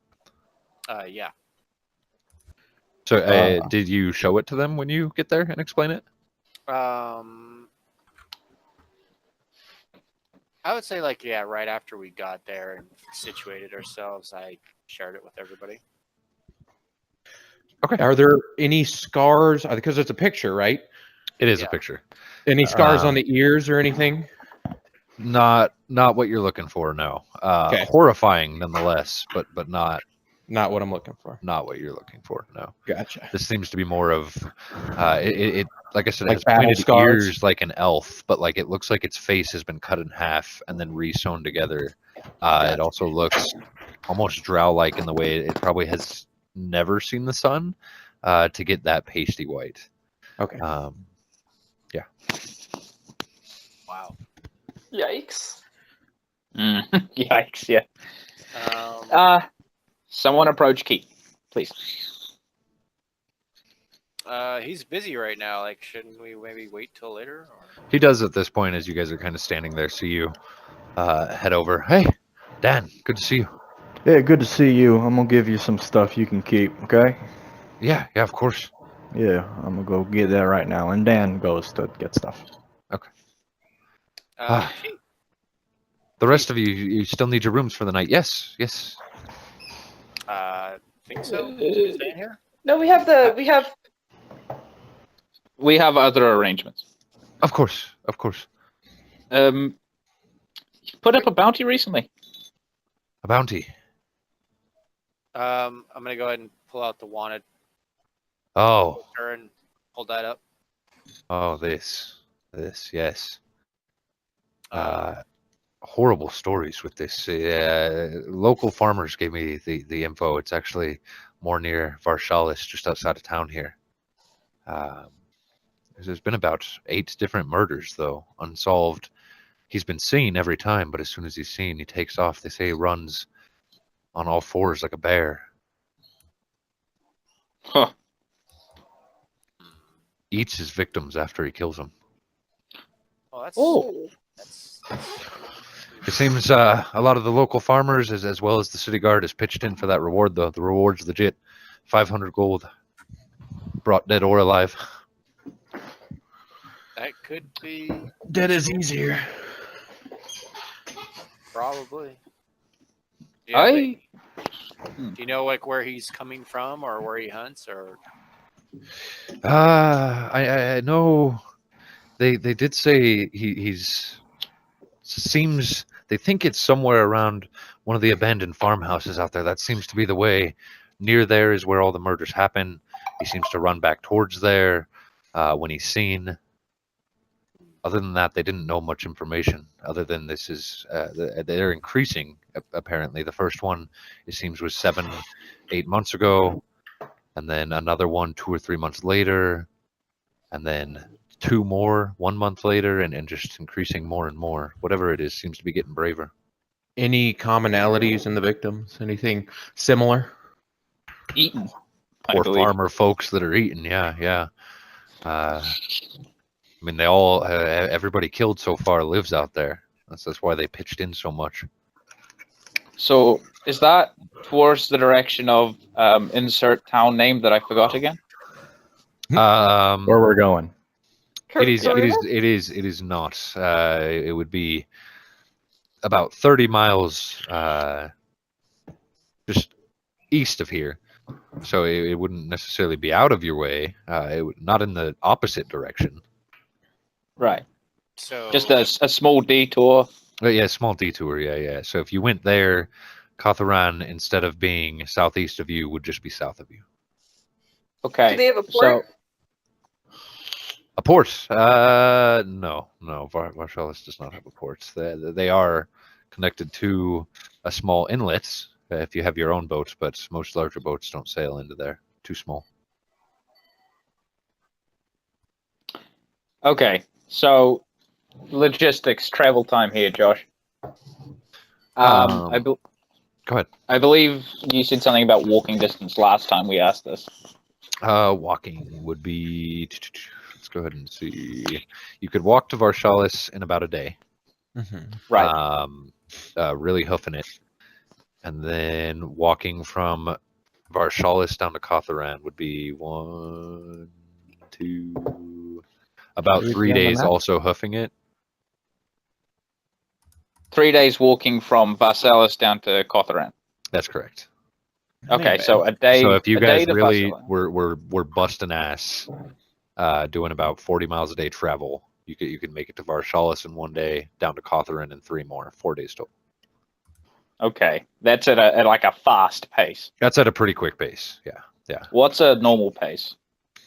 Yeah. So did you show it to them when you get there and explain it? I would say right after we got there and situated ourselves, I shared it with everybody. Okay. Are there any scars? Because it's a picture, right? It is Yeah. a picture. Any scars on the ears or anything? Not what you're looking for, no. Okay. Horrifying nonetheless, but not Not what I'm looking for. not what you're looking for, no. Gotcha. This seems to be more of it like I said, it Like has battle pointed scars? ears like an elf, but like it looks like its face has been cut in half and then re-sewn together. It also looks almost drow-like in the way it probably has never seen the sun to get that pasty white. Okay. Yeah. Wow. Yikes. Yikes, yeah. Someone approach Keith, please. He's busy right now. Like, shouldn't we maybe wait till later? Or... He does at this point as you guys are kind of standing there. See you head over. Hey, Dan, good to see you. Yeah, good to see you. I'm gonna give you some stuff you can keep, okay? Yeah, of course. Yeah, I'm gonna go get that right now. And Dan goes to get stuff. Keith, The rest of you still need your rooms for the night. Yes. think so? Staying here? No, we have We have other arrangements. Of course. You put up a bounty recently. A bounty. I'm gonna go ahead and pull out the wanted Oh, poster and hold that up. this, yes. Horrible stories with this. Local farmers gave me the info. It's actually more near Varshalis, just outside of town here. There's been about 8 different murders, though, unsolved. He's been seen every time, but as soon as he's seen, he takes off. They say he runs on all fours like a bear. Huh. Eats his victims after he kills them. Well, that's Oh. that's It seems a lot of the local farmers, as well as the city guard, has pitched in for that reward, though. The reward's legit. 500 gold. Brought dead or alive. that could be Dead is easier. probably. I Do you know like where he's coming from or where he hunts or? I know they did say he's seems they think it's somewhere around one of the abandoned farmhouses out there. That seems to be the way. Near there is where all the murders happen. He seems to run back towards there when he's seen. Other than that, they didn't know much information. Other than this is they're increasing. Apparently, the first one it seems was 7-8 months ago, and then another one 2 or 3 months later, and then 2 more 1 month later, and just increasing more and more. Whatever it is seems to be getting braver. Any commonalities in the victims? Anything similar? eaten. Poor farmer folks that are eating. Yeah. I mean, they all everybody killed so far lives out there. That's why they pitched in so much. So is that towards the direction of insert town name that I forgot again? Where we're going. It is not. It would be about 30 miles just east of here. So it wouldn't necessarily be out of your way. Not in the opposite direction. Right. So Just a small detour. But yeah, small detour. Yeah. So if you went there, Katharan, instead of being southeast of you, would just be south of you. Okay. Do they have a So port? A port? No. Varshalis does not have a port. They are connected to a small inlet if you have your own boats, but most larger boats don't sail into there. Too small. okay. So logistics, travel time here, Josh. Go ahead. I believe you said something about walking distance last time we asked this. Walking would be. Let's go ahead and see. You could walk to Varshalis in about a day. Mm-hmm. Right. Really hoofing it. And then walking from Varshalis down to Katharan would be 1, 2, about 3 days also hoofing it. 3 days walking from Varsalis down to Katharan. That's correct. Okay, so a day. So if you a day guys to really Varsalis. were busting ass, doing about 40 miles a day travel, you could make it to Varshalis in 1 day, down to Katharan in 3 more, 4 days total. Okay, that's at like a fast pace. That's at a pretty quick pace. Yeah. What's a normal pace?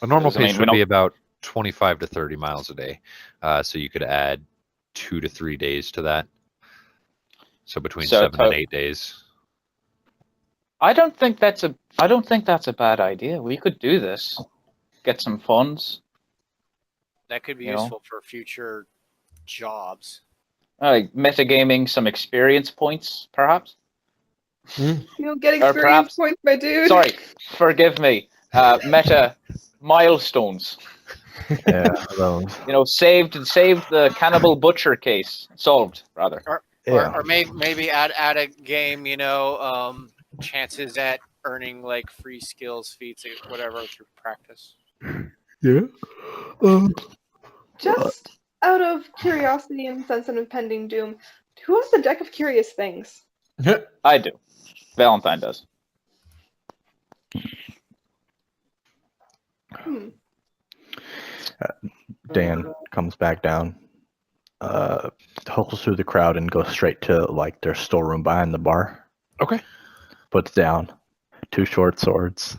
A normal Because, I mean, pace we would don't- be about 25 to 30 miles a day. So you could add 2 to 3 days to that. So between So 7 and 8 days. I don't think that's a bad idea. We could do this. Get some funds. that could be you know. useful for future jobs. Like metagaming some experience points, perhaps. You don't get Or experience perhaps- points, my dude. Sorry, forgive me. Meta milestones. Yeah, those. Saved the cannibal butcher case. Solved, rather. Or maybe add a game, chances at earning like free skills, feats, whatever through practice. Yeah. Just out of curiosity and sense of impending doom, who has the deck of curious things? I do. Valentine does. Dan comes back down, hustles through the crowd and goes straight to like their storeroom behind the bar. Okay. Puts down 2 short swords,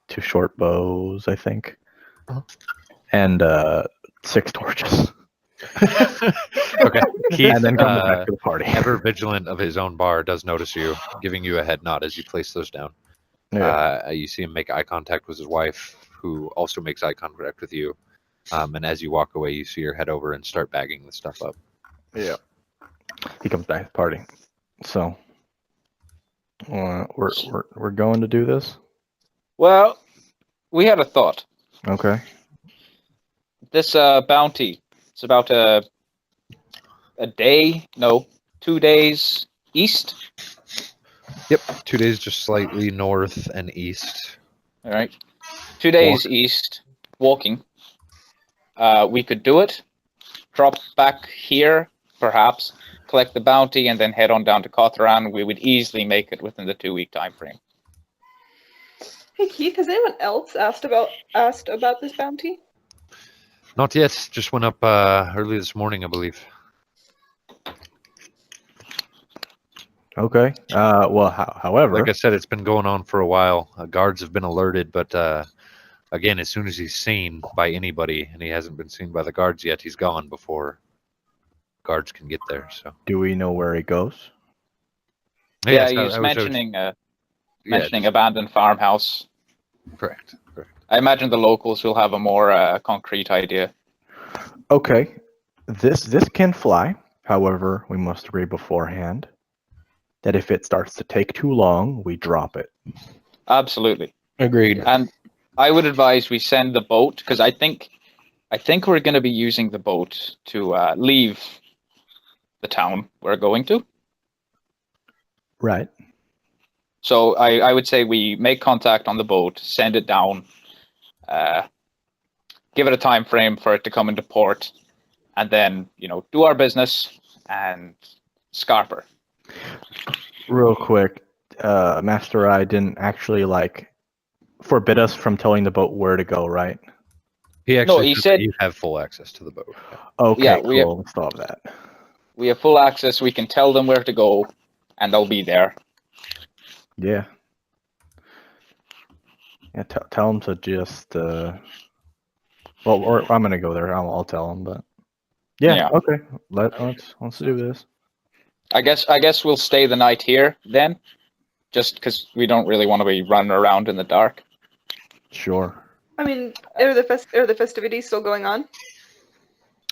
2 short bows, I think, and 6 torches. Okay. Keith, And then comes back to the party. ever vigilant of his own bar, does notice you, giving you a head nod as you place those down. Yeah. You see him make eye contact with his wife, who also makes eye contact with you. And as you walk away, you see her head over and start bagging the stuff up. Yeah. He comes back to the party. So, We're going to do this. Well, we had a thought. Okay. This bounty, it's about a day, no, 2 days east. Yep, 2 days just slightly north and east. All right, 2 days east, walking. We could do it. Drop back here, perhaps, collect the bounty, and then head on down to Kothran. We would easily make it within the 2-week time frame. Hey Keith, has anyone else asked about this bounty? Not yet. Just went up early this morning, I believe. Okay. Well, however, Like I said, it's been going on for a while. Guards have been alerted, but again, as soon as he's seen by anybody, and he hasn't been seen by the guards yet, he's gone before guards can get there. So do we know where he goes? Yeah, Yes, he was mentioning just- abandoned farmhouse. correct. I imagine the locals will have a more concrete idea. Okay. This can fly. However, we must agree beforehand that if it starts to take too long, we drop it. Absolutely. Agreed. And I would advise we send the boat, because I think we're going to be using the boat to leave the town we're going to. Right. So I would say we make contact on the boat, send it down, give it a time frame for it to come into port, and then, do our business and scarper. Real quick, Master I didn't actually forbid us from telling the boat where to go, right? He actually he said said- you have full access to the boat. Okay, Yeah, we cool. Let's stop that. We have full access. We can tell them where to go, and they'll be there. Yeah. Yeah. Tell them to just. Well, or I'm gonna go there. I'll tell them, but. Yeah. Yeah. Okay. Let's do this. I guess we'll stay the night here then, just because we don't really want to be running around in the dark. Sure. I mean, are the festivities still going on?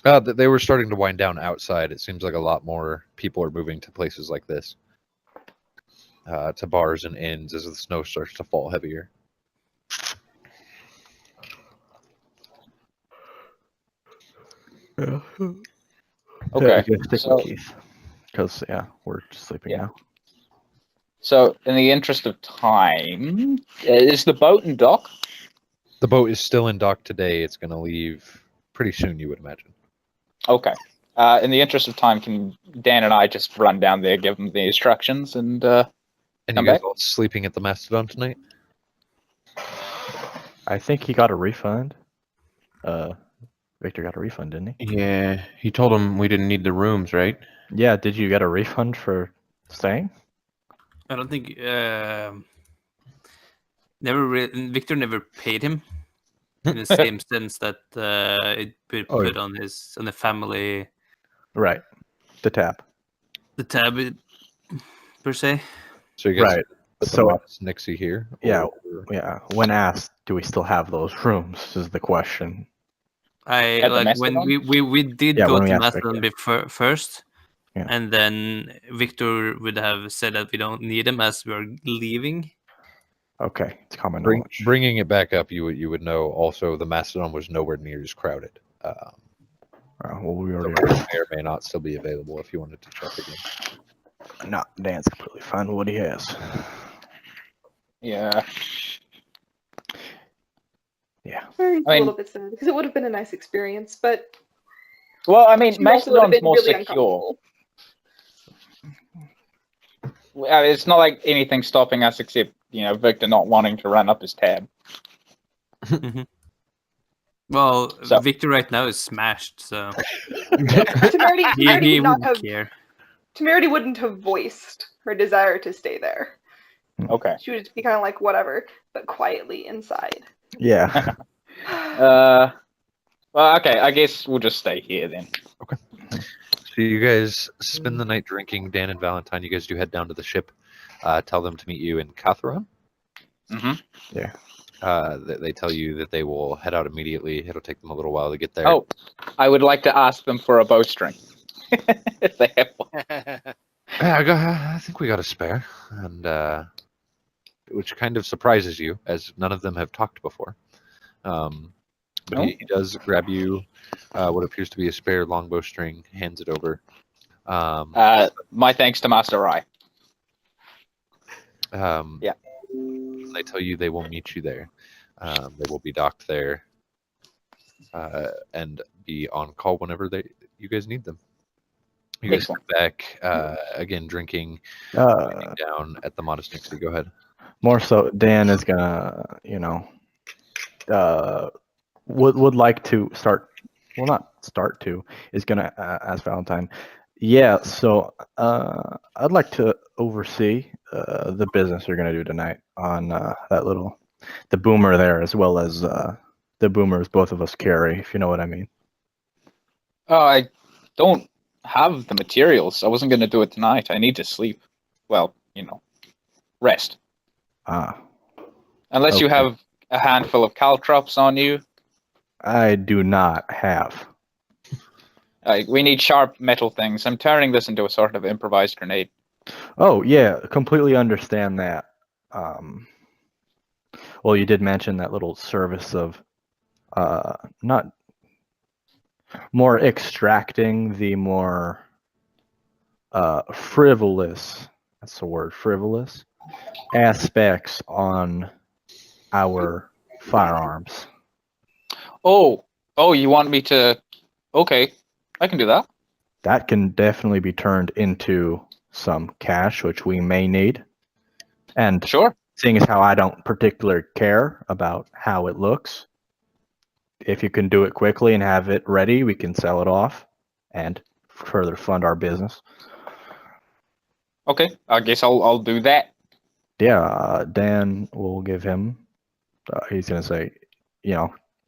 They were starting to wind down outside. It seems like a lot more people are moving to places like this, to bars and inns as the snow starts to fall heavier. Yeah. Okay. Yeah, stick so- with Keith. Because we're sleeping Yeah. now. So, in the interest of time, is the boat in dock? The boat is still in dock today. It's going to leave pretty soon, you would imagine. Okay. In the interest of time, can Dan and I just run down there, give them the instructions, and And Come you guys back? all sleeping at the Mastodon tonight? I think he got a refund. Victor got a refund, didn't he? Yeah, he told him we didn't need the rooms, right? Yeah. Did you get a refund for staying? I don't think Victor never paid him in the same sense that it put on the family Right. The tab. per se. So you guys Right. put the So box next to here? Yeah. or- yeah. When asked, do we still have those rooms? Is the question. I At the like when Mastodon? we did Yeah, go when we to asked Mastodon first, Yeah. and then Victor would have said that we don't need them as we're leaving. Okay. It's common knowledge. Bringing it back up, you would know. Also, the Mastodon was nowhere near as crowded. Well, we The already. room may or may not still be available if you wanted to check again. No, Dan's completely fine with what he has. yeah. Yeah. Very I mean- a little bit sad because it would have been a nice experience, but Well, I mean, you also would have Mastodon's been more really secure. uncomfortable. It's not like anything stopping us except, Victor not wanting to run up his tab. Well, So- Victor right now is smashed, so Temerity, Temerity he would not wouldn't have. care. Temerity wouldn't have voiced her desire to stay there. Okay. She would just be kind of like whatever, but quietly inside. Yeah. Well, okay, I guess we'll just stay here then. So you guys spend the night drinking. Dan and Valentine, you guys do head down to the ship. Tell them to meet you in Catharon. Mm-hmm. They tell you that they will head out immediately. It'll take them a little while to get there. Oh, I would like to ask them for a bowstring. If they have one. I think we got a spare, and which kind of surprises you, as none of them have talked before. But he does grab you what appears to be a spare longbow string, hands it over. My thanks to Master Rai. Yeah. They tell you they will meet you there. They will be docked there and be on call whenever you guys need them. You guys come back again, drinking, sitting down at the Modest Nixie. Go ahead. More so, Dan is gonna, would like to start. Well, not start to. Is gonna ask Valentine. Yeah, so I'd like to oversee the business you're gonna do tonight on the boomer there, as well as the boomers both of us carry, if you know what I mean. Oh, I don't have the materials. I wasn't going to do it tonight. I need to sleep. Well, rest. Unless you Okay. have a handful of caltrops on you. I do not have. We need sharp metal things. I'm turning this into a sort of improvised grenade. Oh yeah, completely understand that. Well, you did mention that little service of not more extracting the more frivolous, that's the word, frivolous aspects on our firearms. Oh, you want me to... Okay, I can do that. That can definitely be turned into some cash, which we may need. And Sure. seeing as how I don't particularly care about how it looks, if you can do it quickly and have it ready, we can sell it off and further fund our business. Okay, I guess I'll do that. Yeah, Dan will give him. He's gonna say,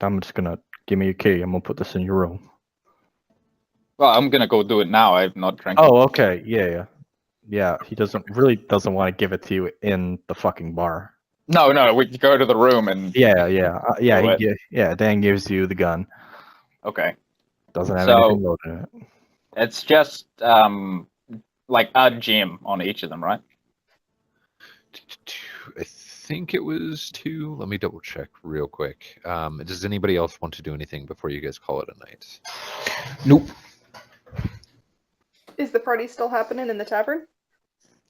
I'm just gonna give me your key. I'm gonna put this in your room. Well, I'm gonna go do it now. I'm not drinking. Oh, okay. Yeah. He doesn't want to give it to you in the fucking bar. No, we go to the room and... Yeah. Dan gives you the gun. Okay. Doesn't have So- anything loaded in it. It's just like a gem on each of them, right? I think it was 2. Let me double check real quick. Does anybody else want to do anything before you guys call it a night? Nope. Is the party still happening in the tavern?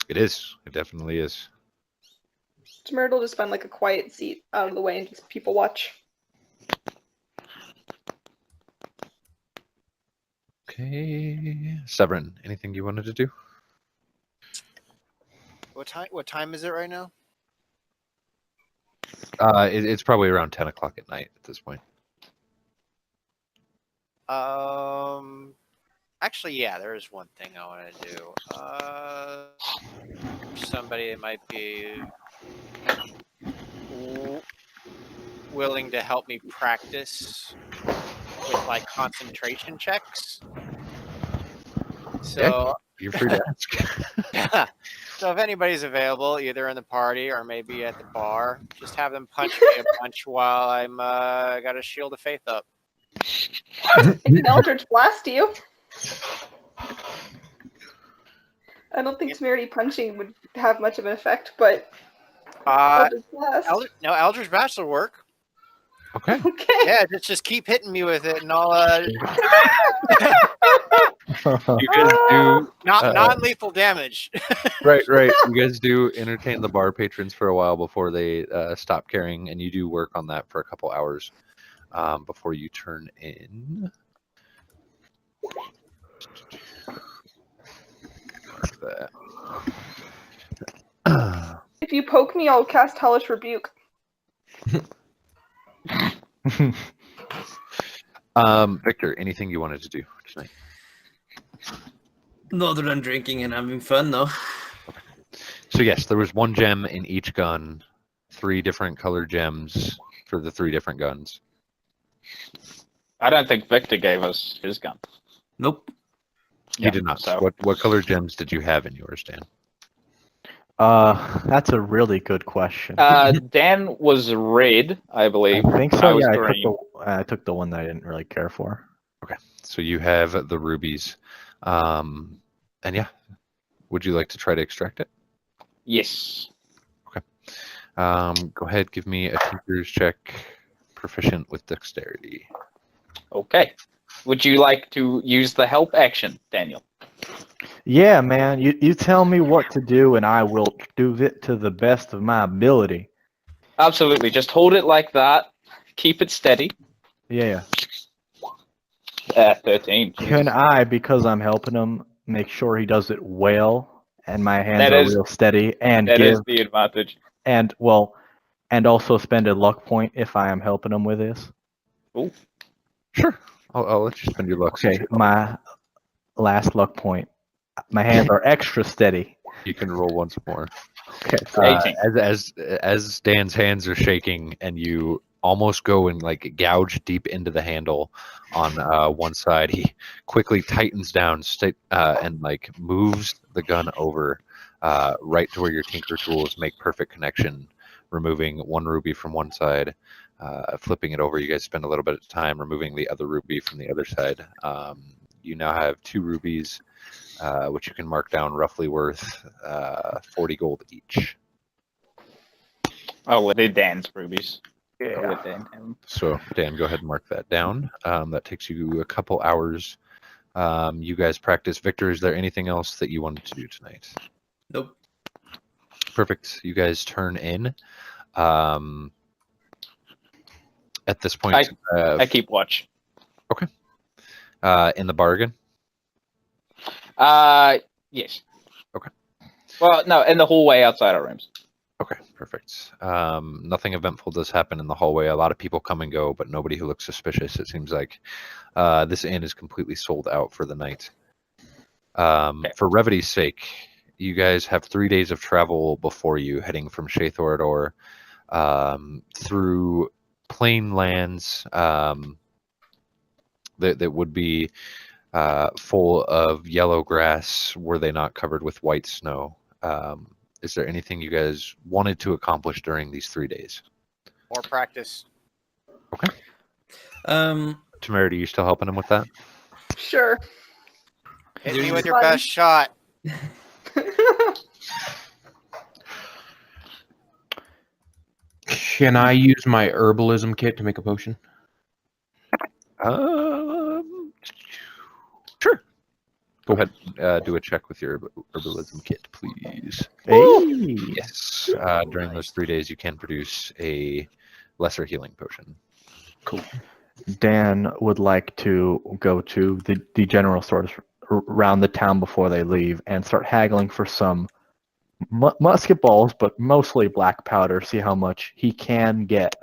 It is. It definitely is. Temerity will just find like a quiet seat out of the way and just people watch. Okay. Sev'Ren, anything you wanted to do? What time is it right now? It's probably around 10 o'clock at night at this point. Actually, yeah, there is one thing I want to do. Somebody that might be willing to help me practice with like concentration checks. So You're free to ask. So if anybody's available, either in the party or maybe at the bar, just have them punch me a bunch while I'm got a shield of faith up. I can Eldritch Blast you. I don't think Temerity punching would have much of an effect, but Eldritch Blast. Eldritch Blast will work. Okay. Okay. Yeah, just keep hitting me with it, and I'll You guys do non-lethal damage. right. You guys do entertain the bar patrons for a while before they stop carrying, and you do work on that for a couple hours before you turn in. Mark that. If you poke me, I'll cast Hellish Rebuke. Victor, anything you wanted to do tonight? No, other than drinking and having fun, no. So yes, there was 1 gem in each gun, 3 different colored gems for the 3 different guns. I don't think Victor gave us his gun. Nope. He did not. So. What color gems did you have in yours, Dan? That's a really good question. Dan was red, I believe. I think I so. was Yeah, green. I took the one that I didn't really care for. So you have the rubies, and yeah, Would you like to try to extract it? Yes. Go ahead, give me a tinker's check, proficient with dexterity. Okay. Would you like to use the help action, Daniel? Yeah, man. You tell me what to do, and I will do it to the best of my ability. Absolutely. Just hold it like that. Keep it steady. Yeah. 13. Can Jesus. I, because I'm helping him, make sure he does it well, and my hands That are is- real steady, and That give is the advantage. and also spend a luck point if I am helping him with this. Sure. I'll let you spend your luck. since Okay, you're- my last luck point. My hands are extra steady. You can roll once more. Okay. So, 18. As Dan's hands are shaking and you almost go and like gouge deep into the handle on one side, he quickly tightens down and like moves the gun over right to where your tinker tools make perfect connection, removing one ruby from one side, flipping it over. You guys spend a little bit of time removing the other ruby from the other side. You now have 2 rubies, which you can mark down roughly worth 40 gold each. Oh, well, they're Dan's rubies. I'll yeah. let Dan have them. So, Dan, go ahead and mark that down. That takes you a couple hours. You guys practice. Victor, is there anything else that you wanted to do tonight? Nope. Perfect. You guys turn in. At this point, I keep watch. in the bargain. Yes. Okay. Well, no, in the hallway outside our rooms. Okay, perfect. Nothing eventful does happen in the hallway. A lot of people come and go, but nobody who looks suspicious. It seems like this inn is completely sold out for the night. For revity's sake, you guys have 3 days of travel before you, heading from Shaythorador through plain lands that would be full of yellow grass were they not covered with white snow. Is there anything you guys wanted to accomplish during these 3 days? More practice. Temerity, you still helping him with that? Sure. Hit Do me you- with your best shot. Can I use my herbalism kit to make a potion? Sure. Go ahead. Do a check with your herbalism kit, please. Hey. Yes. During those 3 days, you can produce a lesser healing potion. Dan would like to go to the general stores around the town before they leave and start haggling for some musket balls, but mostly black powder. See how much he can get.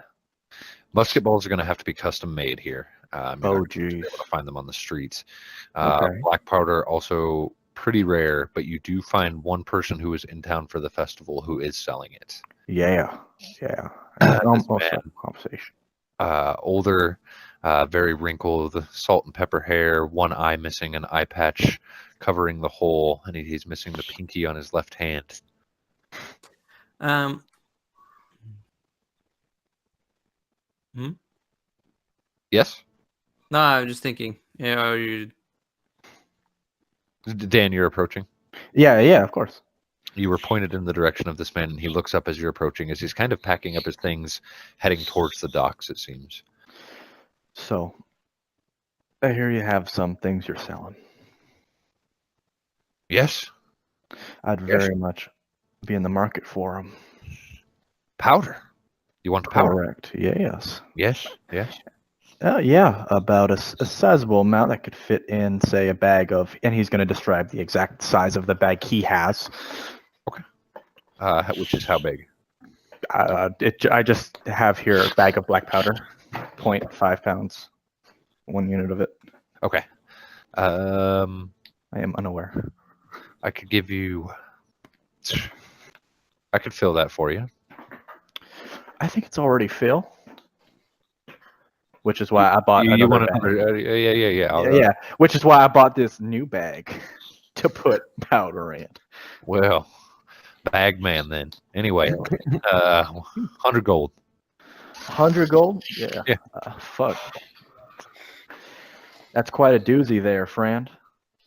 Musket balls are going to have to be custom made here. You're not Oh, gonna be geez. able to find them on the streets. Okay. Black powder also pretty rare, but you do find one person who is in town for the festival who is selling it. Yeah. Yeah. This Almost man. a conversation. Older, very wrinkled, salt and pepper hair, one eye missing, an eye patch covering the hole, and he's missing the pinky on his left hand. Yes? No, I was just thinking. You Dan, you're approaching. Yeah, of course. You were pointed in the direction of this man, and he looks up as you're approaching, as he's kind of packing up his things, heading towards the docks, it seems. So, I hear you have some things you're selling. Yes? I'd Yes. very much be in the market for them. Powder. You want powder? Correct. Yes. Yes, yes. Yeah, about a sizable amount that could fit in, say, a bag of, and he's going to describe the exact size of the bag he has. Which is how big? I just have here a bag of black powder, 0.5 pounds, 1 unit of it. Okay. I am unaware. I could give you... I could fill that for you. I think it's already Phil, which is why I bought You another want bag. another... yeah. Yeah, which is why I bought this new bag to put powder in. Well, bag man then. Anyway, 100 gold. 100 gold? Yeah. Yeah. Fuck. That's quite a doozy there, friend.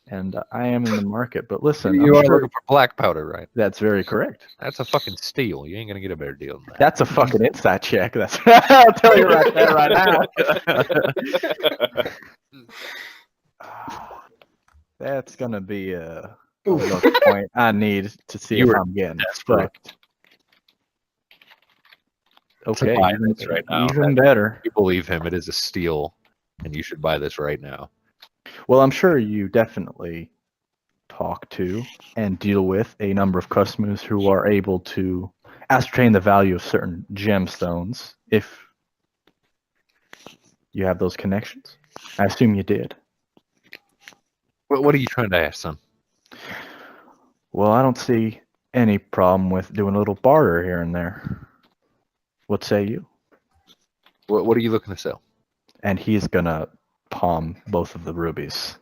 and I am in the market. But listen, You I'm are sure looking for black powder, right? that's very correct. That's a fucking steal. You ain't gonna get a better deal than that. That's a fucking inside check. That's I'll tell you right there, right now. That's gonna be a look point I need to see You if were I'm getting desperate fucked. Okay, buy even, this right now. even better. You believe him. It is a steal, and you should buy this right now. Well, I'm sure you definitely talk to and deal with a number of customers who are able to ascertain the value of certain gemstones if you have those connections. I assume you did. What are you trying to ask, son? Well, I don't see any problem with doing a little barter here and there. What say you? What are you looking to sell? And he's gonna palm both of the rubies.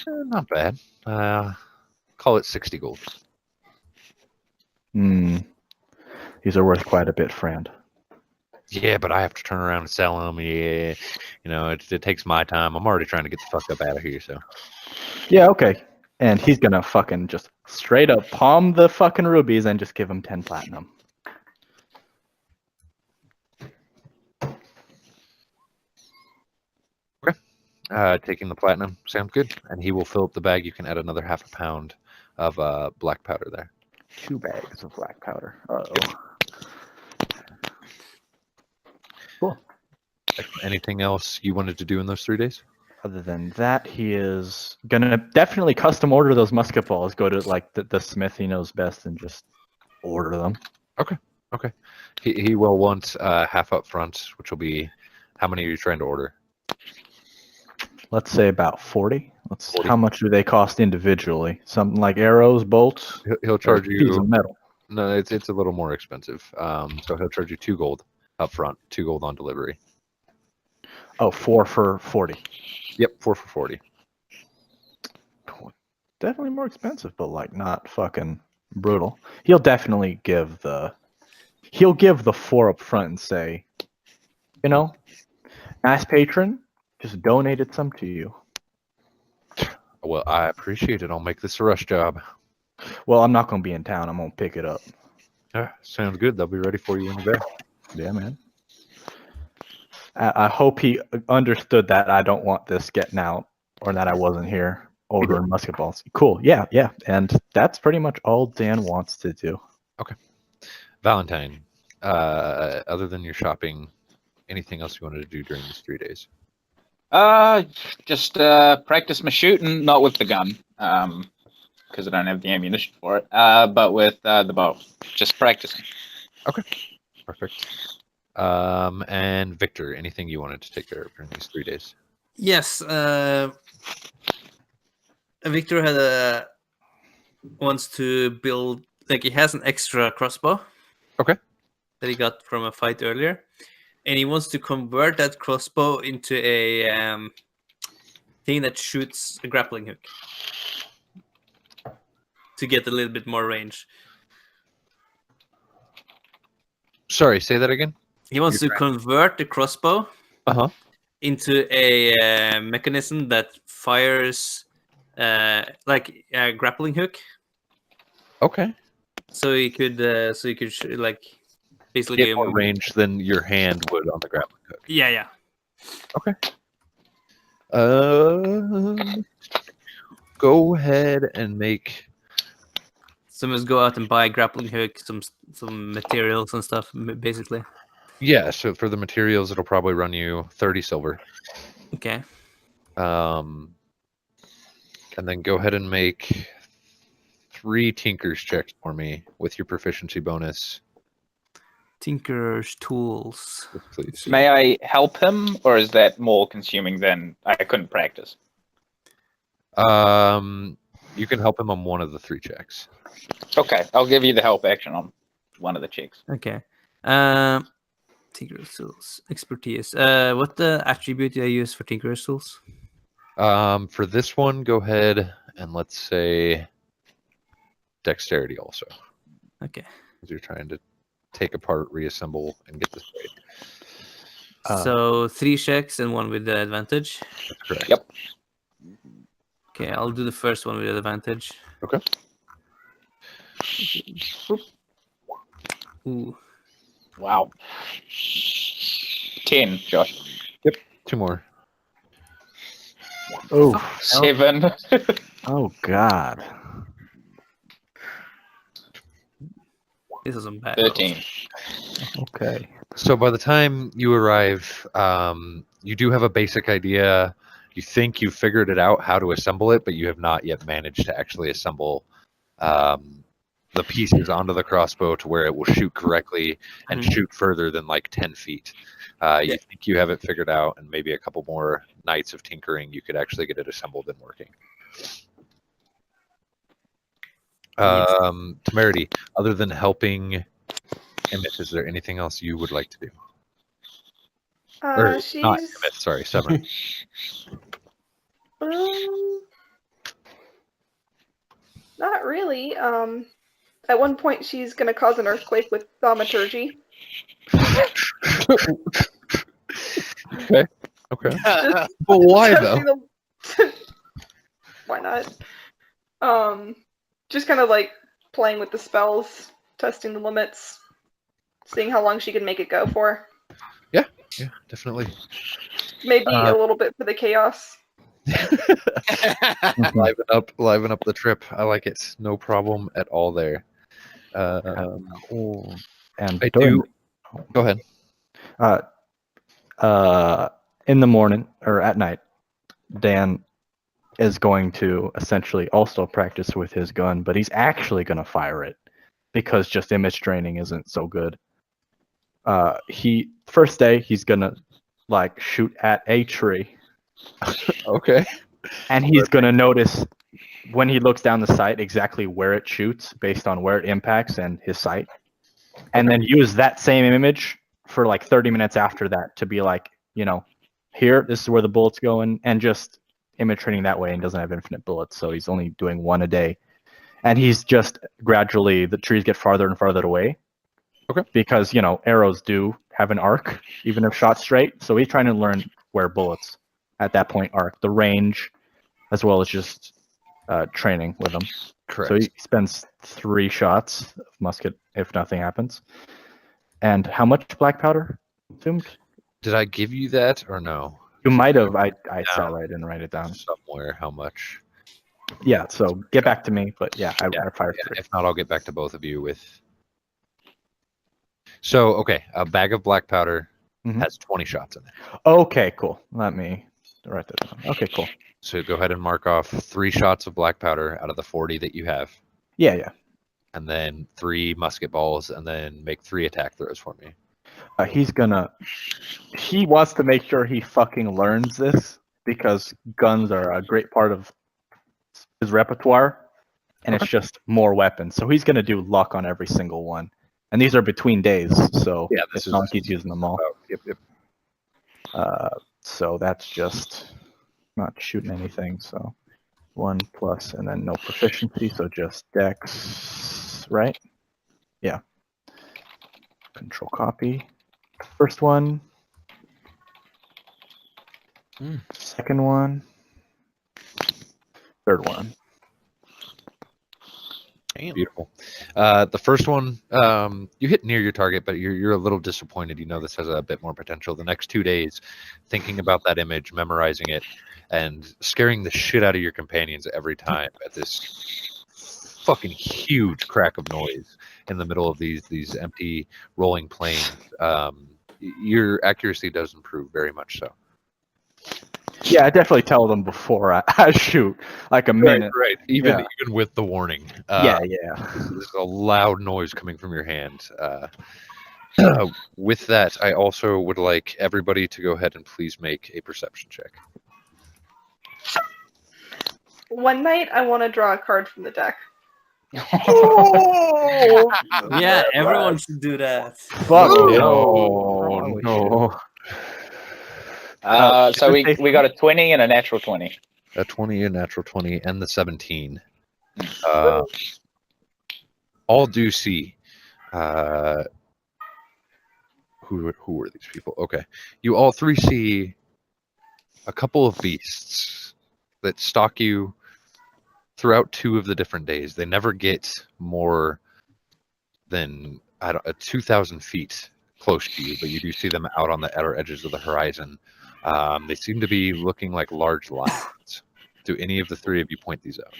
Not bad. Call it 60 gold. These are worth quite a bit, friend. Yeah, but I have to turn around and sell them. Yeah, it takes my time. I'm already trying to get the fuck up out of here. So Yeah, okay. And he's gonna fucking just straight up palm the fucking rubies and just give him 10 platinum. taking the platinum sounds good, and he will fill up the bag. You can add another half a pound of black powder there. 2 bags of black powder. Uh-oh. Cool. Anything else you wanted to do in those 3 days? Other than that, he is gonna definitely custom order those musket balls. Go to like the smith he knows best and just order them. Okay. He will want half up front, which will be, how many are you trying to order? Let's say about 40. 40. How much do they cost individually? Something like arrows, bolts, He'll charge pieces you. of metal. No, it's a little more expensive. So he'll charge you 2 gold up front, 2 gold on delivery. Oh, 4 for 40. Yep, 4 for 40. Definitely more expensive, but like not fucking brutal. He'll definitely give the 4 up front and say, nice patron, just donated some to you. Well, I appreciate it. I'll make this a rush job. Well, I'm not gonna be in town. I'm gonna pick it up. Sounds good. They'll be ready for you when you're back. Yeah, man. I hope he understood that I don't want this getting out, or that I wasn't here ordering musket balls. Cool. Yeah. And that's pretty much all Dan wants to do. Valentine, other than your shopping, anything else you wanted to do during these 3 days? Just practice my shooting, not with the gun, because I don't have the ammunition for it. But with the bow, just practicing. Okay, perfect. And Victor, anything you wanted to take care of during these 3 days? Yes. Victor wants to build, like, he has an extra crossbow. Okay. That he got from a fight earlier, and he wants to convert that crossbow into a thing that shoots a grappling hook to get a little bit more range. Sorry, say that again. He wants to convert the crossbow into a mechanism that fires like a grappling hook. Okay. So he could like basically Get more range than your hand would on the grappling hook. Yeah. Okay. Go ahead and make. So must go out and buy a grappling hook, some materials and stuff, basically. Yeah. So for the materials, it'll probably run you 30 silver. Okay. And then go ahead and make 3 Tinker's checks for me with your proficiency bonus. Tinker's tools. Yes, please. May I help him, or is that more consuming than I couldn't practice? You can help him on one of the 3 checks. Okay, I'll give you the help action on one of the checks. Okay. Tinker's tools, expertise. What the attribute do I use for Tinker's tools? For this one, go ahead and let's say dexterity also. Okay. Because you're trying to take apart, reassemble, and get this right. So 3 checks and 1 with the advantage. That's correct. Yep. Okay, I'll do the first one with the advantage. Okay. Ooh. Wow. 10, Josh. 2 more. Oh, 7. oh God. This isn't bad. 13. Okay. So by the time you arrive, you do have a basic idea. You think you've figured it out how to assemble it, but you have not yet managed to actually assemble the pieces onto the crossbow to where it will shoot correctly and shoot further than like 10 feet. You think you have it figured out, and maybe a couple more nights of tinkering, you could actually get it assembled and working. Temerity, other than helping Immeth, is there anything else you would like to do? Or She's not Immeth, sorry, Sev'Ren. Not really. At one point, she's gonna cause an earthquake with thaumaturgy. Okay. Just But why testing though? Why not? Just kind of like playing with the spells, testing the limits, seeing how long she can make it go for. Yeah, definitely. Maybe a little bit for the chaos. Liven up the trip. I like it. No problem at all there. Cool. And I during, Go ahead. in the morning or at night, Dan is going to essentially also practice with his gun, but he's actually going to fire it because just image training isn't so good. First day he's gonna like shoot at a tree, Okay. and he's gonna notice when he looks down the sight exactly where it shoots based on where it impacts and his sight, and then use that same image for like 30 minutes after that to be like, here, this is where the bullet's going, and just image training that way, and doesn't have infinite bullets, so he's only doing 1 a day, and he's just gradually the trees get farther and farther away. Okay. Because arrows do have an arc, even if shot straight. So he's trying to learn where bullets at that point arc, the range, as well as just training with them. Correct. So he spends 3 shots of musket if nothing happens. And how much black powder? Assumed? Did I give you that or no? You might have. I saw No. it. I didn't write it down. Somewhere. How much? Yeah. So get back to me. But I fired 3. If not, I'll get back to both of you with. So, okay, a bag of black powder has 20 shots in it. Okay, cool. Let me write that down. Okay, cool. So go ahead and mark off 3 shots of black powder out of the 40 that you have. Yeah. And then 3 musket balls, and then make 3 attack throws for me. He wants to make sure he fucking learns this because guns are a great part of his repertoire, and it's just more weapons. So he's gonna do luck on every single one. And these are between days, so it's not like he's using them all. Yep. So that's just not shooting anything. So 1 plus, and then no proficiency, so just dex, right? Yeah. Control copy. First one. Second one. Third one. Beautiful. The first one, you hit near your target, but you're a little disappointed. This has a bit more potential. The next 2 days, thinking about that image, memorizing it, and scaring the shit out of your companions every time at this fucking huge crack of noise in the middle of these empty rolling plains. Your accuracy does improve very much so. Yeah, I definitely tell them before I shoot, like a minute. Right. Even with the warning. Yeah. There's a loud noise coming from your hand. With that, I also would like everybody to go ahead and please make a perception check. One night, I want to draw a card from the deck. Yeah, everyone should do that. Fuck no. So we got a 20 and a natural 20. A 20, a natural 20, and the 17. All do see. who were these people? Okay, you all three see a couple of beasts that stalk you throughout 2 of the different days. They never get more than 2,000 feet close to you, but you do see them out on the outer edges of the horizon. They seem to be looking like large lions. Do any of the 3 of you point these out?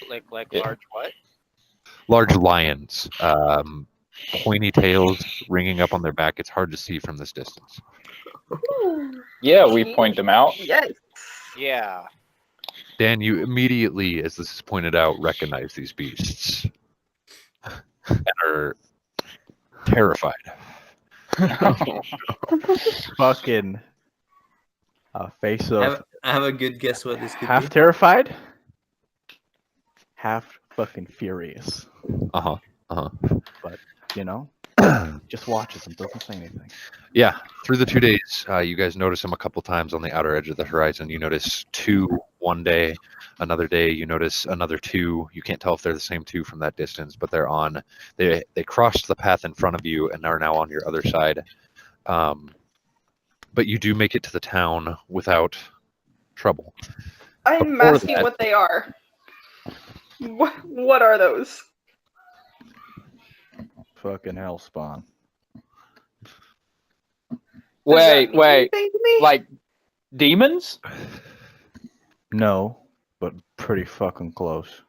Like Yeah. large what? Large lions, pointy tails ringing up on their back. It's hard to see from this distance. Yeah, we point them out. Yes. Yeah. Dan, you immediately, as this is pointed out, recognize these beasts and are terrified. Fucking face of I have a good guess what this could half be. terrified, half fucking furious. Uh-huh. You know, just watches him, doesn't say anything. Yeah, through the 2 days, you guys notice them a couple times on the outer edge of the horizon. You notice 2 one day, another day you notice another 2. You can't tell if they're the same 2 from that distance, but they crossed the path in front of you and are now on your other side. But you do make it to the town without trouble. I'm Before asking that- what they are. What are those? Fucking hell spawn. Does that Wait, mean anything to me? like demons? No, but pretty fucking close.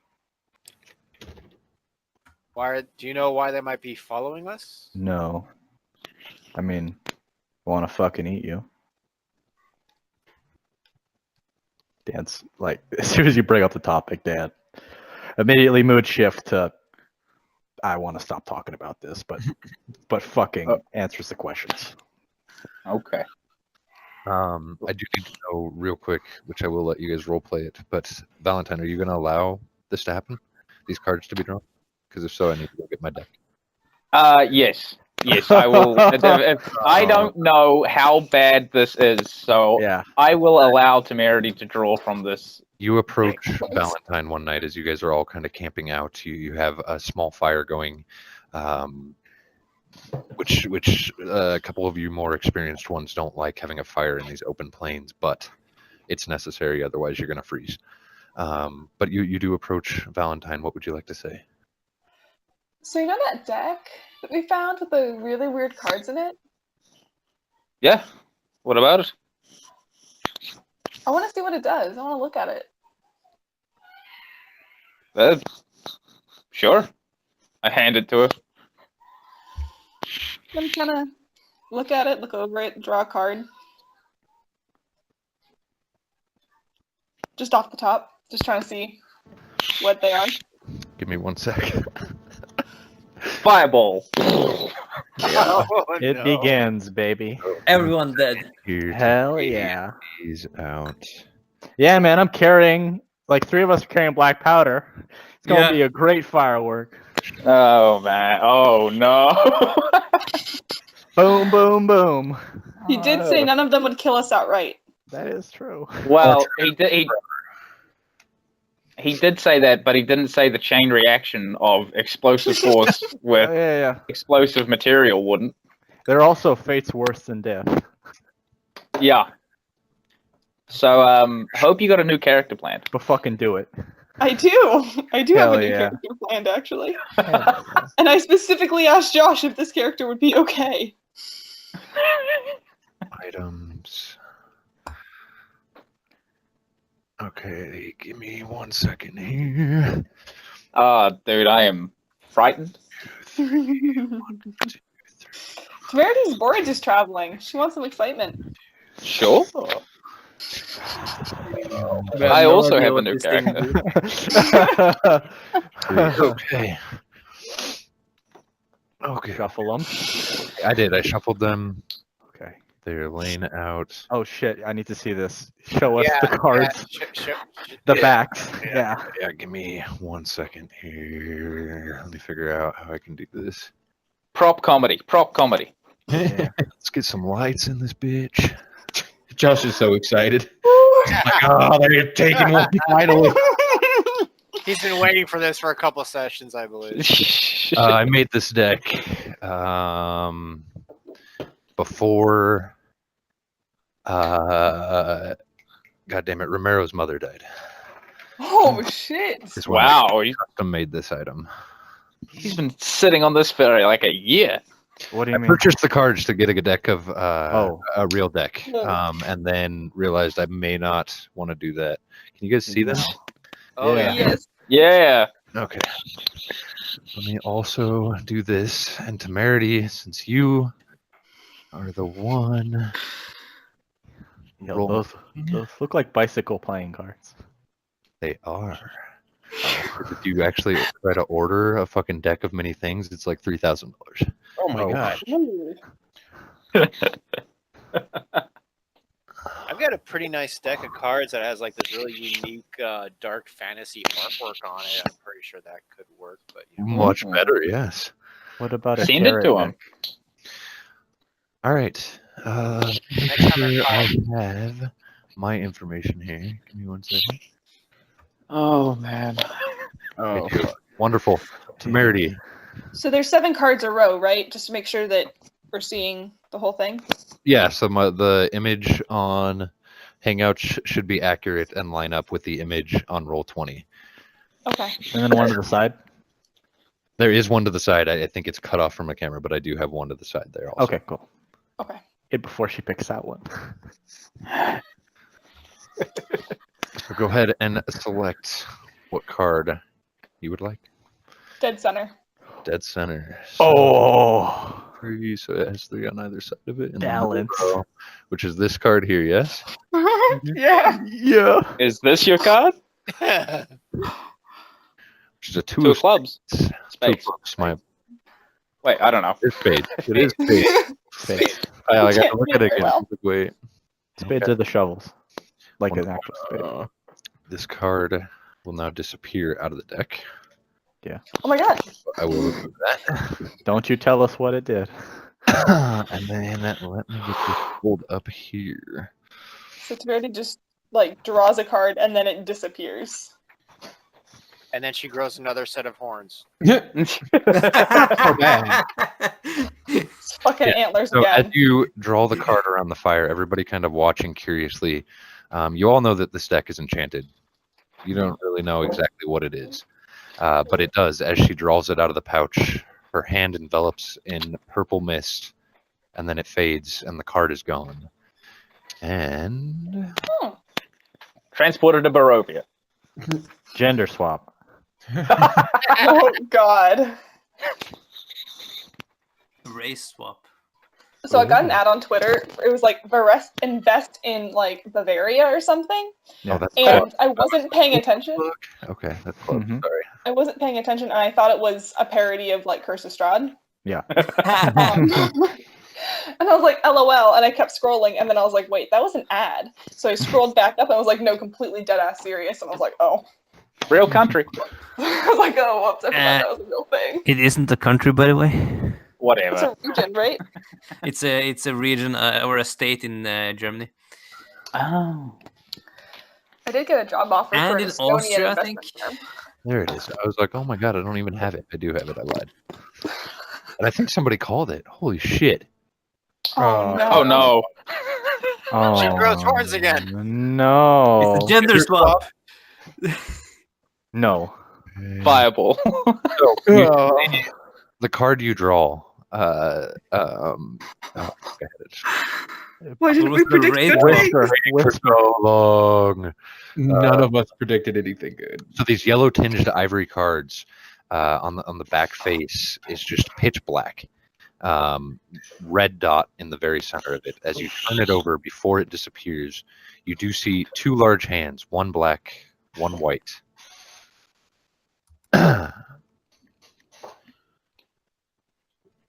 Do you know why they might be following us? No. I mean, want to fucking eat you. Dan's like, as soon as you bring up the topic, Dan, immediately mood shift to, I want to stop talking about this, but fucking answers the questions. Okay. I do need to know real quick, which I will let you guys role play it, but Valentine, are you going to allow this to happen? These cards to be drawn? Because if so, I need to go get my deck. Yes. Yes, I will. I don't know how bad this is, so Yeah. I will allow Temerity to draw from this. You approach Valentine one night as you guys are all kind of camping out. You have a small fire going, which a couple of you more experienced ones don't like having a fire in these open plains, but it's necessary, otherwise you're going to freeze. But you do approach Valentine. What would you like to say? So you know that deck that we found with the really weird cards in it? Yeah. What about it? I want to see what it does. I want to look at it. Sure. I hand it to her. Let me kind of look at it, look over it, draw a card. Just off the top, just trying to see what they are. Give me 1 sec. Fireball. Oh, It no. begins, baby. Everyone dead. Here, Hell yeah. these out. Yeah, man, I'm carrying, like 3 of us are carrying black powder. It's going to Yeah. be a great firework. Oh man. Oh no. Boom, boom, boom. He did say none of them would kill us outright. That is true. Well, he did say that, but he didn't say the chain reaction of explosive force with Yeah. explosive material wouldn't. There are also fates worse than death. Yeah. So hope you got a new character planned. But fucking do it. I do. I do have Hell a new yeah. character planned, actually. And I specifically asked Josh if this character would be okay. Items. Okay, give me 1 second here. Dude, I am frightened. Temerity's bored just traveling. She wants some excitement. Sure. We I no also idea have a what new this thing character. do. Okay. Okay. Shuffle them. I did. I shuffled them. Okay. They're laying out. Oh shit! I need to see this. Show us Yeah, the cards, the backs. Yeah. Yeah, give me 1 second here. Let me figure out how I can do this. Prop comedy. Prop comedy. Yeah. Let's get some lights in this bitch. Josh is so excited. Like, oh, they're taking one finally. He's been waiting for this for a couple sessions, I believe. I made this deck. before, God damn it, Romero's mother died. Oh shit! Is when Wow, I custom made this item. he's been sitting on this for like a year. What do I you mean? purchased the cards to get a deck of Oh. a real deck, and then realized I may not want to do that. Can you guys see them? Oh Yeah. yeah. Yes. Yeah. Okay. Let me also do this. And Temerity, since you are the one. Yo, Roll. those look like bicycle playing cards. They are. If you actually try to order a fucking deck of many things, it's like $3,000. Oh my god. Ooh. I've got a pretty nice deck of cards that has like this really unique dark fantasy artwork on it. I'm pretty sure that could work, but you know. Much better, yes. What about a Send it carrot to him. deck? All right. Next time Sure, I I have my information here. Give me one second. Oh man. Oh. Wonderful. Temerity. So there's 7 cards a row, right? Just to make sure that we're seeing the whole thing. Yeah, so the image on Hangouts should be accurate and line up with the image on Roll20. Okay. And then one to the side. There is one to the side. I think it's cut off from a camera, but I do have one to the side there also. Okay, cool. Okay. Hit before she picks that one. So go ahead and select what card you would like. Dead center. Dead center. So Oh, 3, so it has 3 on either side of it. And then balance. the row, which is this card here, yes? Yeah. Yeah. Is this your card? have. Which is a 2 Two of of clubs. spades. 2 Spades. of clubs. My Wait, I don't know. it's spades. It is spades. Spades. I got Can't to look read at it very again. well. Wait. Spades Okay. are the shovels, like an Wonderful. actual spade. This card will now disappear out of the deck. Oh my god. I will remove that. Don't you tell us what it did. And then let me get this pulled up here. So Temerity just like draws a card and then it disappears. And then she grows another set of horns. It's fucking Yeah, antlers So as again. you draw the card around the fire, everybody kind of watching curiously, you all know that this deck is enchanted. You don't really know exactly what it is. But it does. As she draws it out of the pouch, her hand envelops in purple mist, and then it fades, and the card is gone. And Transported to Barovia. Gender swap. Oh god. Race swap. So I got an ad on Twitter. It was like invest in like Bavaria or something. Yeah. that's And I wasn't paying attention. okay. That's close. Mhm. Sorry. I wasn't paying attention and I thought it was a parody of like Curse of Strahd. Yeah. And I was like, LOL, and I kept scrolling, and then I was like, wait, that was an ad. So I scrolled back up, and I was like, no, completely dead ass serious, and I was like, oh. Real country. I was like, oh, whoops, I forgot that was a real thing. It isn't a country, by the way. It's Whatever. a region, right? It's a region or a state in Germany. Oh. I did get a job offer And for an in Estonian Austria, I investment think. firm. There it is. I was like, oh my god, I don't even have it. I do have it. I lied. And I think somebody called it. Holy shit. Oh, no. Oh no. Oh, She grows horns again. No. It's a gender swap. No. Viable. So, the card you draw. Oh, Why didn't we predict good Whisper. for Whisper. so long. None of us predicted anything good. So these yellow tinged ivory cards on the back face is just pitch black. Red dot in the very center of it. As you turn it over before it disappears, you do see 2 large hands, one black, one white.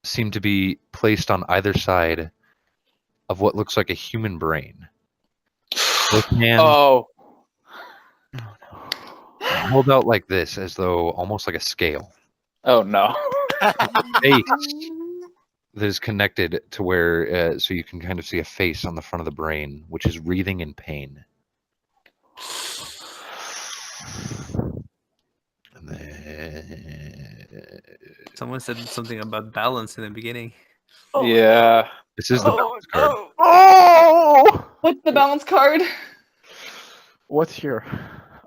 Seem to be placed on either side of what looks like a human brain. Both hands Oh. hold out like this, as though almost like a scale. Oh no. Face that is connected to where, so you can kind of see a face on the front of the brain, which is wreathing in pain. And then, Someone said something about balance in the beginning. Oh. Yeah. This is the Oh, balance card. no. Oh! What's the balance card? Oh! What's the balance card? What's your?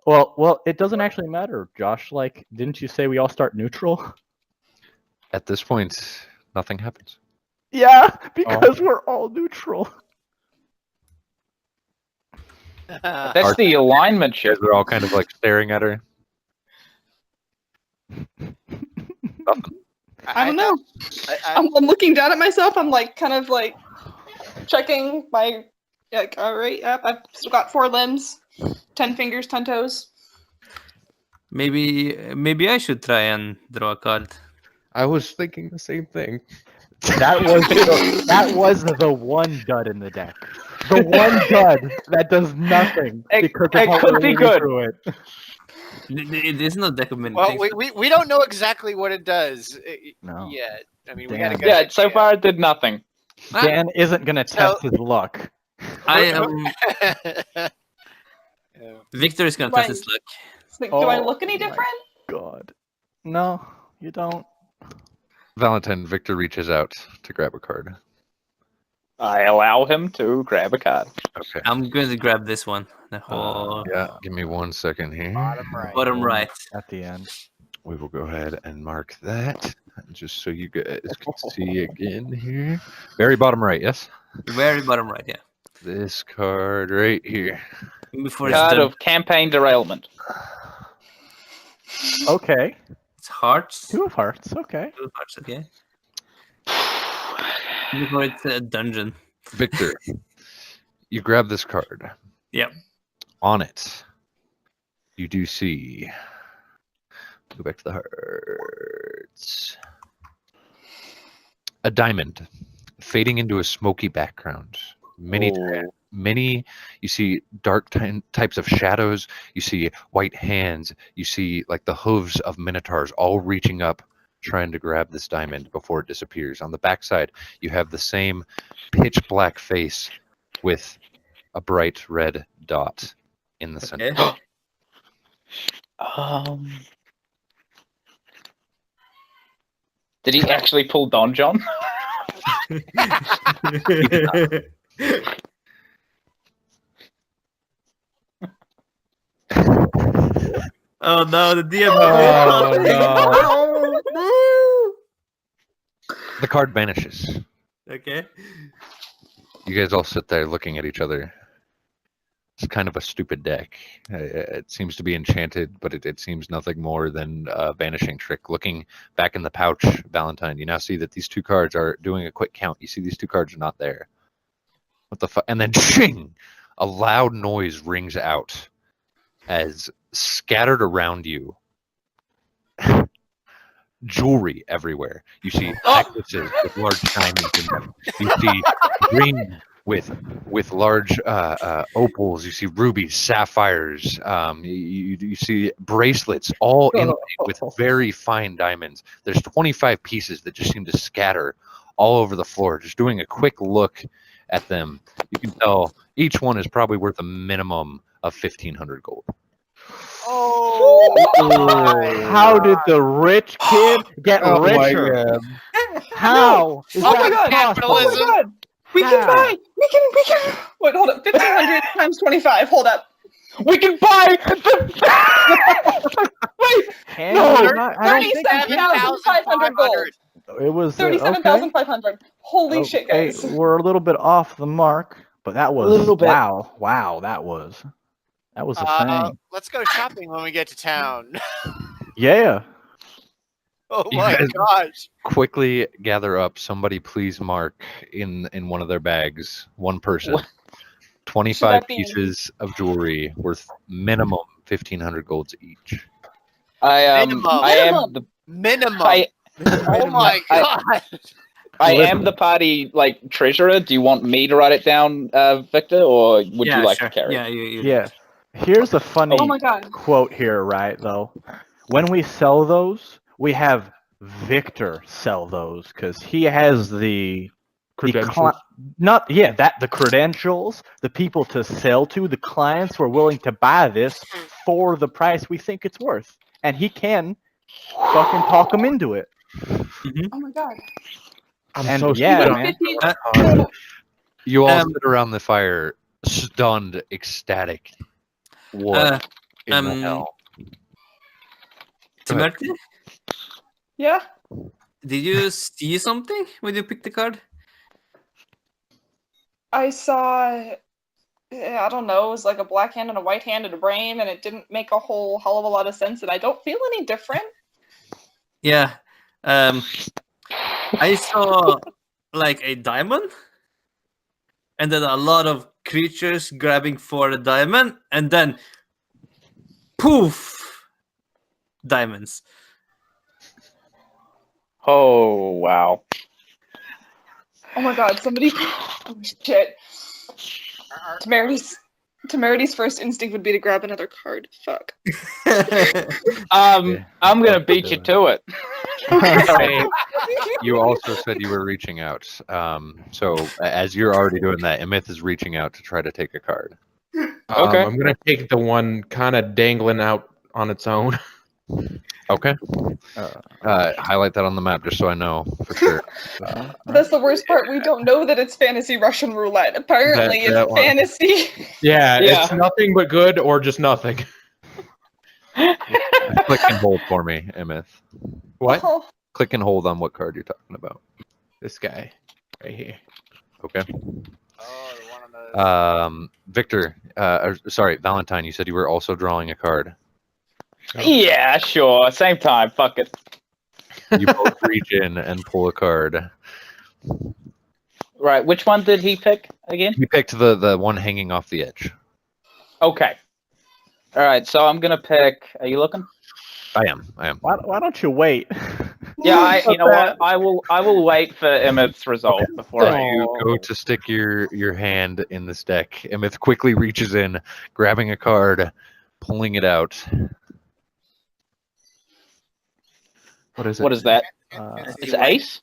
Well, it doesn't actually matter, Josh. Like, didn't you say we all start neutral? At this point, nothing happens. Yeah, because we're all neutral. That's the alignment You guys shit. are all kind of like staring at her. Nothing. I don't know. I- I'm looking down at myself. I'm like, kind of like checking my, like, all right, yep, I've still got 4 limbs, 10 fingers, 10 toes. Maybe I should try and draw a card. I was thinking the same thing. That was the one dud in the deck. The one dud that does nothing because it of how could we're be reading good. through it. It is not deck of many well, things. we don't know exactly what it does No. yet. I mean, we Damn. got to go. Yeah, so far it did nothing. Dan isn't gonna test his luck. I am. Yeah. Victor is gonna Right. test his luck. Like, do I Oh look any my different? God. No, you don't. Valentine, Victor reaches out to grab a card. I allow him to grab a card. Okay. I'm going to grab this one. The whole Yeah, give me 1 second here. Bottom right. bottom right. At the end. We will go ahead and mark that, just so you guys can see again here. Very bottom right, yes? Very bottom right, yeah. This card right here. Before it's Card done, of campaign derailment. Okay. it's hearts. 2 of hearts. Okay. 2 hearts, okay. Before it's a dungeon. Victor, you grab this card. Yep. On it, you do see. Go back to the hearts. A diamond fading into a smoky background. Many, you see dark types of shadows. You see white hands. You see like the hooves of minotaurs all reaching up, trying to grab this diamond before it disappears. On the backside, you have the same pitch black face with a bright red dot in the center. Okay. Did he actually pull Don John? Oh no, the DM. Oh, no. The card vanishes. Okay. You guys all sit there looking at each other. It's kind of a stupid deck. It seems to be enchanted, but it seems nothing more than a vanishing trick. Looking back in the pouch, Valentine, you now see that these 2 cards are doing a quick count. You see these 2 cards are not there. What the fuck? And then, shing! A loud noise rings out as scattered around you, jewelry everywhere. You see necklaces with large diamonds in them. You see green with large opals. You see rubies, sapphires. You see bracelets, all in with very fine diamonds. There's 25 pieces that just seem to scatter all over the floor. Just doing a quick look at them, you can tell each one is probably worth a minimum of 1,500 gold. Oh, How did the rich kid get richer? How? Is Oh my that God. possible? Oh my God! We can buy. We can. Wait, hold up. 1,500 times 25. Hold up. We can buy. Wait. Can No, you not? I don't think you can. 37,500 gold. It was 37,500. Holy shit, okay, guys. we're a little bit off the mark, but that was little bit. wow. That was a thing. let's go shopping when we get to town. Yeah. Oh You my guys- gosh. Quickly gather up. Somebody please mark in one of their bags. One person. What? 25 Should that be- pieces of jewelry worth minimum 1,500 golds each. I am Minimum. the Minimum. I Oh my god. am the party like treasurer. Do you want me to write it down, Victor, or would you like sure. to carry it? Yeah, you Yeah. Here's a funny Oh my God. quote here, right, though. When we sell those, we have Victor sell those because he has the Credentials. the credentials, the people to sell to, the clients who are willing to buy this for the price we think it's worth, and he can fucking talk them into it. Oh my God. I'm And so yeah, stupid. man. 50 Uh, You all Um, sit around the fire, stunned, ecstatic. What in the hell? Go ahead. Temerity, Yeah. did you see something when you picked the card? I saw, I don't know, it was like a black hand and a white hand and a brain, and it didn't make a whole hell of a lot of sense, and I don't feel any different. Yeah. I saw like a diamond, and then a lot of creatures grabbing for the diamond, and then poof, diamonds. Oh wow. Oh my god, somebody. Oh shit. Temerity's first instinct would be to grab another card. Fuck. I'm gonna beat you to it. You also said you were reaching out. So as you're already doing that, Immeth is reaching out to try to take a card. Okay. I'm gonna take the one kind of dangling out on its own. Okay. Highlight that on the map just so I know for sure. That's the worst part. We don't know that it's fantasy Russian roulette. Apparently, That it's one. fantasy. Yeah, Yeah. it's nothing but good or just nothing. Click and hold for me, Immeth. What? Oh, Click and hold on what card you're talking about. This guy right here. Okay. Oh, one of those. Victor, sorry, Valentine, you said you were also drawing a card. Yeah, sure. Same time. Fuck it. You both reach in and pull a card. Right. Which one did he pick again? You picked the one hanging off the edge. Okay. All right. So I'm gonna pick. Are you looking? I am. Why don't you wait? Yeah. You know what? I will wait for Emmeth's result before As I. you go to stick your hand in this deck, Immeth quickly reaches in, grabbing a card, pulling it out. What is it? What is that? Can't It's see what- ace.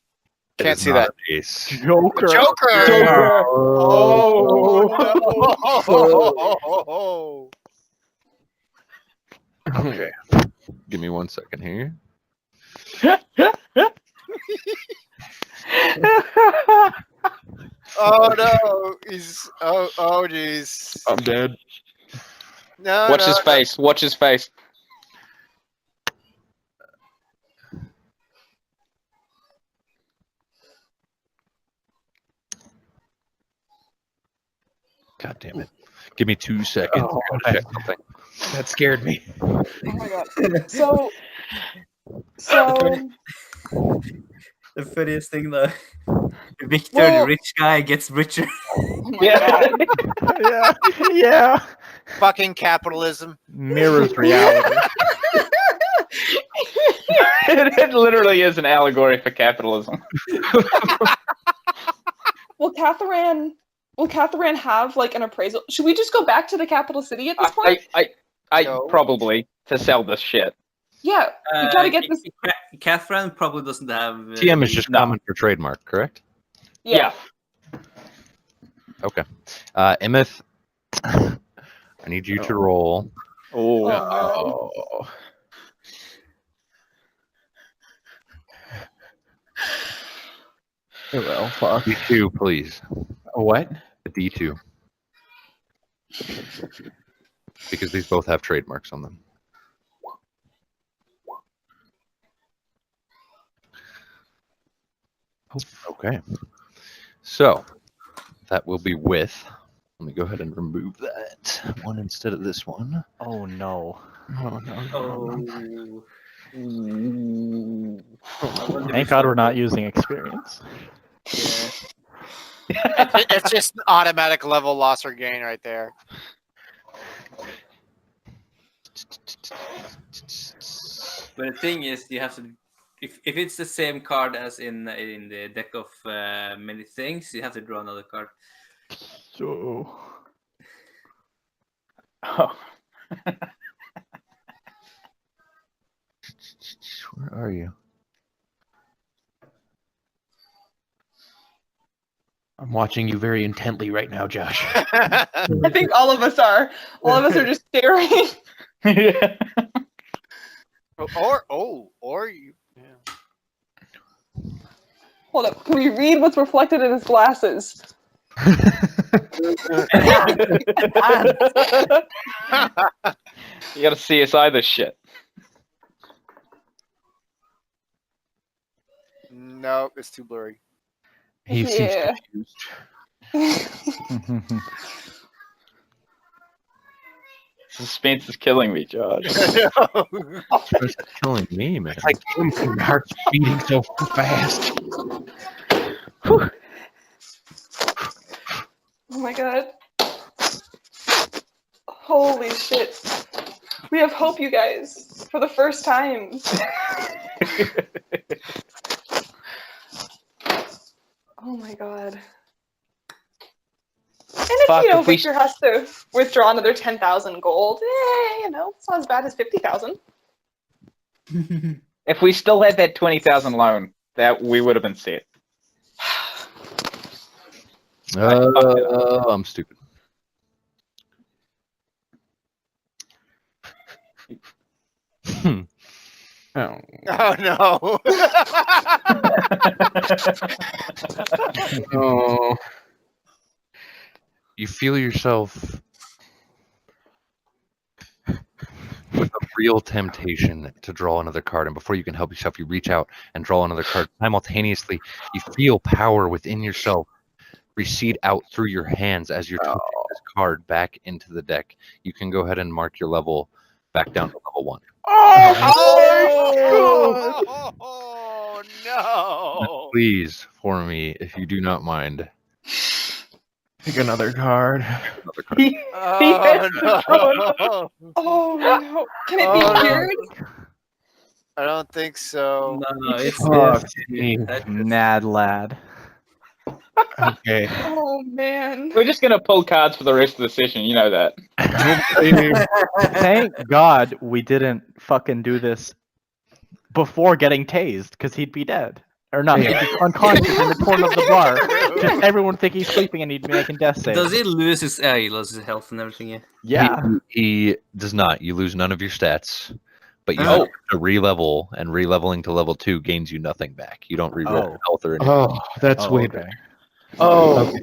It Can't is see not that. an ace. Joker. Joker! Oh, Oh, no. Okay. Give me 1 second here. Oh no! He's oh jeez. I'm dead. No, Watch no, his no. face. Watch his face. God damn it. Give me 2 seconds. Oh, I gotta check something. That scared me. oh my god. So. The funniest thing though, Victor, Well- the rich guy, gets richer. Oh my Yeah. god. yeah. Fucking capitalism. Mirrors reality. It literally is an allegory for capitalism. Will Catherine have like an appraisal? Should we just go back to the capital city at this point? I No. probably to sell this shit. Yeah, we gotta get this. Catherine probably doesn't have. TM is just No. common for trademark, correct? Yeah. Okay. Immeth, I need you to roll. Oh. Oh. Well, fuck. D2, please. What? A D2. Because these both have trademarks on them. Okay. So, that will be with. Let me go ahead and remove that one instead of this one. Oh no. Oh, no. Oh. Thank God we're not using experience. It's just an automatic level loss or gain right there. But the thing is, you have to. If it's the same card as in the deck of many things, you have to draw another card. So Oh. Where are you? I'm watching you very intently right now, Josh. I think all of us are. All of us are just staring. or you. Yeah. Hold up. Can we read what's reflected in his glasses? You gotta CSI this shit. Nope, it's too blurry. He seems Yeah. confused. Suspense is killing me, Josh. It's killing me, man. Like my heart's beating so fast. Oh my god. Holy shit. We have hope, you guys. For the first time. Oh my god. And if, Fuck, you know, if we- Victor has to withdraw another 10,000 gold, you know, it's not as bad as 50,000. If we still had that 20,000 loan, that we would have been set. I'm stupid. Oh. Oh no! Oh. You feel yourself with a real temptation to draw another card, and before you can help yourself, you reach out and draw another card. Simultaneously, you feel power within yourself recede out through your hands as you're taking this card back into the deck. You can go ahead and mark your level back down to level 1. Oh no! Please, for me, if you do not mind. Pick another card. Another card. Oh no! Oh no. Can it be Oh, no. cured? I don't think so. No, it's Fuck me. Mad lad. Okay. Oh man. We're just gonna pull cards for the rest of the session, you know that. Thank God we didn't fucking do this before getting tased, because he'd be dead. Or not, he'd be unconscious in the corner of the bar. Just everyone think he's sleeping and he'd be making death saves. Does he lose his? He loses his health and everything. Yeah. Yeah. He does not. You lose none of your stats, but you Oh. have to re-level, and re-leveling to level 2 gains you nothing back. You don't re-roll Oh. health or anything. Oh, that's Oh, way okay. better. Oh.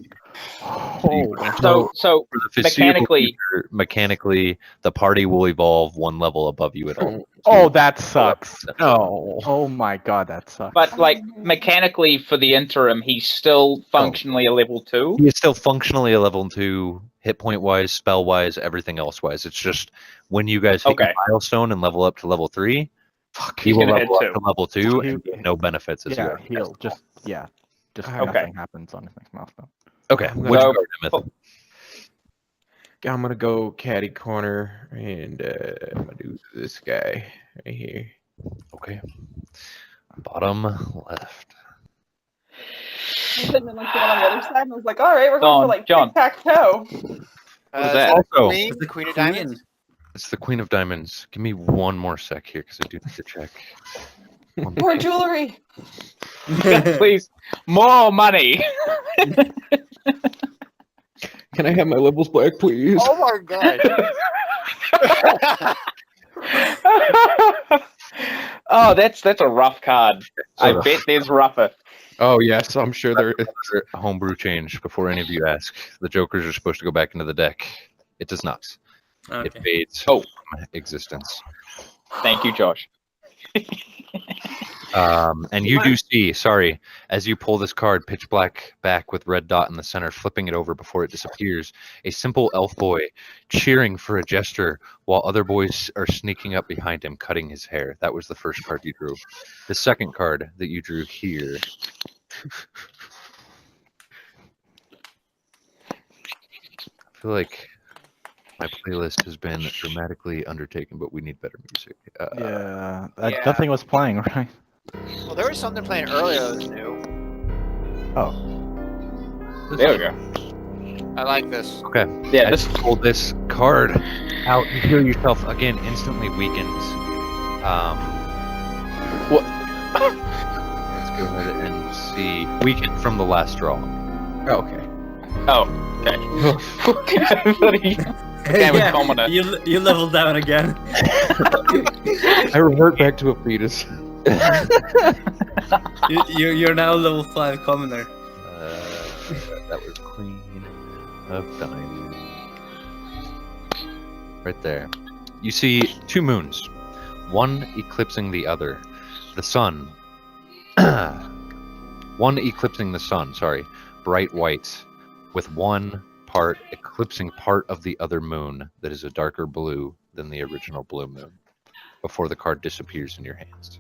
So, So for the foreseeable mechanically- future, mechanically, the party will evolve one level above you at all. Oh, that sucks. No. Oh my God, that sucks. but like mechanically for the interim, he's still functionally a level 2. He is still functionally a level 2, hit point wise, spell wise, everything else wise. It's just when you guys hit your Okay. milestone and level up to level 3, he He's will gonna level hit up 2. to level 2 He- and get no benefits as you yeah, are. he'll just Okay. nothing happens on his next milestone. Okay, I'm which gonna- card, Immeth? I'm gonna go caddy corner and I'm gonna do this guy right here. Okay. Bottom left. And then like the one on the other side, and I was like, all right, we're going John, for like John. tic-tac-toe. What is Is that? Also, Queen? The Queen of Diamonds? It's the Queen of Diamonds. Give me one more sec here because I do need to check. More jewelry. Please, more money. Can I have my levels back, please? Oh my god! Oh, that's a rough card. I bet there's rougher. Oh yes, I'm sure there is. Homebrew change before any of you ask. The Jokers are supposed to go back into the deck. It does not. Okay. It fades Oh. from existence. Thank you, Josh. And you do see, sorry, as you pull this card, pitch black back with red dot in the center, flipping it over before it disappears, a simple elf boy cheering for a jester while other boys are sneaking up behind him, cutting his hair. That was the first card you drew. The second card that you drew here. I feel like my playlist has been dramatically undertaken, but we need better music. Yeah, Yeah. nothing was playing, right? Well, there was something playing earlier that was new. There we go. I like this. Okay. Yeah, As this you pull this card out, you feel yourself again instantly weakened. What? Let's go ahead and see. Weakened from the last draw. Okay. Oh, okay. Damn it, commoner. you leveled down again. I revert back to a fetus. You're now level 5 commoner. That was Queen of Diamonds. Right there. You see 2 moons, one eclipsing the other. The sun. One eclipsing the sun, sorry. Bright white, with one part eclipsing part of the other moon that is a darker blue than the original blue moon, before the card disappears in your hands.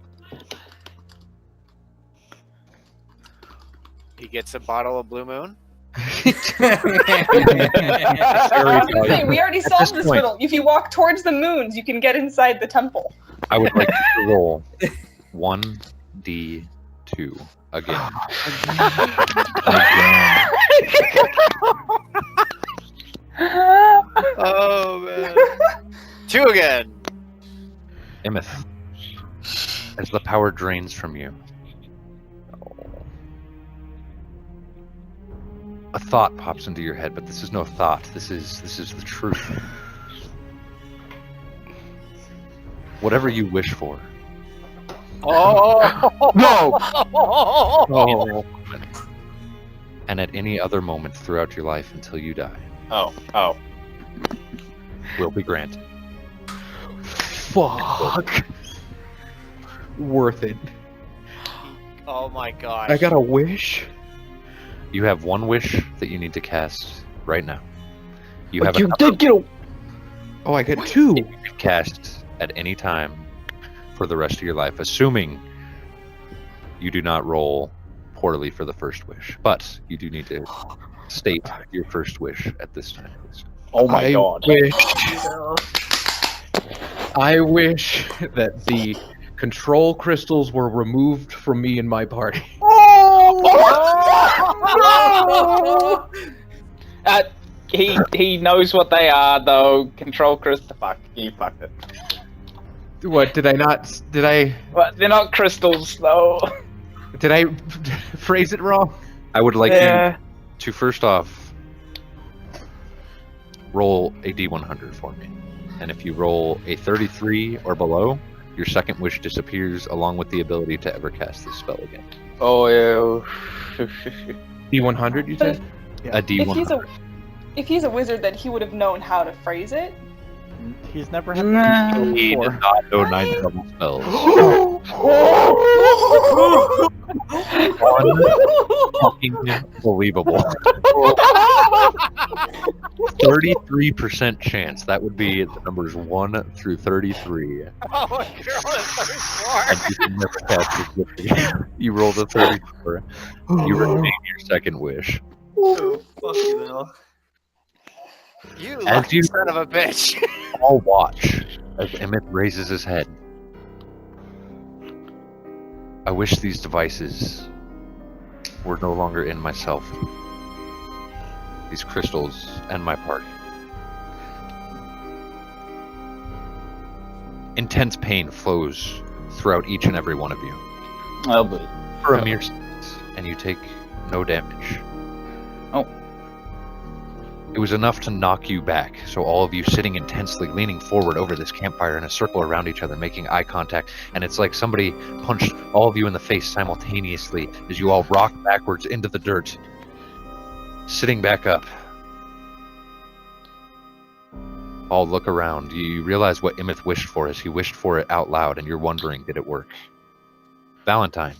He gets a bottle of Blue Moon. That's the thing. We already solved this riddle. If you walk towards the moons, you can get inside the temple. I would like you to roll 1d2 again. Oh man. 2 again. Immeth, as the power drains from you, a thought pops into your head, but this is no thought. This is the truth. Whatever you wish for. Oh No! Oh. And at any other moment throughout your life until you die, Oh. will be granted. Fuck. Worth it. Oh my gosh. I got a wish. You have one wish that you need to cast right now. You have You a did get a... Oh, I got 2. you can cast at any time for the rest of your life, assuming you do not roll poorly for the first wish. But you do need to state your first wish at this time, please. Oh my god. I wish that the control crystals were removed from me and my party. He knows what they are though. Control crystal. Fuck. You fucked it. What did I not? Did I But they're not crystals though. phrase it wrong? I would like Yeah. you to first off roll a d100 for me. And if you roll a 33 or below, your second wish disappears along with the ability to ever cast this spell again. Oh yeah. D100, you said? A d100. If he's a wizard, then he would have known how to phrase it. He's never had Nah. to He before. did not know 9th level spells. Fucking believable. 33% chance. That would be the numbers 1 through 33. Oh my god, And you can never cast this wish again. You rolled a 34. You retain your second wish. Fucking hell. You As lucky you- son of a bitch. All watch as Immeth raises his head. I wish these devices were no longer in myself. These crystals and my party. Intense pain flows throughout each and every one of you. Oh boy. For a mere second, and you take no damage. Oh. It was enough to knock you back, so all of you sitting intensely, leaning forward over this campfire in a circle around each other, making eye contact, and it's like somebody punched all of you in the face simultaneously as you all rock backwards into the dirt. Sitting back up. All look around. You realize what Immeth wished for as he wished for it out loud, and you're wondering, did it work? Valentine.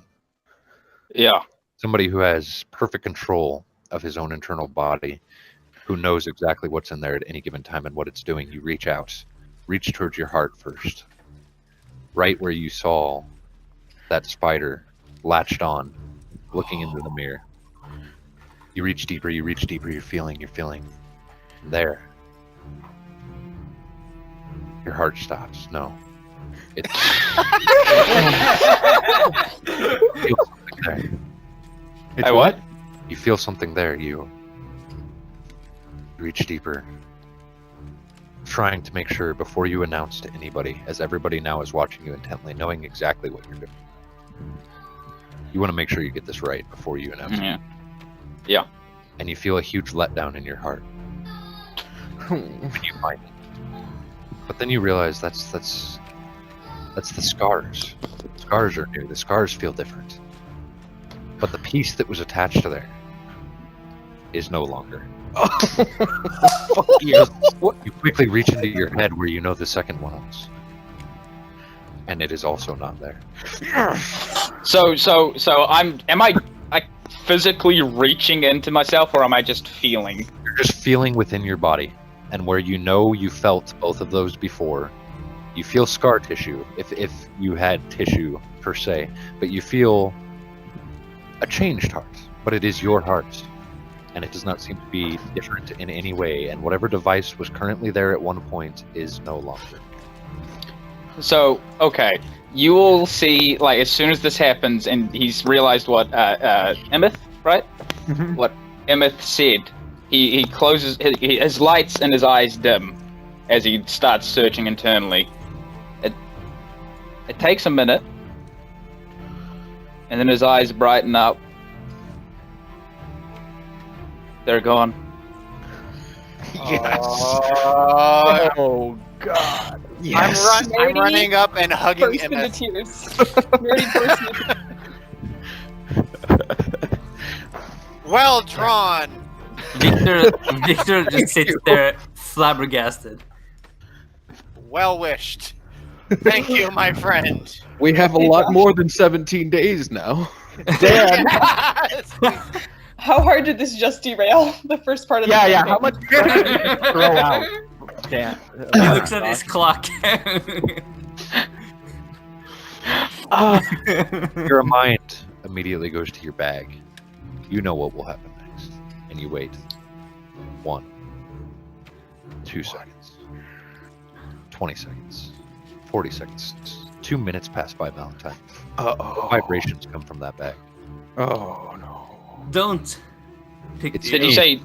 Yeah. Somebody who has perfect control of his own internal body, who knows exactly what's in there at any given time and what it's doing. You reach out. Reach towards your heart first. Right where you saw that spider latched on, looking into the mirror. You reach deeper, you're feeling. There. Your heart stops. No. It's you feel something there. Hey, what? You feel something there. You reach deeper, trying to make sure before you announce to anybody, as everybody now is watching you intently, knowing exactly what you're doing. You want to make sure you get this right before you announce it. Yeah. And you feel a huge letdown in your heart. You find it. But then you realize that's That's the scars. Scars are new. The scars feel different. But the piece that was attached to there is no longer. You quickly reach into your head where you know the second one is. And it is also not there. So am I physically reaching into myself, or am I just feeling? You're just feeling within your body. And where you know you felt both of those before, you feel scar tissue, if you had tissue per se, but you feel a changed heart. But it is your heart. And it does not seem to be different in any way. And whatever device was currently there at one point is no longer. So, okay. You will see, like, as soon as this happens, and he's realized what Immeth, right? Mhm. What Immeth said. He closes his lights and his eyes dim as he starts searching internally. It takes a minute, and then his eyes brighten up. They're gone. Yes. Oh, God. Yes. I'm running up and hugging Burst into Immeth. tears. Mary burst into Well drawn. Victor just sits there flabbergasted. Well wished. Thank you, my friend. We have a lot more than 17 days now. Dan. How hard did this just derail the first part of the Yeah. campaign? How much did you throw out? Dan. He looks at his clock. Your mind immediately goes to your bag. You know what will happen next. And you wait. 1, 2 seconds. 20 seconds. 40 seconds. 2 minutes pass by, Valentine. Uh-oh. Vibrations come from that bag. Oh, no. Don't pick It's Did you say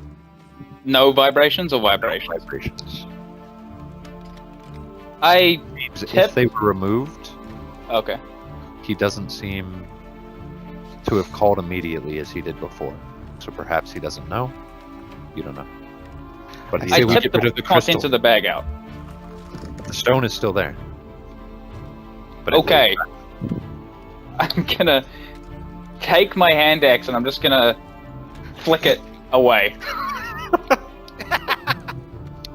no vibrations or vibrations? Vibrations. I If they were removed, okay. he doesn't seem to have called immediately as he did before. So perhaps he doesn't know. You don't know. But I he, say we tip get the rid of the contents crystal. of the bag out. the stone is still there. But it Okay. I'm gonna take my hand axe and I'm just gonna flick it away.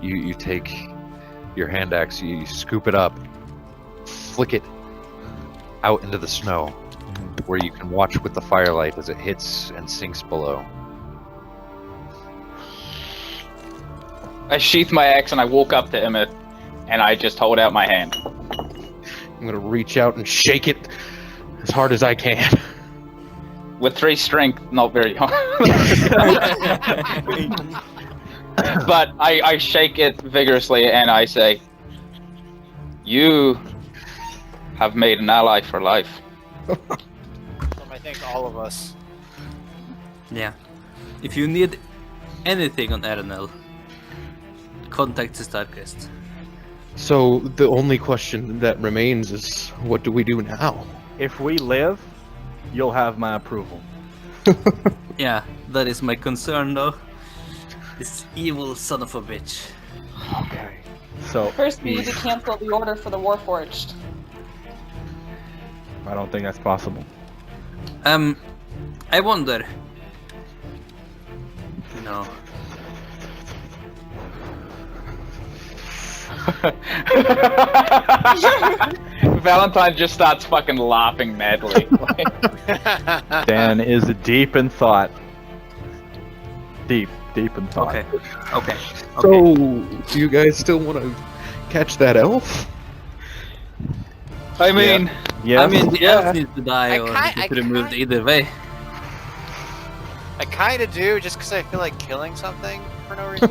You take your hand axe, you scoop it up, flick it out into the snow, where you can watch with the firelight as it hits and sinks below. I sheath my axe and I walk up to Immeth and I just hold out my hand. I'm gonna reach out and shake it as hard as I can. With 3 strength, not very hard. But I shake it vigorously and I say, "You have made an ally for life." I think all of us. Yeah. If you need anything on Arenal, contact the Starcast. So the only question that remains is, what do we do now? If we live, you'll have my approval. Yeah, that is my concern though. This evil son of a bitch. Okay. So First, we need to cancel the order for the Warforged. I don't think that's possible. I wonder. No. Valentine just starts fucking laughing madly. Dan is deep in thought. Deep in thought. Okay. So, do you guys still want to catch that elf? I mean, Yes. I mean, the elf needs to die I or ki- get I removed ki- either way. I kind of do, just because I feel like killing something for no reason.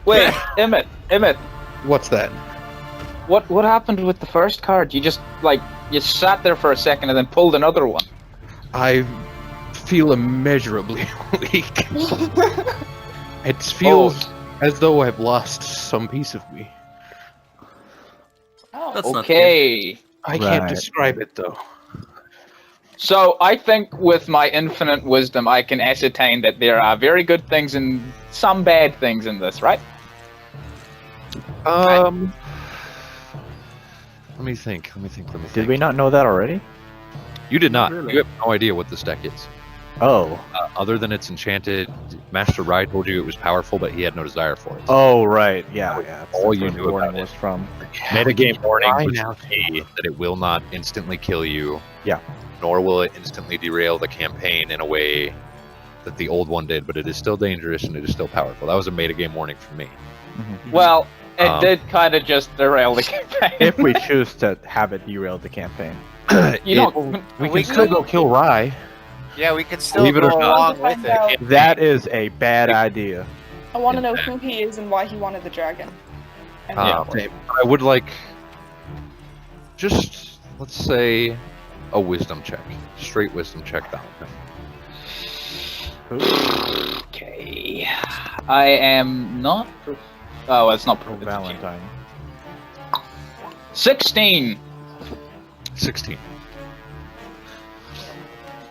wait, Immeth, What's that? what happened with the first card? You just you sat there for a second and then pulled another one. I feel immeasurably weak. It feels as though I've lost some piece of me. That's not Okay. I can't Right. describe it though. So I think with my infinite wisdom, I can ascertain that there are very good things and some bad things in this, right? Let me think. Did we not know that already? You did not. Really? You have no idea what this deck is. Oh. Other than it's enchanted, Master Rai told you it was powerful, but he had no desire for it. Oh, right. Yeah, yeah. That's all where you the knew warning about was from. Metagame warning Rai was now. that it will not instantly kill you. Yeah. Nor will it instantly derail the campaign in a way that the old one did, but it is still dangerous and it is still powerful. That was a metagame warning for me. Well, it Um, did kind of just derail the campaign. If we choose to have it derail the campaign. you don't. We We can still could- go kill Rye. Yeah, we could still Believe it go or not. along with it. Out. That is a bad idea. I want to know who he is and why he wanted the dragon. And I would like just, let's say, a wisdom check. Straight wisdom check, Valentine. Okay. I am not. Oh, it's not. Oh, Valentine. 16. 16.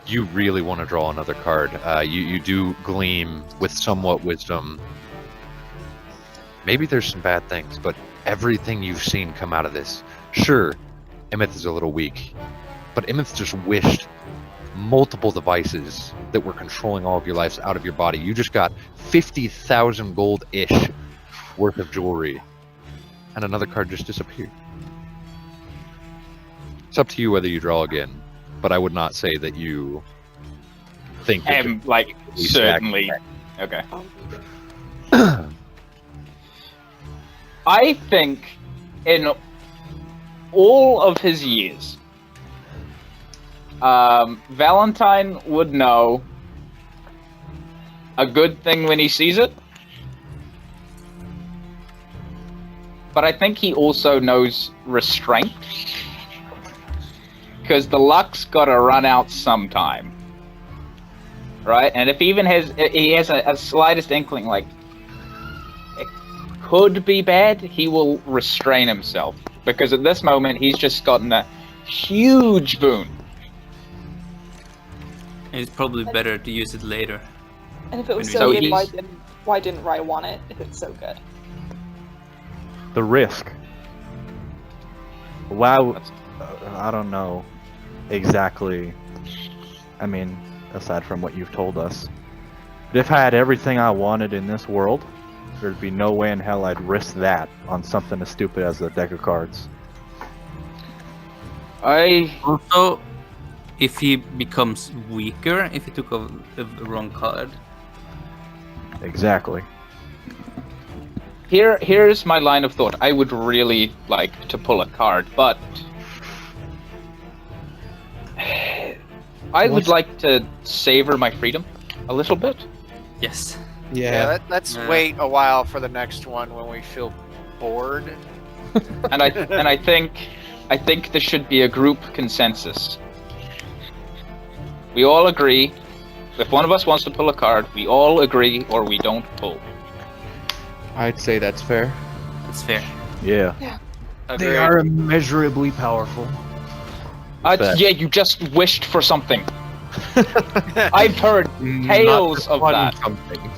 You really want to draw another card. You do gleam with somewhat wisdom. Maybe there's some bad things, but everything you've seen come out of this. Sure, Immeth is a little weak, but Immeth just wished multiple devices that were controlling all of your lives out of your body. You just got 50,000 gold-ish worth of jewelry, and another card just disappeared. It's up to you whether you draw again, but I would not say that you think that I'm like He's certainly. Okay. I think in all of his years, Valentine would know a good thing when he sees it. But I think he also knows restraint. Because the luck's gotta run out sometime. Right? And if he even has a slightest inkling, like, it could be bad, he will restrain himself. Because at this moment, he's just gotten a huge boon. It's probably better to use it later. And if it was So so good, he's- why didn't Rai want it if it's so good? The risk. Wow. I don't know exactly. I mean, aside from what you've told us. But if I had everything I wanted in this world, there'd be no way in hell I'd risk that on something as stupid as a deck of cards. Also, if he becomes weaker, if he took a wrong card. Exactly. Here's my line of thought. I would really like to pull a card, but I would like to savor my freedom a little bit. Yes. Yeah, let's Yeah. wait a while for the next one when we feel bored. And I think there should be a group consensus. We all agree. If one of us wants to pull a card, we all agree, or we don't pull. I'd say that's fair. That's fair. Yeah. They are immeasurably powerful. Fact. Yeah, you just wished for something. I've heard tales of that. Something.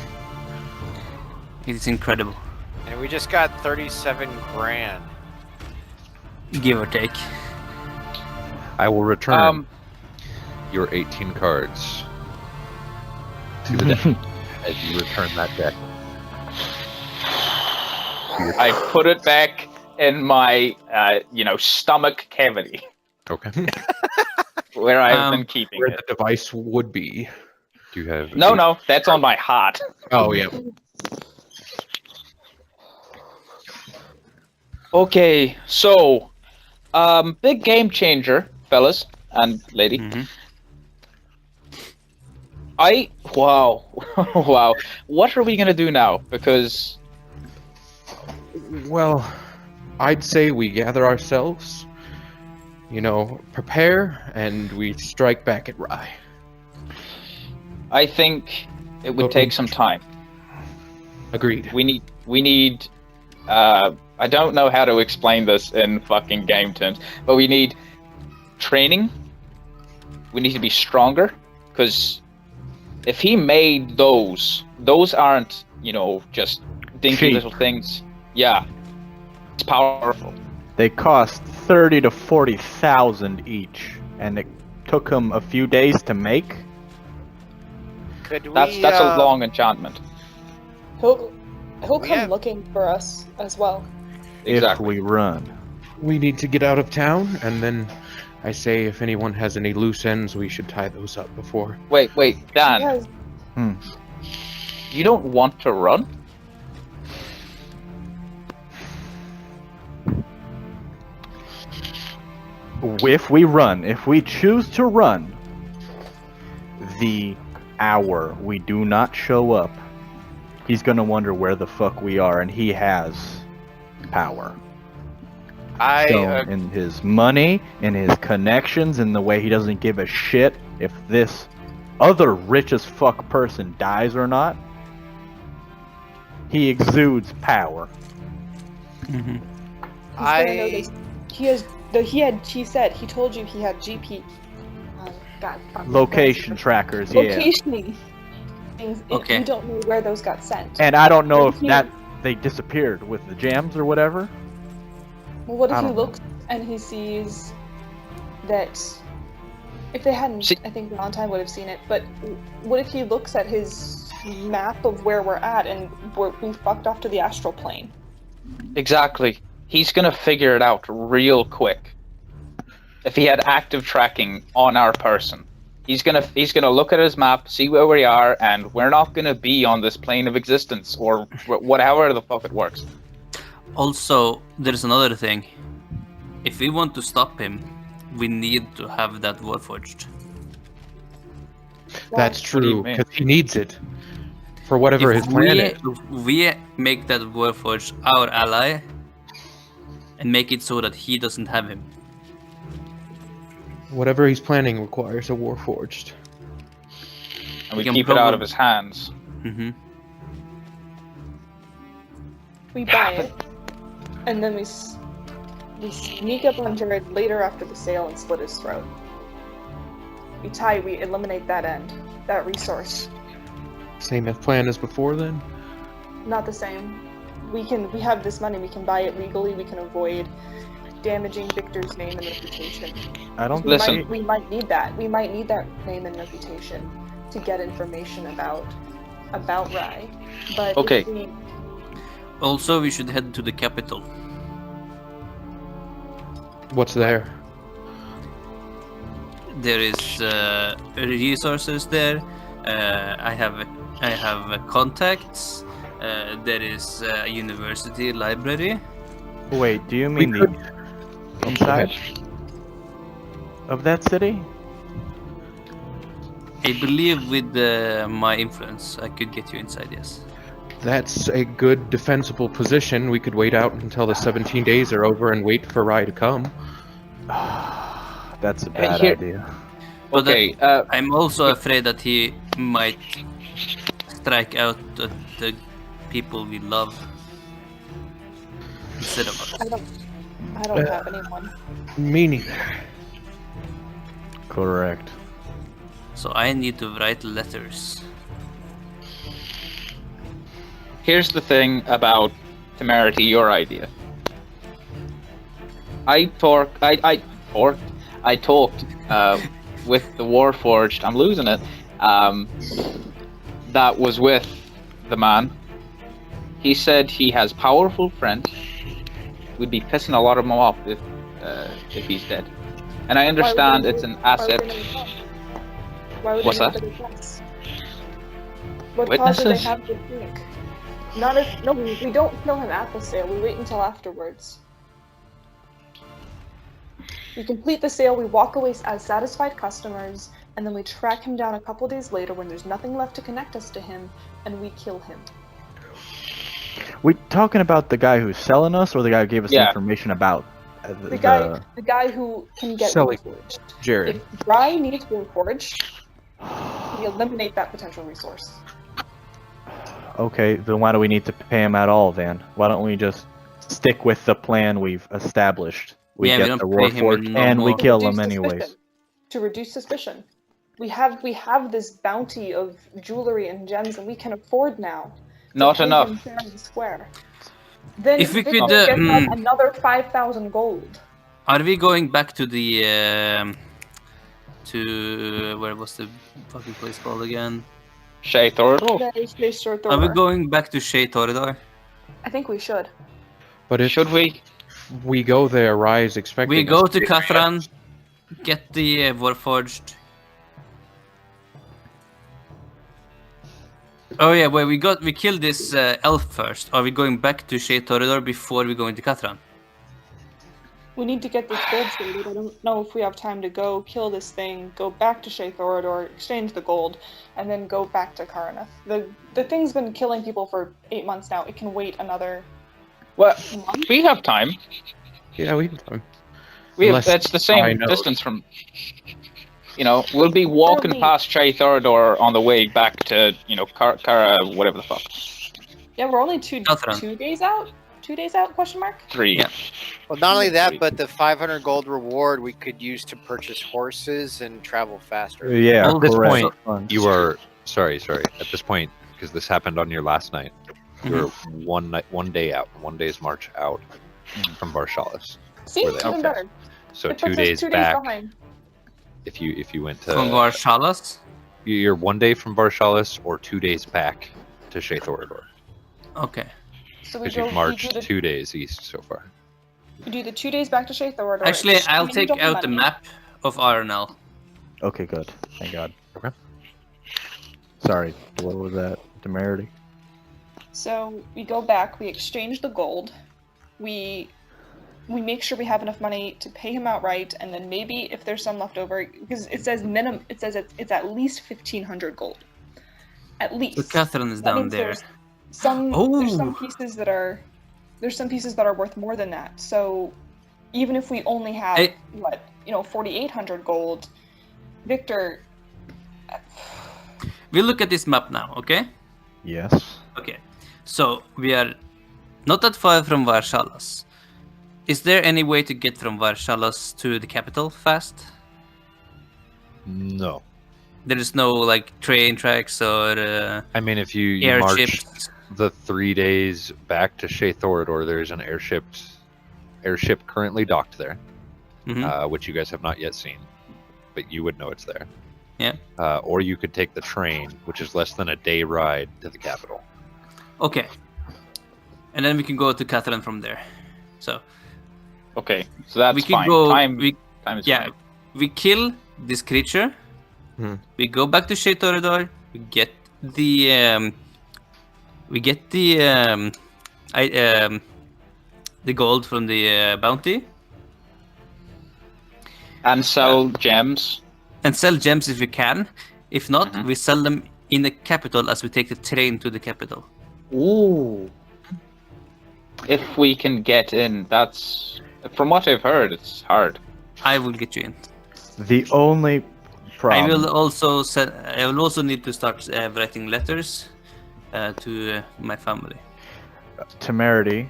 It's incredible. And we just got 37 grand. Give or take. I will return Um, your 18 cards to the deck as you return that deck. I put it back in my, stomach cavity Okay. where I've been Um, keeping Where it. the device would be. Do you have No, that's on my heart. Oh yeah. Okay, so, big game changer, fellas and lady. Mhm. Wow, wow. What are we gonna do now? Because Well, I'd say we gather ourselves, prepare, and we strike back at Rye. I think it would take some time. Agreed. We need, I don't know how to explain this in fucking game terms, but we need training. We need to be stronger, because if he made those aren't, just dinky Cheap. little things. Yeah. It's powerful. They cost 30 to 40,000 each, and it took him a few days to make. Could we? That's a long enchantment. He'll We come have- looking for us as well. If Exactly. we run. We need to get out of town, and then I say if anyone has any loose ends, we should tie those up before. Wait, Dan. Yes. You don't want to run? If we run, if we choose to run, the hour we do not show up, he's gonna wonder where the fuck we are, and he has power. So, in his money, in his connections, in the way he doesn't give a shit if this other rich as fuck person dies or not. He exudes power. Mm-hmm. He's gonna know this. He has. He said. He told you he had GP. God. Location trackers, yeah. Locationing things. Okay. You don't know where those got sent. And I don't know What if if that they disappeared with the jams or whatever. Well, what if I he don't know. looks and he sees that if they hadn't, See- I think Valentine would have seen it, but what if he looks at his map of where we're at and we fucked off to the astral plane? Exactly. He's gonna figure it out real quick. If he had active tracking on our person, he's gonna look at his map, see where we are, and we're not gonna be on this plane of existence or whatever the fuck it works. Also, there's another thing. If we want to stop him, we need to have that Warforged. That's What do you true, mean? because he needs it for whatever his plan is. If we make that Warforged our ally, and make it so that he doesn't have him. Whatever he's planning requires a Warforged. And we can keep it out of probably- his hands. Mm-hmm. We buy it, and then we sneak up on Jared later after the sale and slit his throat. We eliminate that end, that resource. Same plan as before, then? Not the same. We have this money, we can buy it legally, we can avoid damaging Victor's name and reputation. I don't Listen. We might need that. We might need that name and reputation to get information about Rye. But Okay. if we, Also, we should head to the capital. What's there? There is resources there. I have contacts. There is a university library. Wait, do you mean the inside of that city? I believe with my influence, I could get you inside. Yes. That's a good defensible position. We could wait out until the 17 days are over and wait for Rye to come. That's a bad here- idea. But Okay, I'm also afraid that he might strike out at the people we love instead of us. I don't have anyone. Me neither. Correct. So I need to write letters. here's the thing about Temerity, your idea. I talked with the Warforged. I'm losing it. That was with the man. He said he has powerful friends. We'd be pissing a lot of them off if he's dead. And I understand it's an asset. Why would What's they that? have witnesses? What cause do they Witnesses? have to think? Not if no, we don't kill him at the sale. We wait until afterwards. We complete the sale. We walk away as satisfied customers, and then we track him down a couple days later when there's nothing left to connect us to him, and we kill him. We talking about the guy who's selling us, or the guy who gave us Yeah. information about The guy who can get Selling. reforged. Jared. If Rye needs reforged, we eliminate that potential resource. Okay, then why do we need to pay him at all, then? Why don't we just stick with the plan we've established? We Yeah, we get don't the pay him Warforged in and we normal- kill Reduce him anyways. suspicion. To reduce suspicion. We have this bounty of jewelry and gems, and we can afford now. to Not pay him enough. fair and square. Then If we Victor could, gets us another 5,000 gold. Are we going back to the to where was the fucking place called again? Shay Thorador. Are we going back to Shay Torador? I think we should. But if Should we? we go there, Rise expecting We go us to Kathran, get the Warforged. Oh yeah, well we killed this elf first. Are we going back to Shay Torador before we go into Kathran? We need to get this gold sorted. I don't know if we have time to go kill this thing, go back to Shay Thorador, exchange the gold, and then go back to Karanath. The thing's been killing people for 8 months now. It can wait another Well, month. we have time. Yeah, we can. We have. Unless That's the I same know. distance from. We'll be walking Really? past Shay Thorador on the way back to, Kara, whatever the fuck. Yeah, we're only two Kathran. days out? 2 days out, question mark? 3. Yeah. Well, not only that, but the 500 gold reward we could use to purchase horses and travel faster. Yeah, Well, at this correct. point, Funds. You are sorry. At this point, because this happened on your last night, you're one day out, 1 day's march out from Varshalis. See, Were they? even Okay. better. So It 2 puts us days 2 days back. behind. If you went to From Varshalas? you're 1 day from Varshalis or 2 days back to Shay Thorador. Okay. So we Because go. you've marched we do 2 days east so far. the 2 days back to Shay Thorador. Actually, I'll exchange take all out the money. map of RNL. Okay, good. Thank God. Okay. Sorry, what was that? Temerity? So we go back, we exchange the gold, we make sure we have enough money to pay him outright, and then maybe if there's some left over, because it says it's at least 1,500 gold. At least. So Catherine is That down means there. there's some Oh. pieces that are worth more than that. So even if we only have 4,800 gold, Victor. We look at this map now, okay? Yes. Okay. So we are not that far from Varshalas. Is there any way to get from Varshalas to the capital fast? No. There is no train tracks or I mean, if you march airships. the 3 days back to Shay Thorador, there's an airship currently docked there, Mhm. which you guys have not yet seen, but you would know it's there. Yeah. Or you could take the train, which is less than a day ride to the capital. Okay. And then we can go to Catherine from there. So Okay, so that's we can fine. go. Time is Yeah, fine. we kill this creature. We go back to Shay Torador. We get the the gold from the bounty And sell gems. and sell gems if we can. If not, we sell them in the capital as we take the train to the capital. Ooh. If we can get in, that's from what I've heard, it's hard. I will get you in. The only problem. I will also need to start writing letters to my family. Temerity,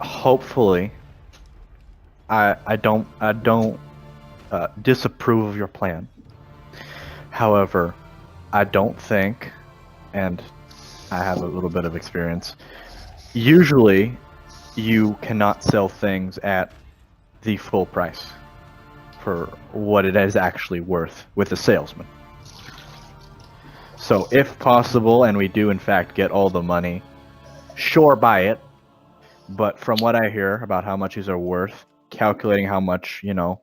hopefully, I don't disapprove of your plan. However, I don't think, and I have a little bit of experience. Usually, you cannot sell things at the full price for what it is actually worth with a salesman. So if possible, and we do in fact get all the money, sure, buy it. But from what I hear about how much these are worth, calculating how much,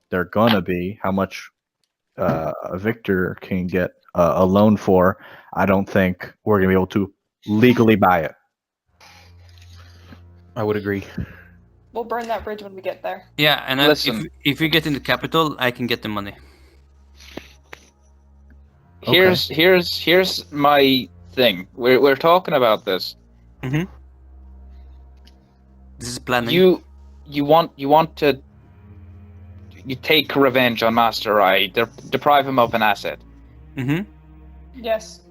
they're gonna be, how much Victor can get a loan for, I don't think we're gonna be able to legally buy it. I would agree. We'll burn that bridge when we get there. Yeah, and Listen. if we get in the capital, I can get the money. Here's my thing. We're talking about this. This is planning. You want to take revenge on Master Rai, deprive him of an asset. Yes.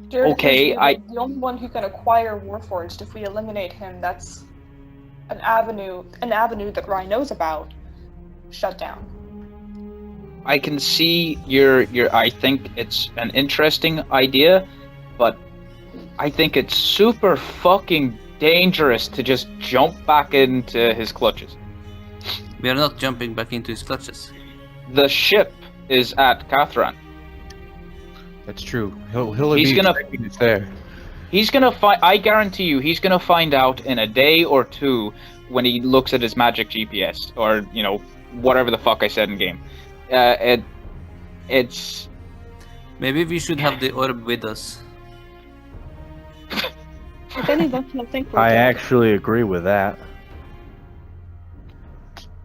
Jared Okay, is the only one who can acquire Warforged. If we eliminate him, that's an avenue that Rai knows about. Shut down. I can see your I think it's an interesting idea, but I think it's super fucking dangerous to just jump back into his clutches. We are not jumping back into his clutches. The ship is at Cathran. That's true. He'll He's be gonna- expecting it's there. He's gonna find. I guarantee you, he's gonna find out in a day or two when he looks at his magic GPS or whatever the fuck I said in game. It's Maybe we should have the orb with us. If any of us don't think we're I dead. actually agree with that.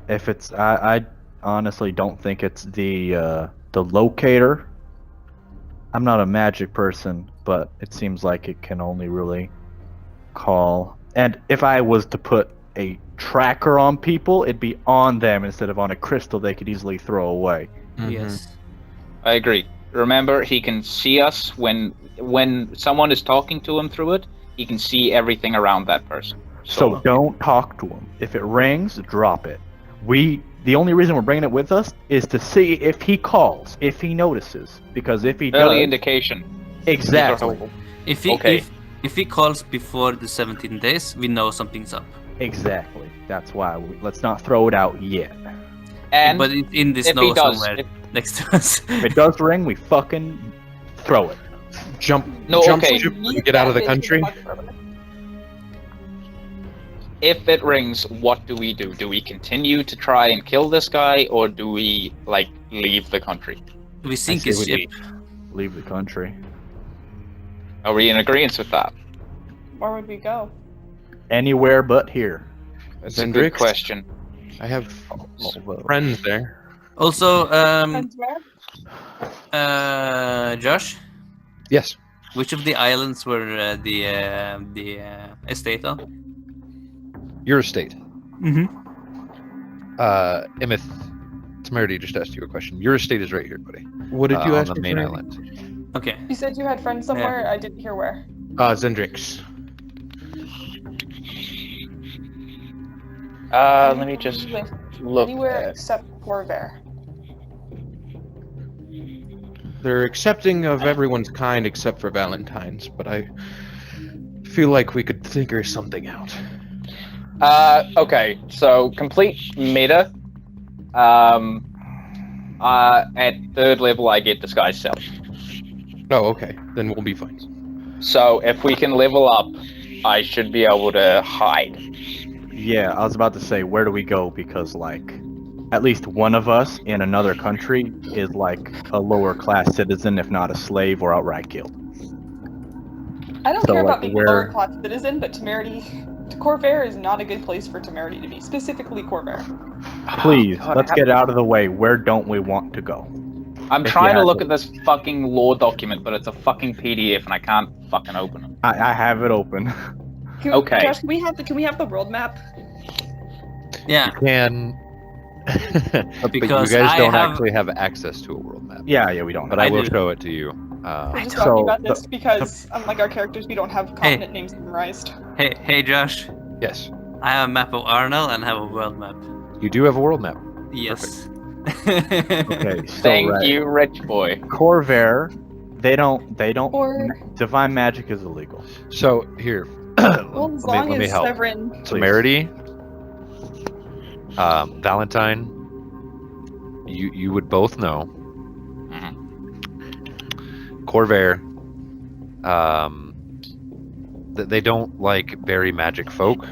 If it's, I honestly don't think it's the locator. I'm not a magic person, but it seems like it can only really call. And if I was to put a tracker on people, it'd be on them instead of on a crystal they could easily throw away. Yes. I agree. Remember, he can see us when someone is talking to him through it. He can see everything around that person. So don't talk to him. If it rings, drop it. The only reason we're bringing it with us is to see if he calls, if he notices. Because if he early does, indication. exactly, If he Okay. if he calls before the 17 days, we know something's up. exactly. That's why let's not throw it out yet. And But it's in the if he snow does, somewhere next to us. If it does ring, we fucking throw it. Jump No, jump okay. ship and get out of the country. if it rings, what do we do? Do we continue to try and kill this guy, or do we leave the country? We sink say his we ship. Leave the country. Are we in agreement with that? Where would we go? Anywhere but here. That's a good Zendrix? question. I have Although- friends there. Also, Friends where? Josh, Yes. which of the islands were the estate on? Your estate. Mm-hmm. Immeth, Temerity just asked you a question. Your estate is right here, buddy. What did you on ask the me main for? island. Okay. You said you had friends somewhere. I didn't hear where. Zendrix. Let me just With look. anywhere At... except Corvair. They're accepting of everyone's kind except for Valentine's, but I feel like we could figure something out. Okay, so complete meta. At third level, I get disguise self. Oh, okay. Then we'll be fine. So if we can level up, I should be able to hide. Yeah, I was about to say, where do we go? Because, at least one of us in another country is, a lower class citizen, if not a slave or outright killed. I don't So, care about being a where- lower class citizen, but Corvair is not a good place for Temerity to be. Specifically Corvair. Please, God, let's get out of the way. Where don't we want to go? I'm if trying you to had look to- at this fucking law document, but it's a fucking PDF and I can't fucking open it. I have it open. Okay. Josh, can we have the world map? Yeah. Can. But you Because guys I don't have- actually have access to a world map. Yeah, we don't. But have I I will do. show it to you. We're just so talking about the- this because, unlike our characters, we don't have continent names memorized. Hey, Josh. Yes. I have a map of Arnell and have a world map. You do have a world map. Yes. Okay, so Thank right. you, rich boy. Corvair, they don't. Or, Divine magic is illegal. So, here. well, as long let me as help. Sev'Ren... Temerity, Valentine, you would both know. Corvair, that they don't like very magic folk,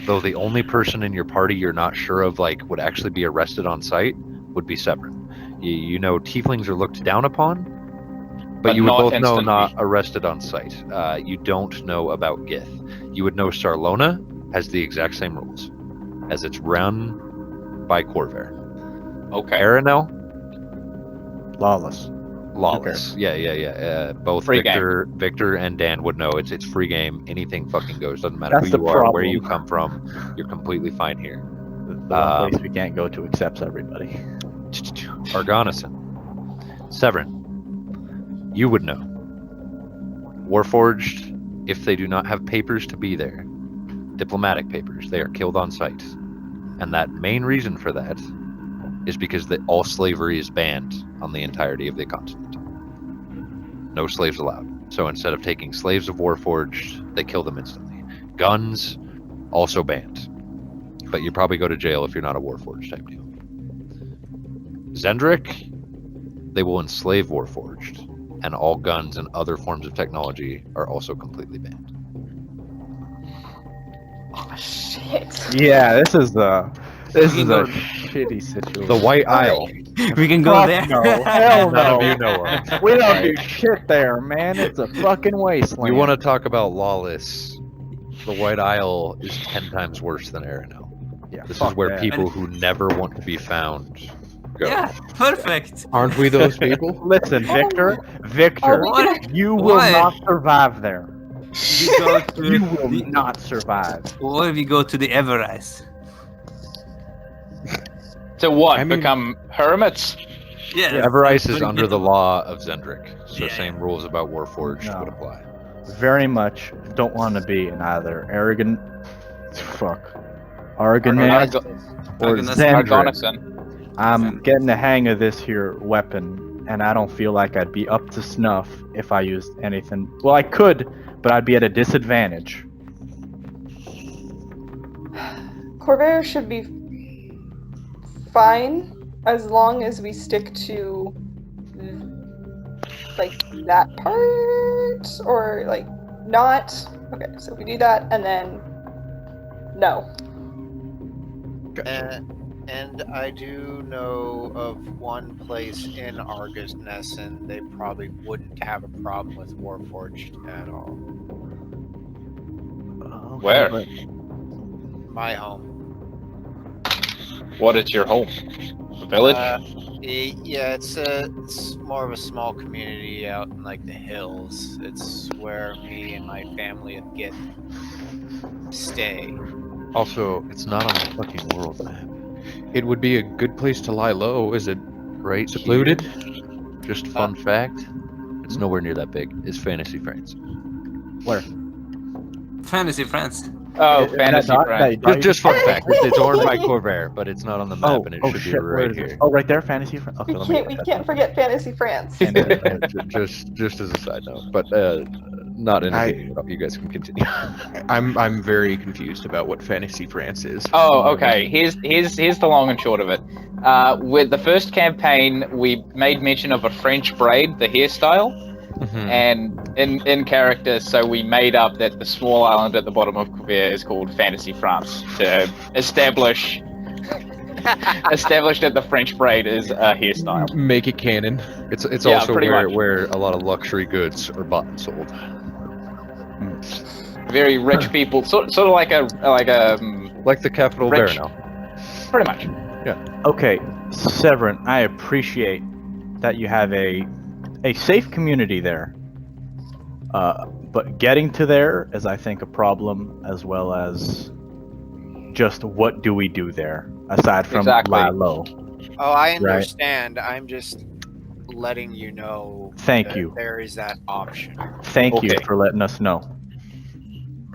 though the only person in your party you're not sure of would actually be arrested on sight would be Sev'Ren. You know tieflings are looked down upon, but you would not both know instantly. not arrested on sight. You don't know about Gith. You would know Sarlona has the exact same rules, as it's run by Corvair. Okay. Aranel, Lawless. lawless. Yeah. Both Free Victor and Dan would know it's free game. Anything fucking goes. Doesn't matter That's who the you are, where problem. you come from. You're completely fine here. The one place we can't go to accepts everybody. Argonison, Sev'Ren, you would know. Warforged, if they do not have papers to be there, diplomatic papers, they are killed on sight. And that main reason for that is because all slavery is banned on the entirety of the continent. No slaves allowed. So instead of taking slaves of Warforged, they kill them instantly. Guns, also banned. But you probably go to jail if you're not a Warforged type deal. Zendrick, they will enslave Warforged, and all guns and other forms of technology are also completely banned. Oh shit. Yeah, this is a can go- shitty situation. The White Isle. We can go Fuck there. no, hell None of no. you know of. We don't do shit there, man. It's a fucking wasteland. You want to talk about lawless? The White Isle is 10 times worse than Arenal. Yeah, This is fuck where that. people who never want to be found go. Yeah, perfect. Aren't we those people? Listen, Victor, Are we gonna- you will What? not survive there. You go to You will not survive. What if you go to the Everrise? To what? I mean- Become hermits? Yeah. Everise is under the law of Zendrick, so Yeah. same rules about Warforged No. would apply. Very much don't want to be in either Aragon, Argonaut or Argonaut. Zendrick. Argonison. I'm getting the hang of this here weapon, and I don't feel like I'd be up to snuff if I used anything. Well, I could, but I'd be at a disadvantage. Corvair should be fine as long as we stick to like that part, or like not. Okay, so we do that and then no. And I do know of one place in Argonaut, they probably wouldn't have a problem with Warforged at all. Where? My home. What is your home? The village? Yeah, it's more of a small community out in like the hills. It's where me and my family get stay. Also, it's not on the fucking world map. It would be a good place to lie low. Is it Right secluded? here, just fun fact, it's nowhere near that big. It's Fantasy France. Where? Fantasy friends. Oh, Is fantasy that not- friend. Just fun fact, it's owned by Corvair, but it's not on the map, and it should be shit, where right is it? here. Oh, right there, Fantasy Friends. Okay, let me We get that. can't forget Fantasy France. just as a side note, but not indicating. You guys can continue. I'm very confused about what Fantasy France is. Oh, okay. Here's the long and short of it. With the first campaign, we made mention of a French braid, the hairstyle, and in character, so we made up that the small island at the bottom of Quebec is called Fantasy France to establish that the French braid is a hairstyle. Make it canon. It's Yeah, also pretty where, much. where a lot of luxury goods are bought and sold. Very rich people, sort of like a Like the capital of Rich. Arenal. pretty much. Okay, Sev'Ren, I appreciate that you have a safe community there. But getting to there is, I think, a problem, as well as just what do we do there aside from Exactly. lie low. Oh, I understand. I'm just letting you know. Thank that you. There is that option. Thank you Okay. for letting us know.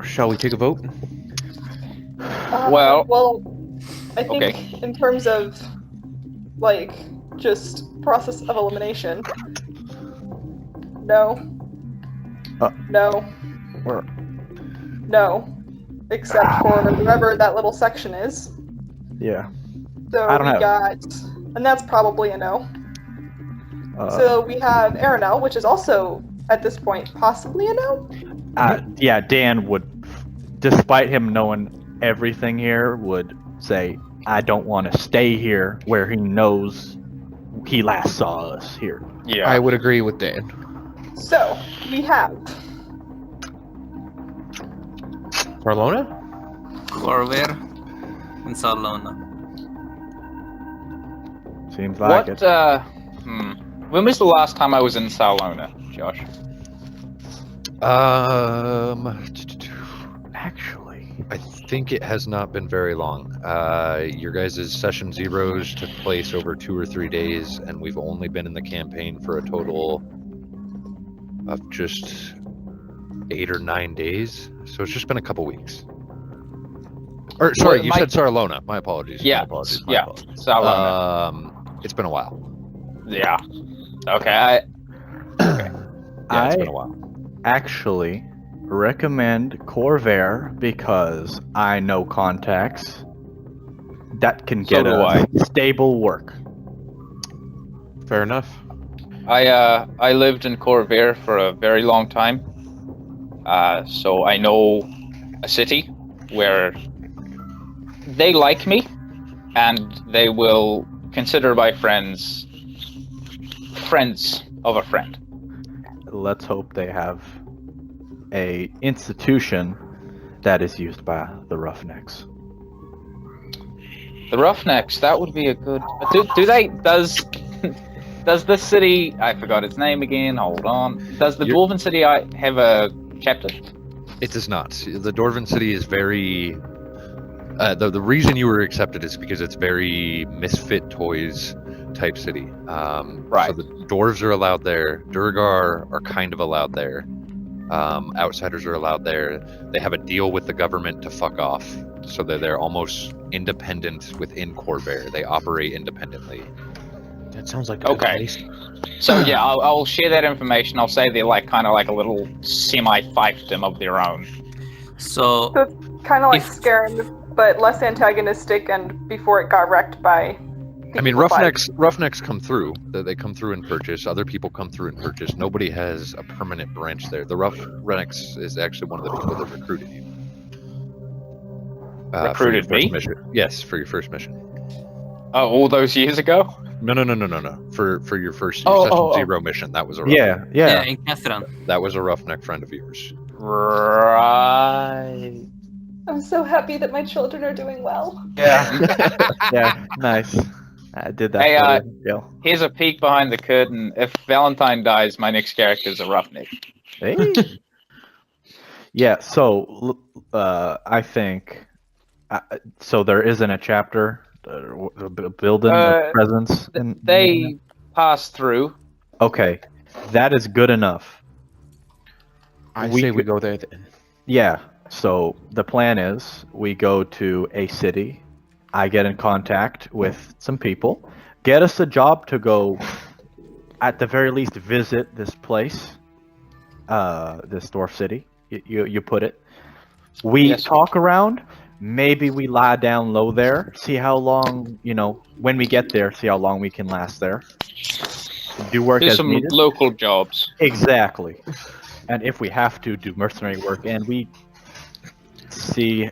Shall we take a vote? Well- I think okay. in terms of like just process of elimination, no, no, Where? no, except for wherever that little section is. Yeah. So I don't we have- got, and that's probably a no. Uh, So we have Arenal, which is also at this point possibly a no. yeah, Dan would, despite him knowing everything here, would say, I don't want to stay here where he knows he last saw us here. Yeah. I would agree with Dan. So we have Barlona? Corvair and Salona. Seems like What? it. When was the last time I was in Salona, Josh? Actually, I think it has not been very long. Your guys' session zeros took place over 2 or 3 days, and we've only been in the campaign for a total of just 8 or 9 days. So it's just been a couple weeks. Or sorry, Well, you said Sarlona. My apologies. Yeah, My apologies. My yeah. apologies. Salona. It's been a while. Yeah. Okay. Yeah, it's been a while. actually recommend Corvair because I know contacts that can So get do us stable work. Fair enough. I lived in Corvair for a very long time, so I know a city where they like me, and they will consider my friends of a friend. Let's hope they have a institution that is used by the Roughnecks. The Roughnecks, that would be a good. Does this city? I forgot its name again. Hold on. Does the Dwarven city have a chapter? It does not. The Dwarven city is very. The reason you were accepted is because it's very misfit toys type city. Right. So the dwarves are allowed there. Durgar are kind of allowed there. Outsiders are allowed there. They have a deal with the government to fuck off, so they're almost independent within Corvair. They operate independently. That sounds like a good place. So yeah, I'll share that information. I'll say they're like kind of like a little semi-fiefdom of their own. So So it's kind of like If- Scaring, but less antagonistic, and before it got wrecked by. I mean, People fight. roughnecks come through. They come through and purchase. Other people come through and purchase. Nobody has a permanent branch there. The roughnecks is actually one of the people that recruited you. For your Recruited first me? mission. Yes, for your first mission. Oh, all those years ago? No. For your first Oh, Session oh, oh. Zero mission, that was a roughneck. Yeah. in Catherine. That was a roughneck friend of yours. Right. I'm so happy that my children are doing well. Yeah. Yeah, nice. I did that Hey, for you. Gil. Here's a peek behind the curtain. If Valentine dies, my next character is a roughneck. Hey. Yeah, so I think so. There isn't a chapter building a presence. They pass through. Okay, that is good enough. I We say we could- go there then. Yeah. So the plan is we go to a city. I get in contact with some people, get us a job to go, at the very least, visit this place, this dwarf city. You put it. We Yes. talk around. Maybe we lie down low there. See how long, when we get there. See how long we can last there. Do work Do as some needed. local jobs. Exactly. And if we have to, do mercenary work, and we see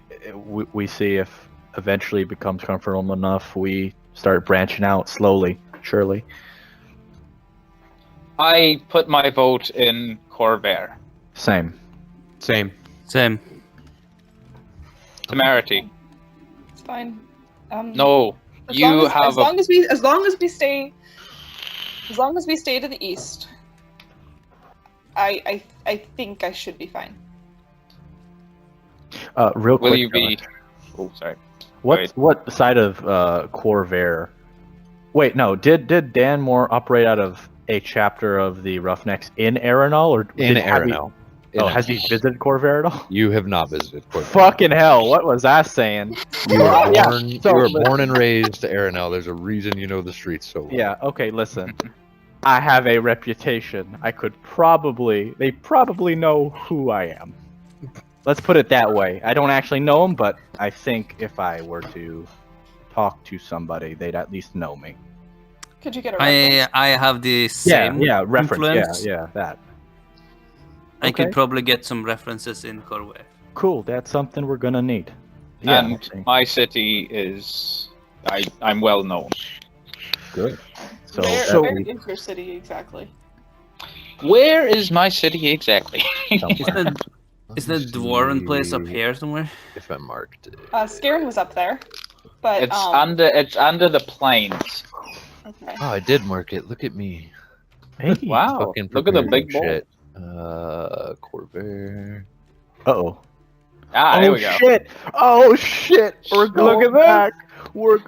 if eventually it becomes comfortable enough, we start branching out slowly, surely. I put my vote in Corvair. Same. Same. Temerity. It's fine. No. As You long as, have as long as we stay to the east, I think I should be fine. Real quick. Will you be? John, Oh, sorry. what side of Corvair? Wait, no. Did Dan Moore operate out of a chapter of the Roughnecks in Arenal, or In have he- Arenal. has he visited Corvair at all? You have not visited Corvair. Fucking hell! What was I saying? You were Yeah, born. so you were listen. born and raised to Arenal. There's a reason you know the streets so well. Yeah. Okay. Listen. I have a reputation. They probably know who I am. Let's put it that way. I don't actually know them, but I think if I were to talk to somebody, they'd at least know me. Could you get a reference? I have the same Reference. influence. Yeah, that. I could Okay. probably get some references in Corvair. Cool. That's something we're gonna need. Yeah. And my city is. I'm well known. Good. So, Where is your city exactly? Where is my city exactly? Isn't it Dwarven place up here somewhere? If I marked it. Scaring was up there, but It's under the plains. Okay. Oh, I did mark it. Look at me. hey. Wow! Fucking Look at the prepared big for bowl. shit. Corvair. Uh-oh. Ah, there we go. Shit! Oh shit! We're going at that. back.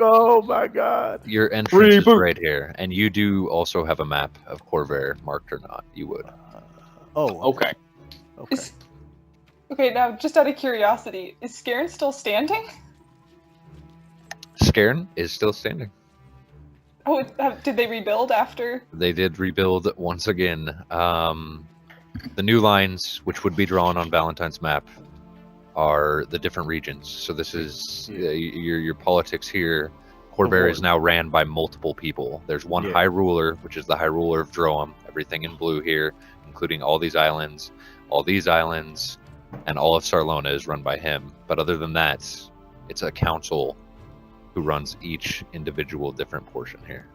Oh my god. Your entrance is Reboot. right here, and you do also have a map of Corvair, marked or not. You would. Okay. Okay. Okay, now just out of curiosity, is Scaring still standing? Scairn is still standing. Oh, did they rebuild after? They did rebuild once again. The new lines, which would be drawn on Valentine's map, are the different regions. So this is your politics here. Corvair is now ran by multiple people. There's one High Ruler, which is the High Ruler of Droam. Everything in blue here, including all these islands, and all of Sarlona is run by him. But other than that, it's a council who runs each individual different portion here.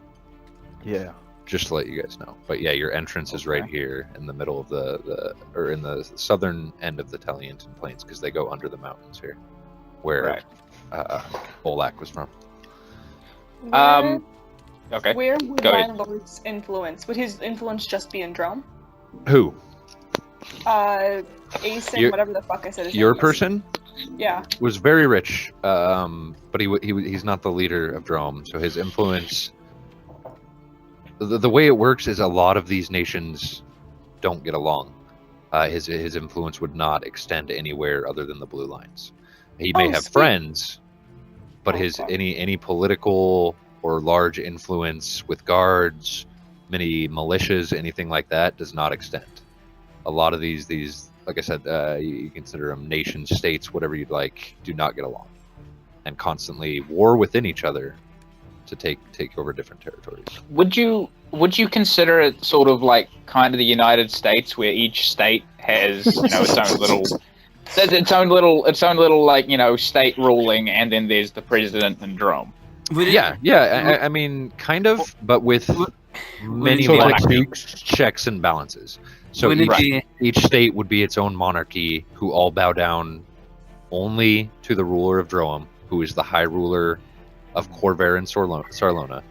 Yeah. Just to let you guys know. But yeah, your entrance is right here in the middle of or in the southern end of the Taliantan Plains, because they go under the mountains here, where Olak was from. Okay. Where would Go my ahead. lord's influence? Would his influence just be in Drome? Who? Asen, whatever the fuck I said. His Your name is. person Yeah. was very rich, but he's not the leader of Drome, so his influence. The way it works is a lot of these nations don't get along. His influence would not extend anywhere other than the blue lines. He may have sweet. friends, but his any political or large influence with guards, many militias, anything like that does not extend. A lot of these like I said, you consider them nation states, whatever you'd like, do not get along, and constantly war within each other to take over different territories. Would you consider it sort of like kind of the United States, where each state has its own little like state ruling, and then there's the president and Drome. I mean, kind of, but with many So more like checks and balances. So each state would be its own monarchy, who all bow down only to the ruler of Droam, who is the High Ruler of Corvair and Sarlona.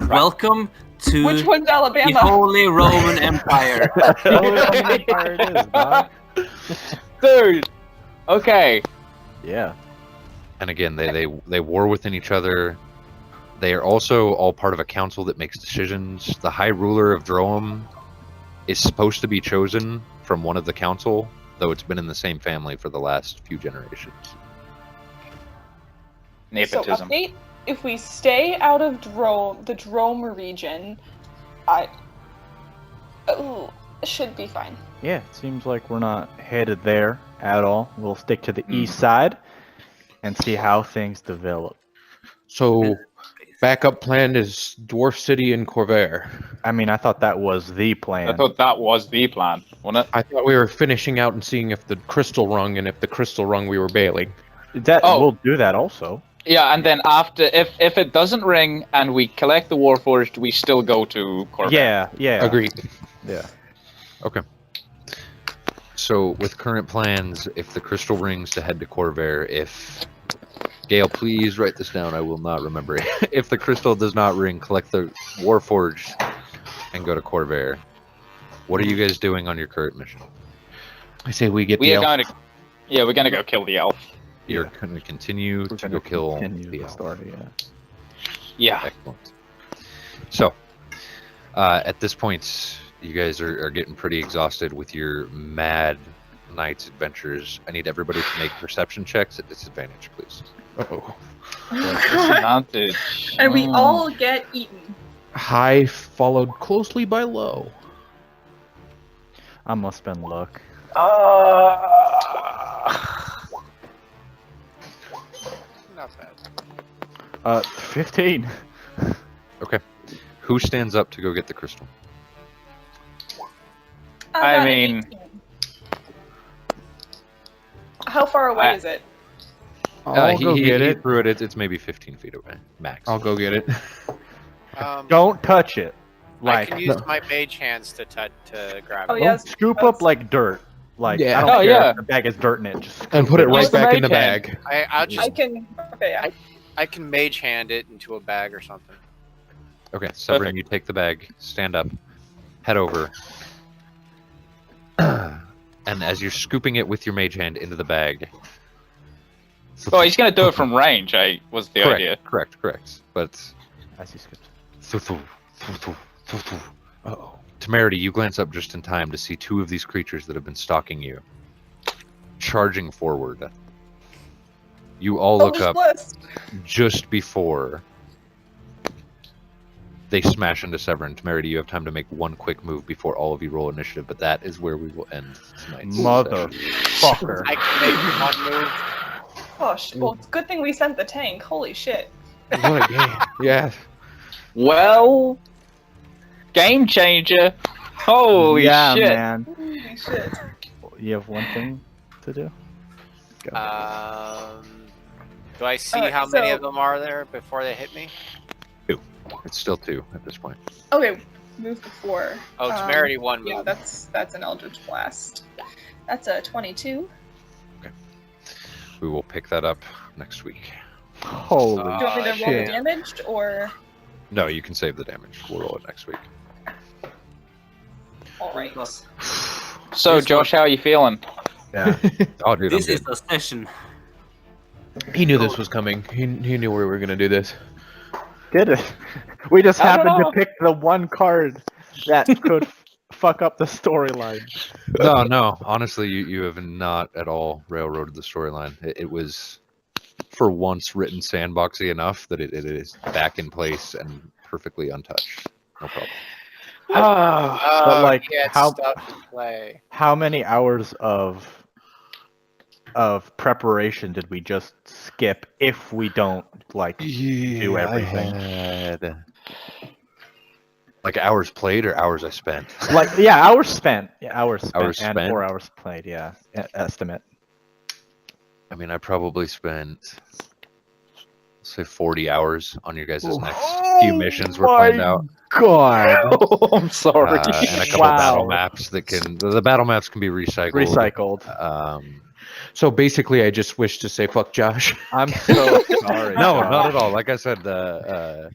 Welcome to Which one's the Alabama? Holy Roman Empire. Dude. Okay. Yeah. And again, they war within each other. They are also all part of a council that makes decisions. The High Ruler of Droam is supposed to be chosen from one of the council, though it's been in the same family for the last few generations. Nepotism. So update: if we stay out of the Drome region, should be fine. Yeah, it seems like we're not headed there at all. We'll stick to the east side and see how things develop. So, backup plan is Dwarf City and Corvair. I mean, I thought that was the plan. I thought that was the plan, wasn't it? I thought we were finishing out and seeing if the crystal rung, and if the crystal rung, we were bailing. We'll do that also. Yeah, and then after, if it doesn't ring and we collect the Warforged, we still go to Corvair. Yeah. Agreed. Yeah. Okay. So with current plans, if the crystal rings, to head to Corvair. If Gale, please write this down. I will not remember it. If the crystal does not ring, collect the Warforged and go to Corvair. What are you guys doing on your current mission? I say we get We the are elf. we're gonna go kill the elf. You're going to continue to go kill the elf. story. Yeah. Yeah. Excellent. So, at this point, you guys are getting pretty exhausted with your mad night's adventures. I need everybody to make perception checks at disadvantage, please. Uh-oh. Disadvantage. And we all get eaten. High followed closely by low. I must spend luck. Not bad. 15. Okay. Who stands up to go get the crystal? I got an mean- 18. How far away I- is it? I'll go get it. Threw it. It's maybe 15 feet away, max. I'll go get it. Don't touch it. I Like, can use my mage hands to grab Oh, it. yeah. don't scoop up like dirt. Like, Yeah. I don't Oh, care yeah. if the bag is dirt in it. Just And put it scoop right Use the back in the mage hand. bag. I'll I just can. Okay, yeah. I can mage hand it into a bag or something. Okay, Sev'Ren, Perfect. you take the bag, stand up, head over, and as you're scooping it with your mage hand into the bag. Oh, he's gonna do it from range. Was the idea. Correct. But As he skips. Uh-oh. Temerity, you glance up just in time to see two of these creatures that have been stalking you, charging forward. You all look up just before they smash into Sev'Ren. Temerity, you have time to make one quick move before all of you roll initiative, but that is where we will end tonight's session. Motherfucker. I can make one move. Gosh, well, it's a good thing we sent the tank. Holy shit. What a game. Yeah. Well, game changer. Holy yeah, shit. man. Holy shit. You have one thing to do? Go. Do I see Alright, how many so- of them are there before they hit me? It's still 2 at this point. Okay, move to 4. Oh, Temerity one move. Yeah, that's an Eldritch Blast. That's a 22. We will pick that up next week. Holy Do you want me to roll the shit. damage, or... No, you can save the damage. We'll roll it next week. Alright. So, Josh, how are you feeling? Yeah. Oh, dude, This I'm is good. a session. He knew this was coming. He knew we were going to do this. Did it? We just I don't happened know. to pick the one card that could fuck up the storyline. No. Honestly, you have not at all railroaded the storyline. It was, for once, written sandboxy enough that it is back in place and perfectly untouched. No problem. But, like, he had how- stuff to play. How many hours of preparation did we just skip if we don't like do everything? I had like hours played or hours I spent. Like hours spent. Yeah, hours spent Hours and spent? 4 hours played, yeah. Estimate. I mean, I probably spent, let's say, 40 hours on your guys' next few missions we're playing out. God. I'm sorry. And a couple Wow. battle maps that can, the battle maps can be recycled. Recycled. So basically, I just wish to say fuck Josh. I'm so sorry. No, Josh. not at all. Like I said, there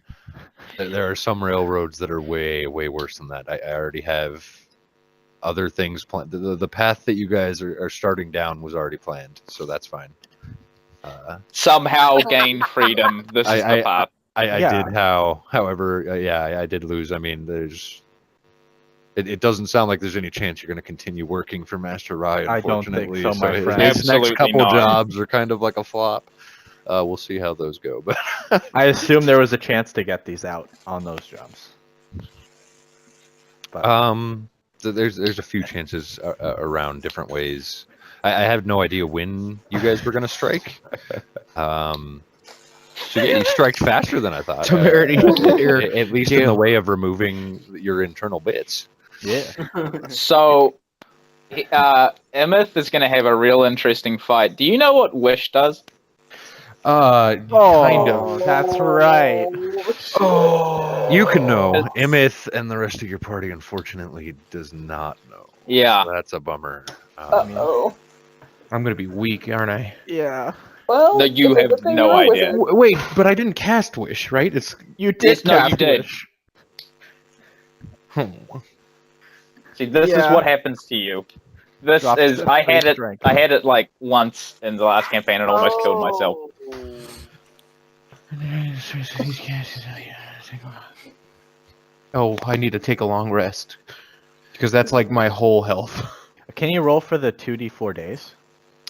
are some railroads that are way, way worse than that. I already have other things planned. The path that you guys are starting down was already planned, so that's fine. Somehow gain freedom. This is the part. I Yeah. did however, I did lose. I mean, it doesn't sound like there's any chance you're going to continue working for Master Rye, I don't think unfortunately. so, my his friend. next Absolutely couple not. jobs are kind of like a flop. We'll see how those go. But I assume there was a chance to get these out on those jobs. But there's a few chances around different ways. I have no idea when you guys were going to strike. So yeah, you strike faster than I thought. Temerity. At least in the way of removing your internal bits. yeah. So, Immeth is going to have a real interesting fight. Do you know what Wish does? Kind Oh, of. that's right. You can know. Immeth and the rest of your party, unfortunately, does not know. Yeah. So that's a bummer. Uh-oh. I'm going to be weak, aren't I? Yeah. Well, No, you it's a have good thing no you're a idea. wizard. Wait, but I didn't cast Wish, right? It's You did Yes, no, you cast did. Wish. See, this is Yeah. what happens to you. This Drops is the I had free it. strength. I had it like once in the last campaign and almost killed myself. Oh, I need to take a long rest. Because that's like my whole health. Can you roll for the 2d4 days?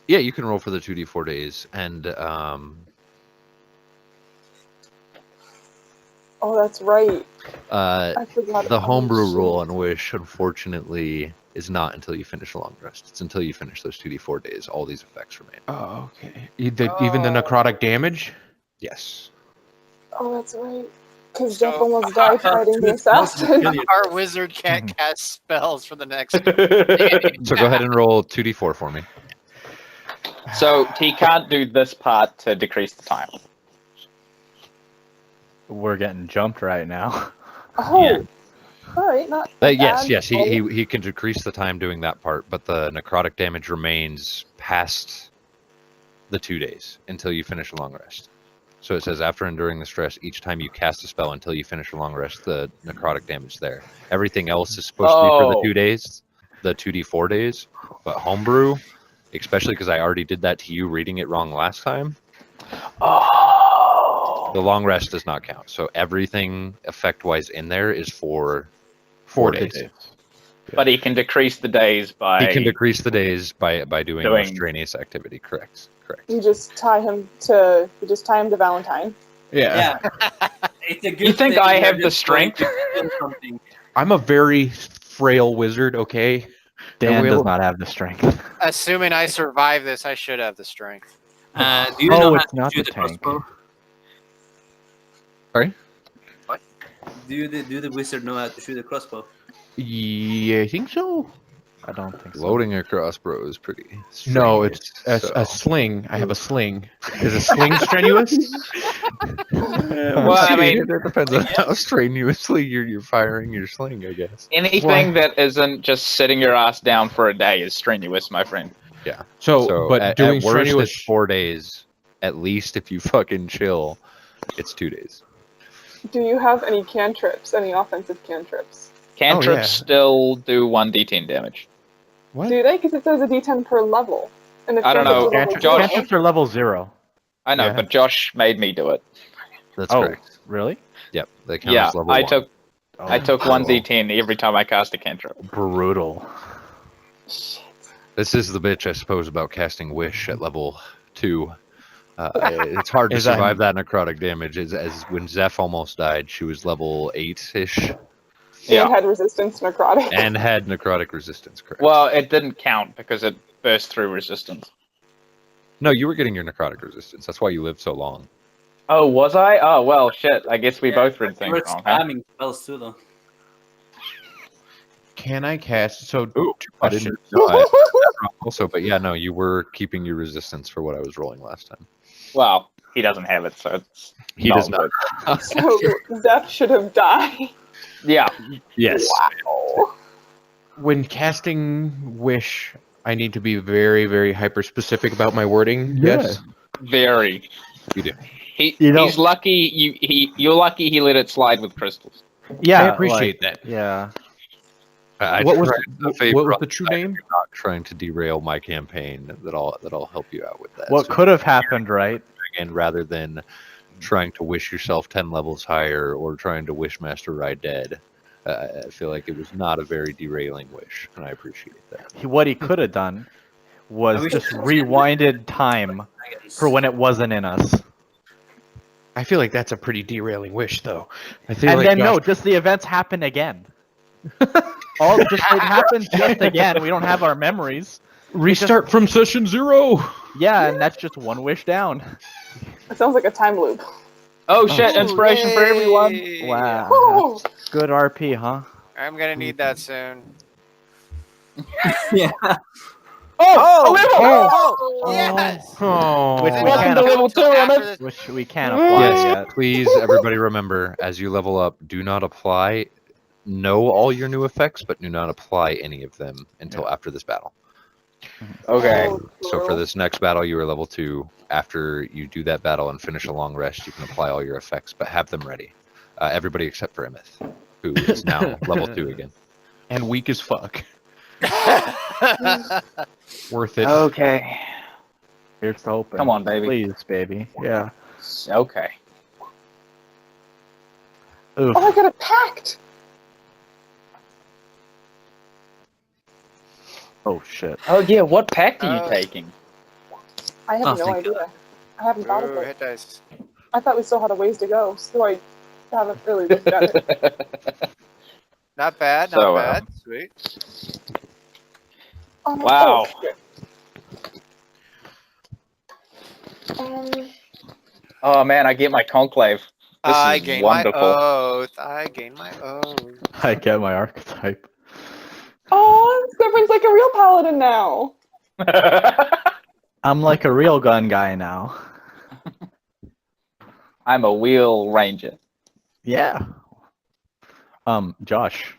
Yeah, you can roll for the 2d4 days, and Oh, that's right. uh, I forgot. the homebrew shit. rule on Wish, unfortunately, is not until you finish a long rest. It's until you finish those 2d4 days. All these effects remain. Oh, okay. Even the necrotic damage? Yes. Oh, that's right. Because So- Jeff almost died fighting the assassin. Our wizard can't cast spells for the next. So go ahead and roll 2d4 for me. So he can't do this part to decrease the time. We're getting jumped right now. Oh, Yeah. all right. Not Yes, bad. he can decrease the time doing that part, but the necrotic damage remains past the 2 days until you finish a long rest. So it says after enduring the stress, each time you cast a spell until you finish a long rest, the necrotic damage there. Everything else is supposed to be for the Oh. 2 days, the 2d4 days, but homebrew, especially because I already did that to you reading it wrong last time. The long rest does not count. So everything effect-wise in there is for 4 days. But he can decrease the days by. He can decrease the days by doing Doing- extraneous activity. Correct. You just tie him to. You just tie him to Valentine. Yeah. It's a good You think thing I you're have the just going strength? to kill something. I'm a very frail wizard. Okay. Dan will- does not have the strength. Assuming I survive this, I should have the strength. Do you Oh, know it's how to not shoot the a tank. crossbow? Sorry? What? Do the wizard know how to shoot a crossbow? Yeah, I think so. I don't think so. Loading a crossbow is pretty No, strenuous, it's a so- sling. I have a sling. Is a sling strenuous? Well, I mean, it depends on how strenuously you're firing your sling, I guess. anything that isn't just sitting your ass down for a day is strenuous, my friend. So, but at, doing at worst, strenuous. it's 4 days. At least if you fucking chill, it's 2 days. Do you have any cantrips? Any offensive cantrips? Cantrips yeah. still do 1d10 damage. What? Do they? Because it says a D10 per level. And if I don't know. cantrips are level Josh- zero- Cantrips are level 0. I know, Yeah. but Josh made me do it. That's Oh, correct. really? Yep, they count Yeah, as level I 1. took Oh, I took cool. 1d10 every time I cast a cantrip. Brutal. Shit. This is the bitch, I suppose, about casting Wish at level 2. It's hard to Is that- survive that necrotic damage. As when Zeph almost died, she was level 8-ish Yeah. And had resistance to necrotic. and had necrotic resistance, correct? Well, it didn't count because it burst through resistance. No, you were getting your necrotic resistance. That's why you lived so long. Oh, was I? Oh, well, shit. I guess we both read You things were wrong, huh? spamming spells too, though. Can I cast? So, Ooh, two I questions. didn't know I- also, but yeah, no, you were keeping your resistance for what I was rolling last time. Well, he doesn't have it, so it's He does not. good. So Zeph should have died. Yeah. Yes. Wow. When casting Wish, I need to be very, very hyper specific about my wording. Yes. Very. You do. He's lucky you're lucky he let it slide with crystals. Yeah, I appreciate that. Yeah. What was tried the, to favor what was on the true side name? of not trying to derail my campaign. That'll help you out with that. What So could have happened, right? again, rather than trying to wish yourself 10 levels higher or trying to wish Master Rai dead, I feel like it was not a very derailing wish, and I appreciate that. What he could have done was wish just it was- rewinded time for when it wasn't in us. I feel like that's a pretty derailing wish, though. I feel And like then, no, Josh- just the events happen again. It happens just again. We don't have our memories. restart from session 0. Yeah, and that's just one wish down. It sounds like a time loop. Oh shit, inspiration for everyone. Yay! Wow. Oh, Good RP, huh? I'm gonna need that soon. Yeah. Oh, yes! Oh, Which we Welcome can't to level 2, After Immeth. this- Which we can't apply Yes, yet. please, everybody remember, as you level up, do not apply, know all your new effects, but do not apply any of them until after this battle. Okay. So for this next battle, you are level 2. After you do that battle and finish a long rest, you can apply all your effects, but have them ready. Everybody except for Immeth, who is now level 2 again. and weak as fuck. Worth it. Okay. Here's to hoping. Come on, baby. Please, baby. Yeah. Okay. Oof. oh, I got a pact. Oh, shit. Oh yeah, what pact are you Oh. taking? I have Oh, no thank idea. I haven't thought of Ooh, it. hit dice. I thought we still had a ways to go, so I haven't really looked at it. Not bad, not So, bad. Sweet. Wow. Oh, shit. Oh man, I get my conclave. This I is gained wonderful. my oath. I gained my oath. I get my archetype. Oh, Sev'Ren's like a real paladin now. I'm like a real gun guy now. I'm a wheel ranger. Yeah. Josh,